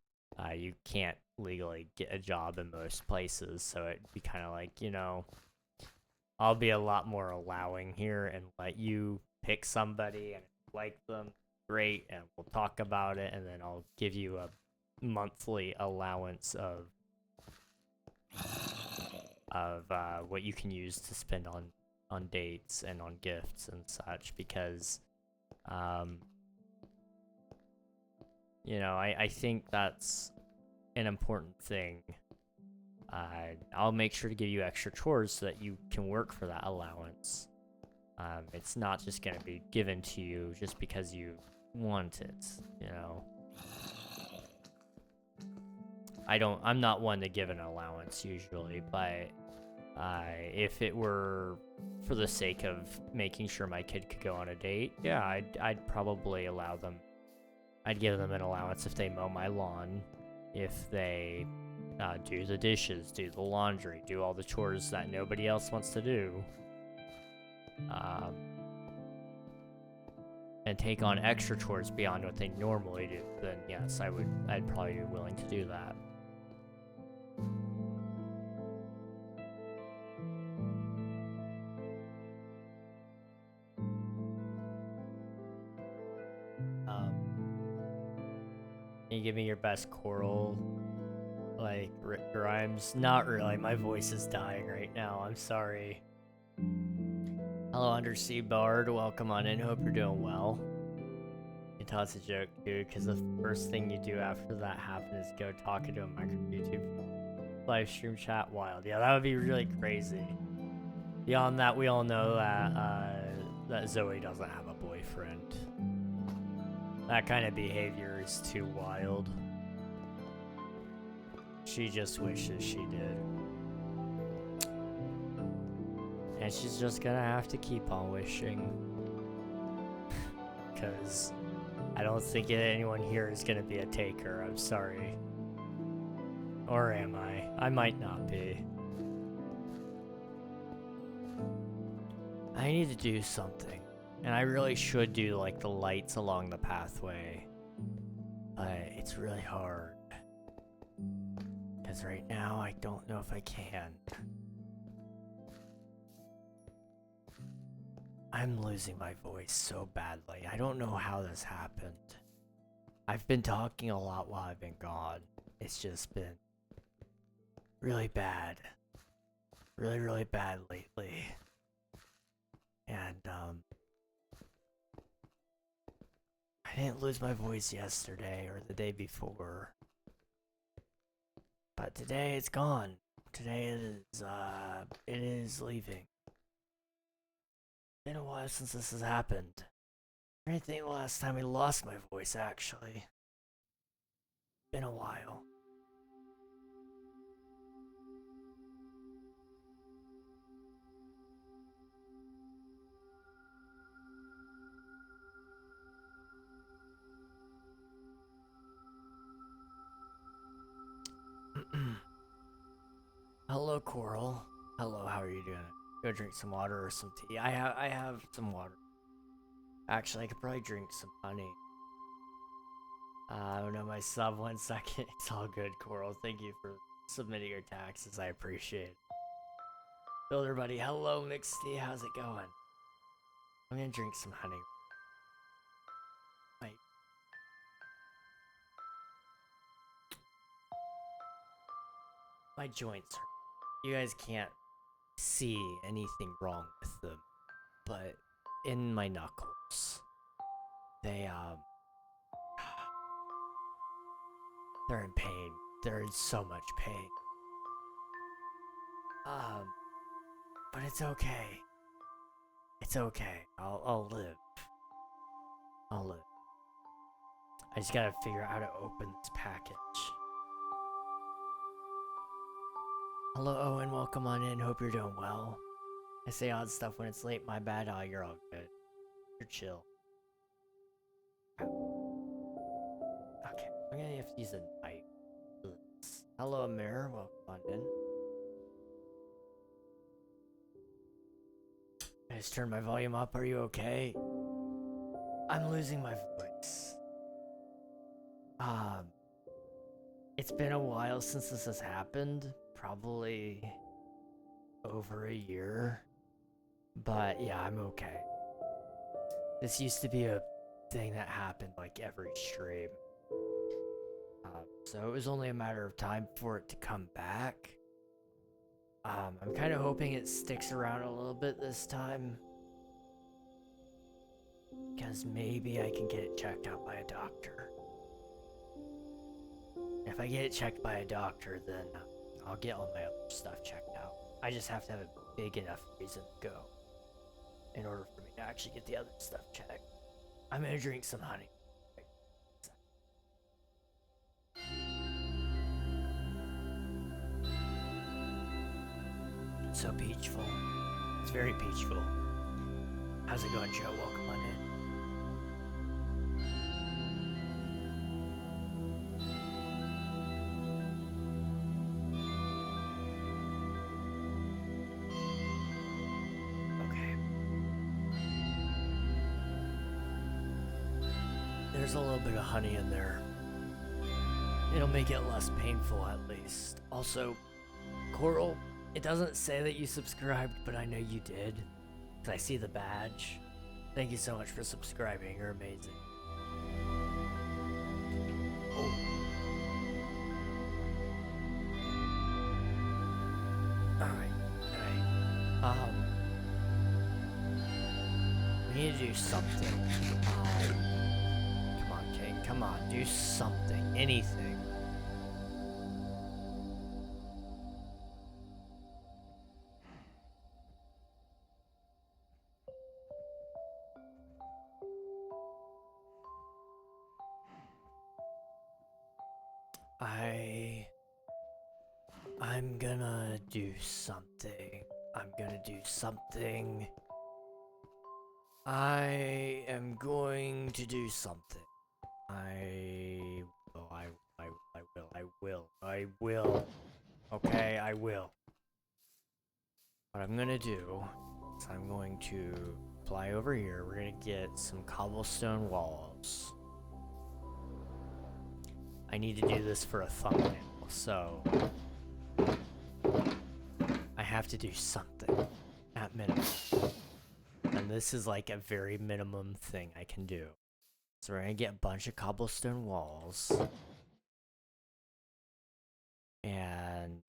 you can't legally get a job in most places. So it'd be kind of like, I'll be a lot more allowing here and let you pick somebody and like them, great, and we'll talk about it, and then I'll give you a monthly allowance of what you can use to spend on dates and on gifts and such, because I think that's an important thing. I'll make sure to give you extra chores so that you can work for that allowance. It's not just going to be given to you just because you want it, I'm not one to give an allowance usually, but if it were for the sake of making sure my kid could go on a date, yeah, I'd probably allow them. I'd give them an allowance if they mow my lawn, if they do the dishes, do the laundry, do all the chores that nobody else wants to do, and take on extra chores beyond what they normally do, then yes, I'd probably be willing to do that. Can you give me your best choral, like Rick Grimes? Not really, my voice is dying right now, I'm sorry. Hello, Undersea Bard, welcome on in, hope you're doing well. You can tell it's a joke, dude, because the first thing you do after that happens is go talk into a micro YouTube live stream chat. Wild. Yeah, that would be really crazy. Beyond that, we all know that Zoe doesn't have a boyfriend. That kind of behavior is too wild. She just wishes she did. And she's just gonna have to keep on wishing. Because I don't think anyone here is gonna be a taker, I'm sorry. Or am I? I might not be. I need to do something. And I really should do like the lights along the pathway. But it's really hard. Because right now I don't know if I can. I'm losing my voice so badly. I don't know how this happened. I've been talking a lot while I've been gone. It's just been really bad. Really, really bad lately. And, I didn't lose my voice yesterday or the day before. But today it's gone. Today it is leaving. It's been a while since this has happened. I think the last time I lost my voice, actually. Been a while. Hello, Coral. Hello, how are you doing? Go drink some water or some tea. I have some water. Actually, I could probably drink some honey. I don't know my sub 1 second. It's all good, Coral. Thank you for submitting your taxes. I appreciate it. Builder buddy, hello, Mixty. How's it going? I'm gonna drink some honey. My joints hurt. You guys can't see anything wrong with them, but in my knuckles, they're in pain. They're in so much pain. But it's okay. It's okay. I'll live. I'll live. I just gotta figure out how to open this package. Hello, Owen. Welcome on in. Hope you're doing well. I say odd stuff when it's late. My bad. Oh, you're all good. You're chill. Okay, I'm gonna have to use a knife. Hello, Amir. Welcome on in. I just turned my volume up. Are you okay? I'm losing my voice. It's been a while since this has happened. Probably over a year. But yeah, I'm okay. This used to be a thing that happened like every stream. So it was only a matter of time for it to come back. I'm kind of hoping it sticks around a little bit this time. Because maybe I can get it checked out by a doctor. If I get it checked by a doctor, then I'll get all my other stuff checked out. I just have to have a big enough reason to go in order for me to actually get the other stuff checked. I'm gonna drink some honey. It's so peachful. It's very peachful. How's it going, Joe? Welcome on in. There's a little bit of honey in there. It'll make it less painful at least. Also, Coral, it doesn't say that you subscribed, but I know you did. Cause I see the badge. Thank you so much for subscribing, you're amazing. Oh. Alright. We need to do something. Come on, do something, anything. I'm gonna do something. I'm gonna do something. I am going to do something. I will. Okay, I will. What I'm gonna do is I'm going to fly over here. We're gonna get some cobblestone walls. I need to do this for a thumbnail, so I have to do something at minimum. And this is like a very minimum thing I can do. So we're gonna get a bunch of cobblestone walls. And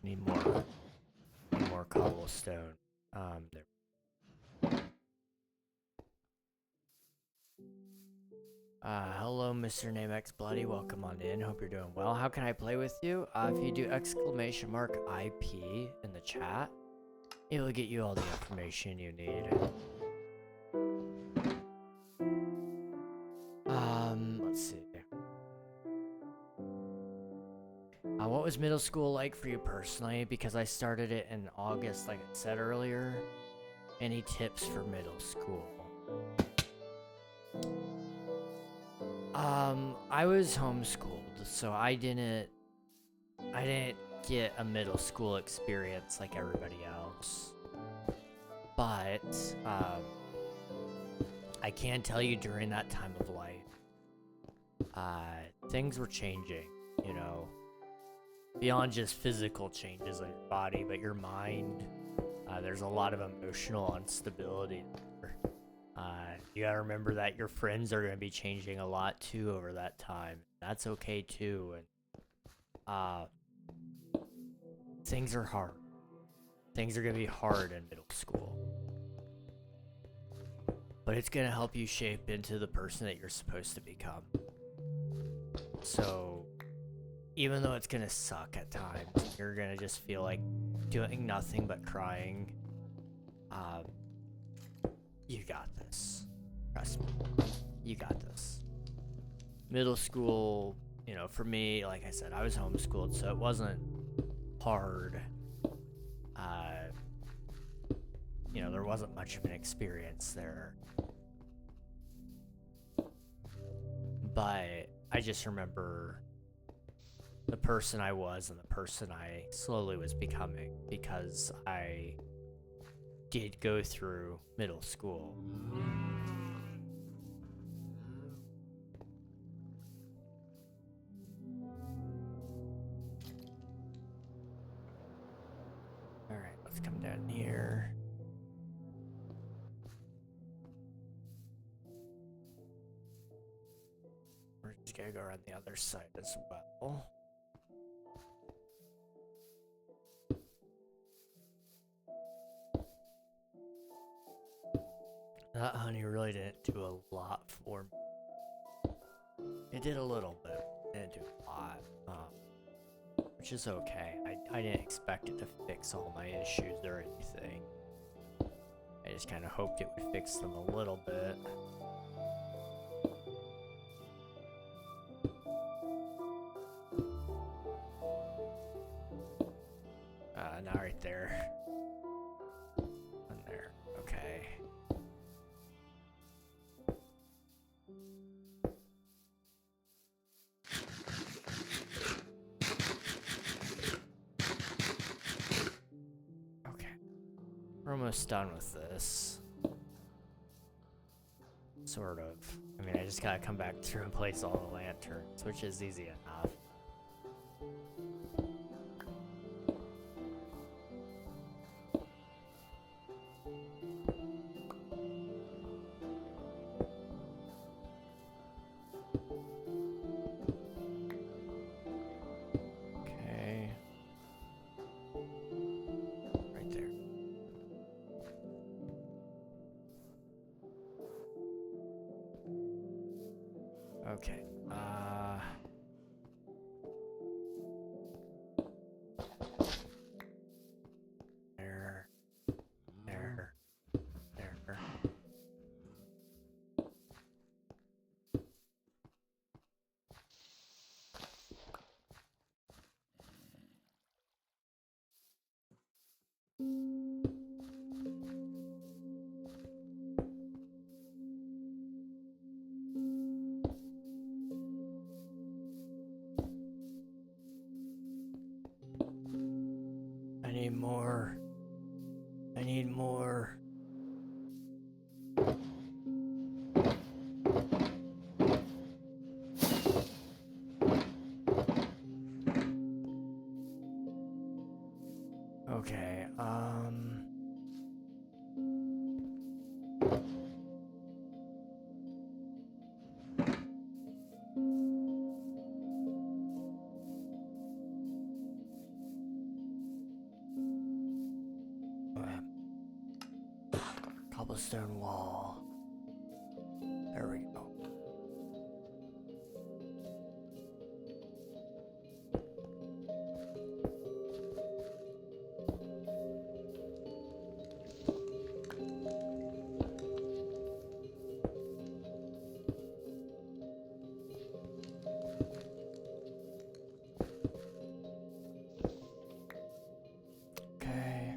need more cobblestone. There. Hello, Mr. Name X Bloody. Welcome on in. Hope you're doing well. How can I play with you? If you do !IP in the chat, it will get you all the information you need. Let's see. What was middle school like for you personally? Because I started it in August, like I said earlier. Any tips for middle school? I was homeschooled, so I didn't get a middle school experience like everybody else. But, I can tell you during that time of life, things were changing, you know, beyond just physical changes in your body, but your mind. There's a lot of emotional instability there. You gotta remember that your friends are gonna be changing a lot too over that time. That's okay too. And things are hard. Things are gonna be hard in middle school. But it's gonna help you shape into the person that you're supposed to become. So even though it's gonna suck at times, you're gonna just feel like doing nothing but crying. You got this. Trust me. You got this. Middle school, you know, for me, like I said, I was homeschooled, so it wasn't hard. You know, there wasn't much of an experience there. But I just remember the person I was and the person I slowly was becoming because I did go through middle school. Alright, let's come down here. We're just gonna go around the other side as well. That honey really didn't do a lot for me. It did a little bit. It didn't do a lot. Which is okay. I didn't expect it to fix all my issues or anything. I just kind of hoped it would fix them a little bit. Not right there. On there. Okay. Okay. We're almost done with this. Sort of. I mean, I just gotta come back through and place all the lanterns, which is easy enough. Okay, there. I need more. Okay, cobblestone wall. There we go. Okay.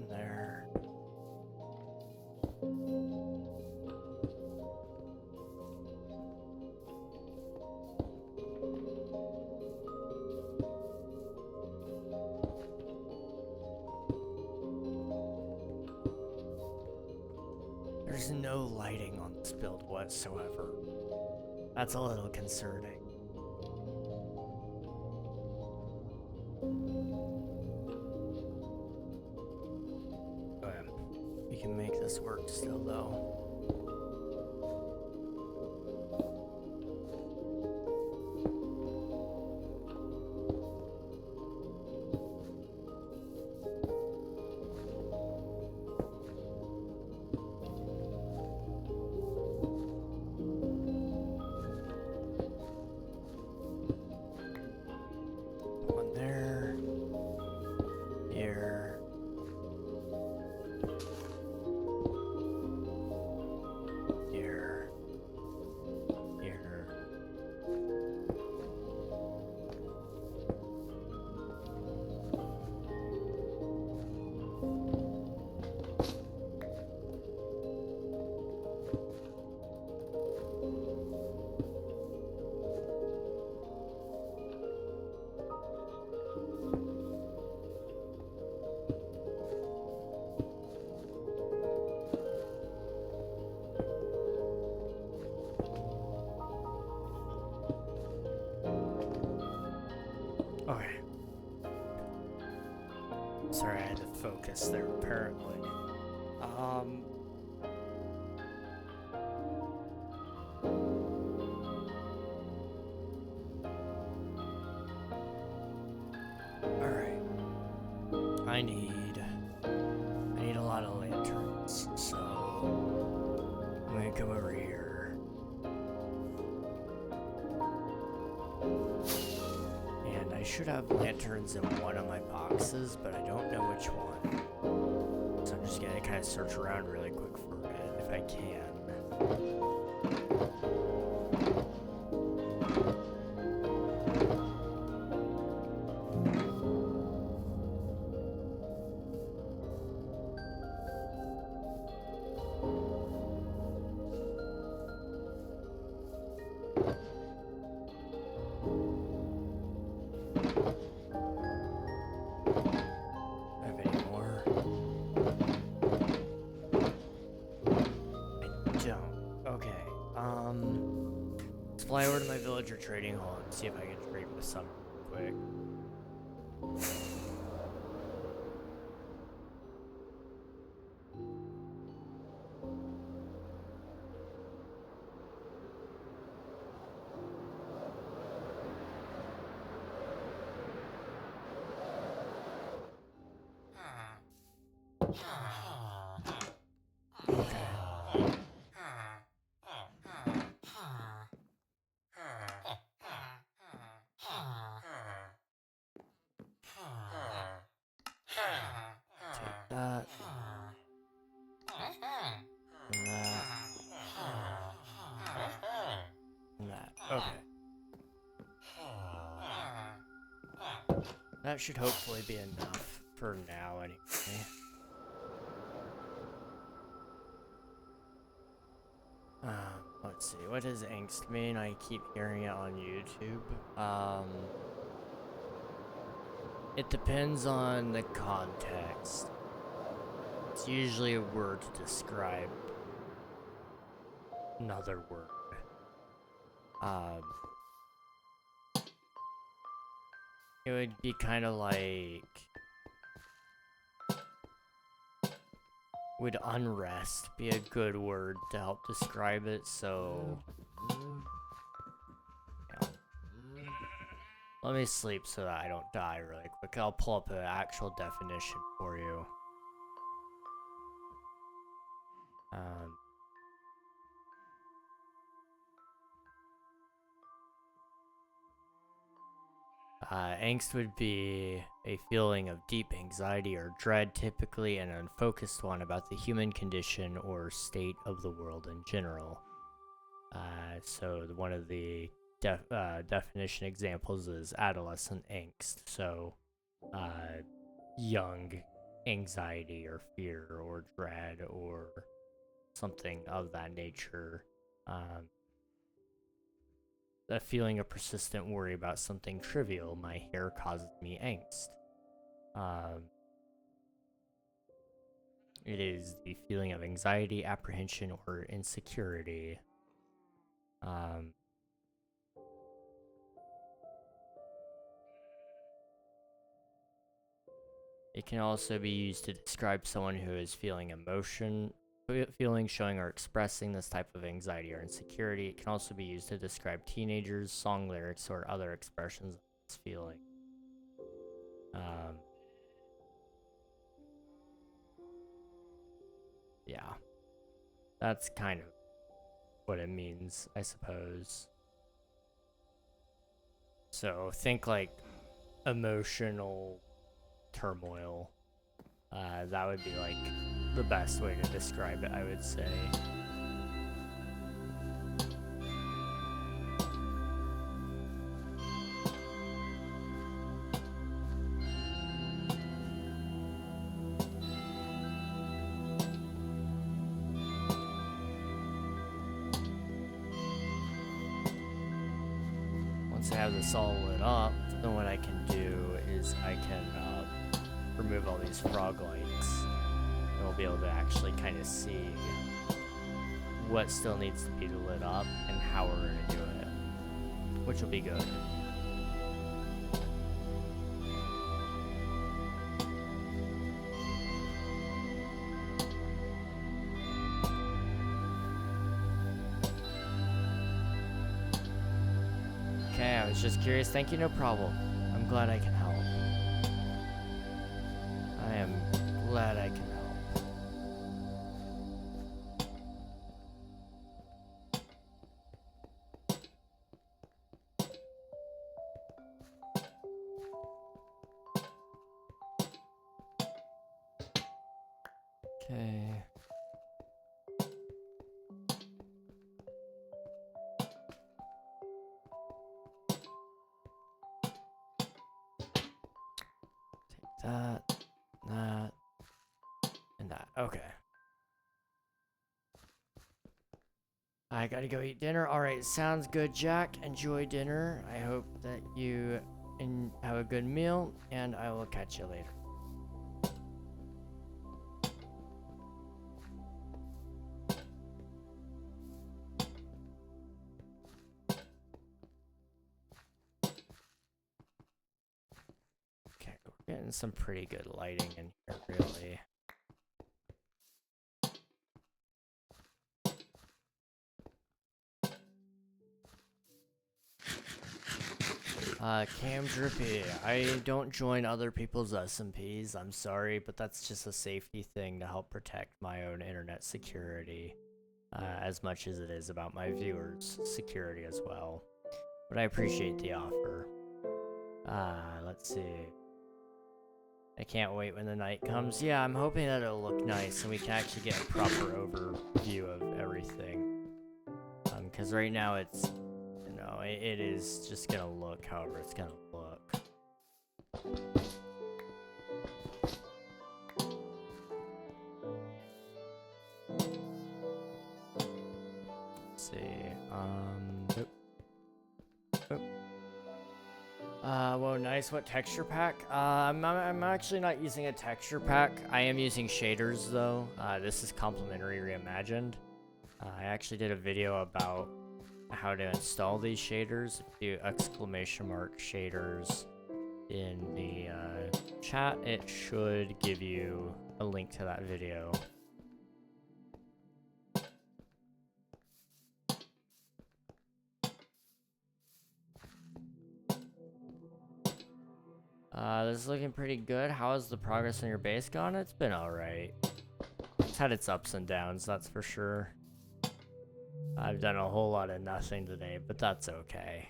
There. There's no lighting on this build whatsoever. That's a little concerning. We can make this work still, though. Here. Here. Okay. Sorry, I had to focus there, apparently. Alright. I need a lot of lanterns, so I'm gonna come over here. And I should have lanterns in one of my boxes, but I don't know which one. So I'm just gonna kind of search around really quick for it if I can. Have any more? I don't. Okay. Let's fly over to my villager trading hall and see if I can trade with some quick. That. And that. And that. Okay. That should hopefully be enough for now, anyway. Let's see. What does angst mean? I keep hearing it on YouTube. It depends on the context. It's usually a word to describe another word. It would be kind of like... Would unrest be a good word to help describe it, so... Yeah. Let me sleep so that I don't die really quick. I'll pull up an actual definition for you. Angst would be a feeling of deep anxiety or dread, typically an unfocused one, about the human condition or state of the world in general. So one of the definition examples is adolescent angst. So young anxiety or fear or dread or something of that nature. A feeling of persistent worry about something trivial. My hair causes me angst. It is the feeling of anxiety, apprehension, or insecurity. It can also be used to describe someone who is feeling showing or expressing this type of anxiety or insecurity. It can also be used to describe teenagers, song lyrics, or other expressions of this feeling. Yeah, that's kind of what it means, I suppose. So think like emotional turmoil. That would be like the best way to describe it, I would say. Once I have this all lit up, then what I can do is I can remove all these frog lights. And we'll be able to actually kind of see what still needs to be lit up and how we're going to do it, which will be good. Okay, I was just curious. Thank you, no problem. I'm glad I can help. I am glad I can help. Okay. Take that, that, and that. Okay. I gotta go eat dinner. Alright, sounds good, Jack. Enjoy dinner. I hope that you have a good meal, and I will catch you later. Okay, we're getting some pretty good lighting in here, really. Cam Drippy, I don't join other people's SMPs, I'm sorry, but that's just a safety thing to help protect my own internet security, as much as it is about my viewers' security as well. But I appreciate the offer. Let's see. I can't wait when the night comes. Yeah, I'm hoping that it'll look nice and we can actually get a proper overview of everything. Because right now it's... it is just gonna look however it's gonna look. Let's see, whoa, nice. What texture pack? I'm actually not using a texture pack. I am using shaders though. This is Complimentary Reimagined. I actually did a video about how to install these shaders. If you do !shaders in the chat, it should give you a link to that video. This is looking pretty good. How has the progress on your base gone? It's been alright. It's had its ups and downs, that's for sure. I've done a whole lot of nothing today, but that's okay.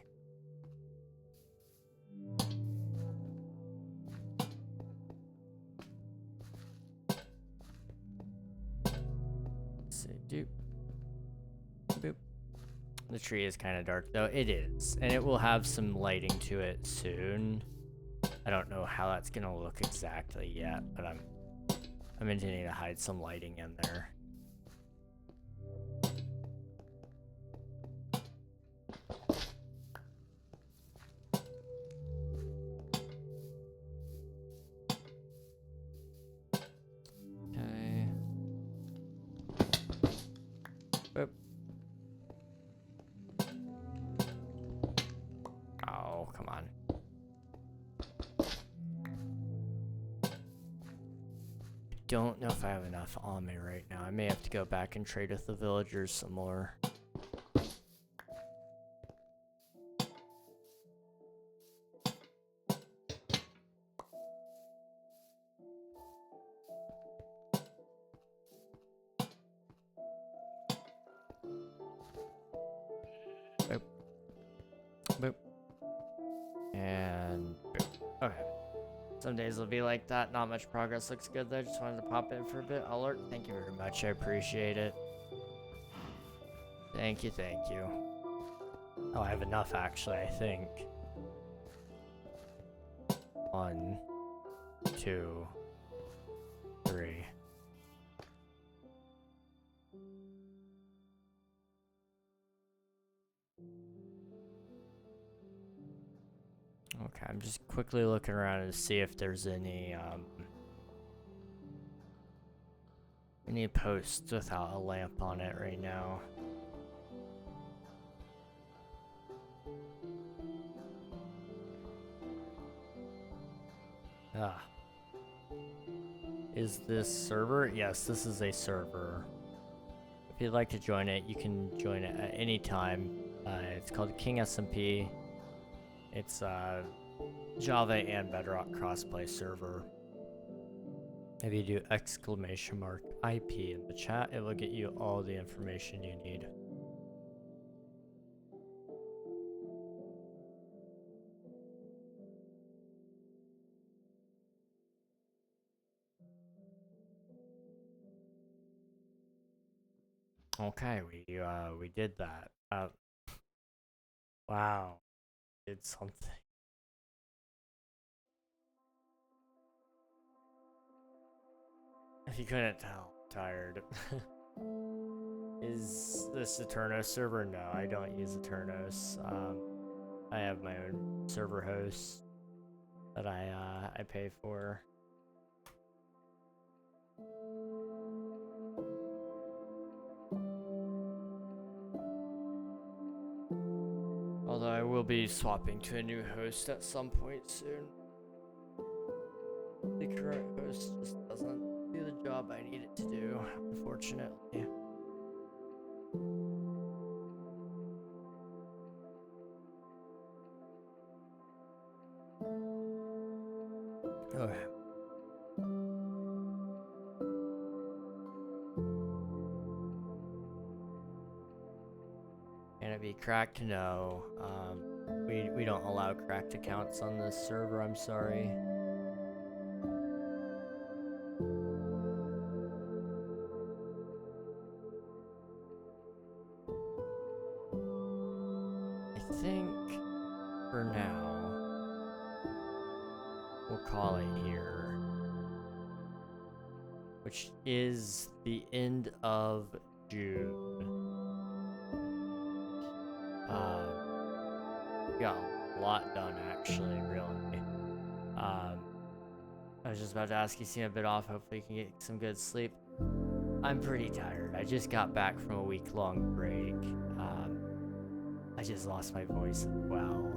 Let's see, doop, boop. The tree is kind of dark though. It is, and it will have some lighting to it soon. I don't know how that's gonna look exactly yet, but I'm intending to hide some lighting in there. Okay. Boop. Oh, come on. Don't know if I have enough on me right now. I may have to go back and trade with the villagers some more. Boop. Boop. And boop. Okay. Some days will be like that. Not much progress. Looks good though. Just wanted to pop in for a bit. Alert. Thank you very much. I appreciate it. Thank you, thank you. Oh, I have enough actually, I think. 1, 2, 3. Okay, I'm just quickly looking around to see if there's any posts without a lamp on it right now. Ah. Is this server? Yes, this is a server. If you'd like to join it, you can join it at any time. It's called King SMP. It's a Java and Bedrock crossplay server. If you do !IP in the chat, it will get you all the information you need. Okay, we did that. Wow, did something. If you couldn't tell, I'm tired. Is this Eternos server? No, I don't use Eternos. I have my own server host that I pay for. Although I will be swapping to a new host at some point soon. The current host just doesn't do the job I need it to do, unfortunately. Okay. Can it be cracked? No. We don't allow cracked accounts on this server, I'm sorry. I think for now we'll call it here, which is the end of June. We got a lot done actually, really. I was just about to ask, you seem a bit off. Hopefully you can get some good sleep. I'm pretty tired. I just got back from a week-long break. I just lost my voice as well.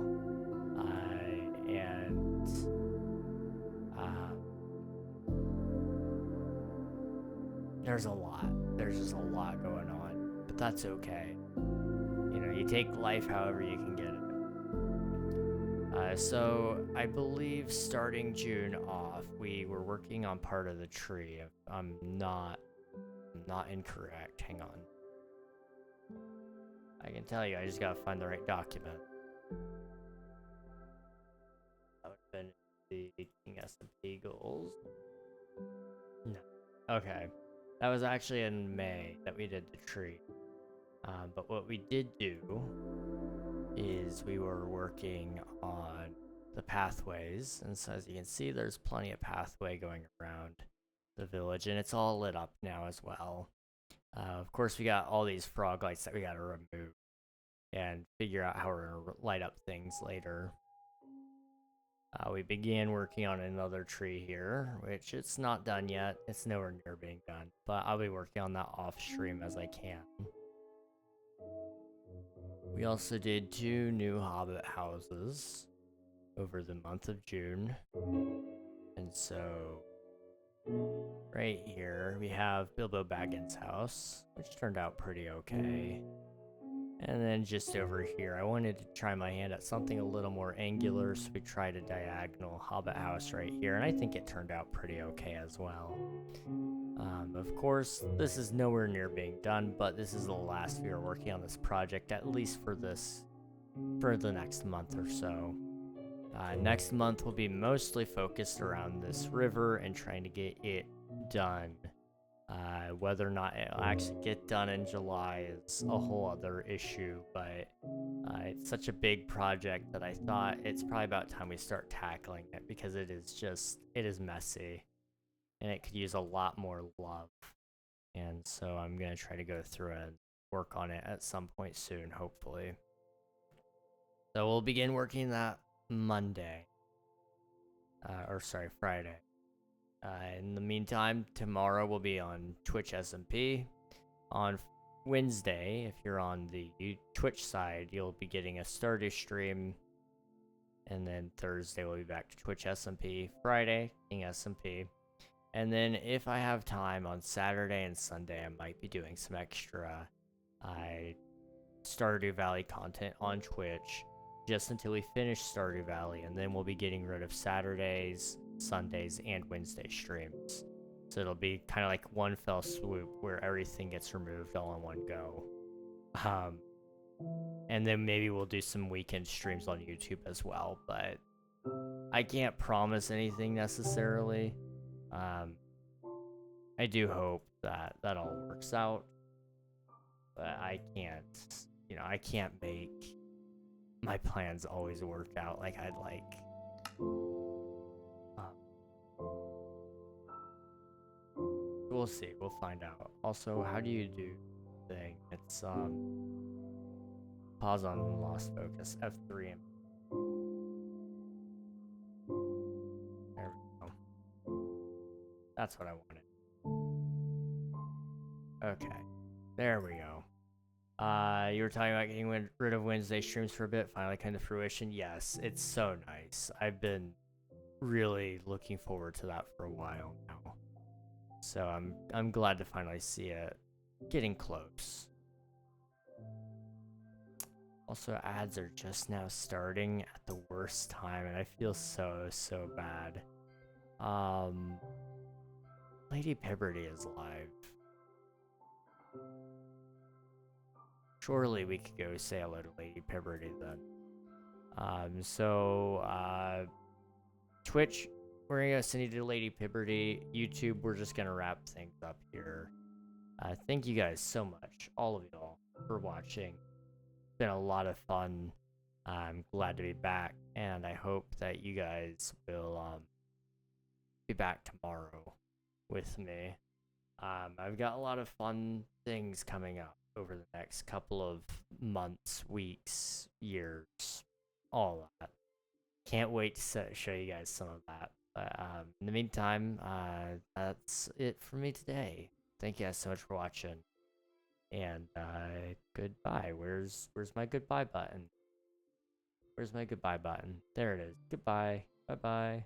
There's a lot. There's just a lot going on, but that's okay. You know, you take life however you can get it. So I believe starting June off, we were working on part of the tree. I'm not incorrect. Hang on. I can tell you, I just gotta find the right document. That would have been the King SMP goals. No. Okay. That was actually in May that we did the tree. But what we did do is we were working on the pathways, and so as you can see, there's plenty of pathway going around the village, and it's all lit up now as well. Of course, we got all these frog lights that we gotta remove and figure out how we're gonna light up things later. We began working on another tree here, which it's not done yet. It's nowhere near being done, but I'll be working on that off stream as I can. We also did 2 new hobbit houses over the month of June. And so right here we have Bilbo Baggins' house, which turned out pretty okay. And then just over here, I wanted to try my hand at something a little more angular, so we tried a diagonal hobbit house right here, and I think it turned out pretty okay as well. Of course, this is nowhere near being done, but this is the last we are working on this project, at least for the next month or so. Next month will be mostly focused around this river and trying to get it done. Whether or not it'll actually get done in July is a whole other issue, but it's such a big project that I thought it's probably about time we start tackling it, because it is messy and it could use a lot more love. And so I'm going to try to go through and work on it at some point soon, hopefully. So we'll begin working that Monday. Friday. In the meantime, tomorrow we'll be on Twitch SMP. On Wednesday, if you're on the Twitch side, you'll be getting a Stardew stream. And then Thursday we'll be back to Twitch SMP. Friday, King SMP. And then if I have time on Saturday and Sunday, I might be doing some extra Stardew Valley content on Twitch, just until we finish Stardew Valley, and then we'll be getting rid of Saturdays, Sundays, and Wednesday streams. So it'll be kind of like one fell swoop where everything gets removed all in one go. And then maybe we'll do some weekend streams on YouTube as well, but I can't promise anything necessarily. I do hope that all works out, but I can't make my plans always work out like I'd like. We'll see. We'll find out. Also, how do you do thing? It's pause on lost focus, F3. There we go. That's what I wanted. Okay, there we go. You were talking about getting rid of Wednesday streams for a bit, finally came to fruition. Yes, it's so nice. I've been really looking forward to that for a while now. So I'm glad to finally see it getting close. Also, ads are just now starting at the worst time, and I feel so bad. Lady Pibberty is live. Surely we could go say hello to Lady Pibberty then. Twitch, we're gonna send you to Lady Pibberty. YouTube, we're just gonna wrap things up here. Thank you guys so much, all of y'all, for watching. It's been a lot of fun. I'm glad to be back, and I hope that you guys will be back tomorrow with me. I've got a lot of fun things coming up over the next couple of months, weeks, years, all that. Can't wait to show you guys some of that. But in the meantime, that's it for me today. Thank you guys so much for watching. And goodbye. Where's my goodbye button? Where's my goodbye button? There it is. Goodbye. Bye-bye.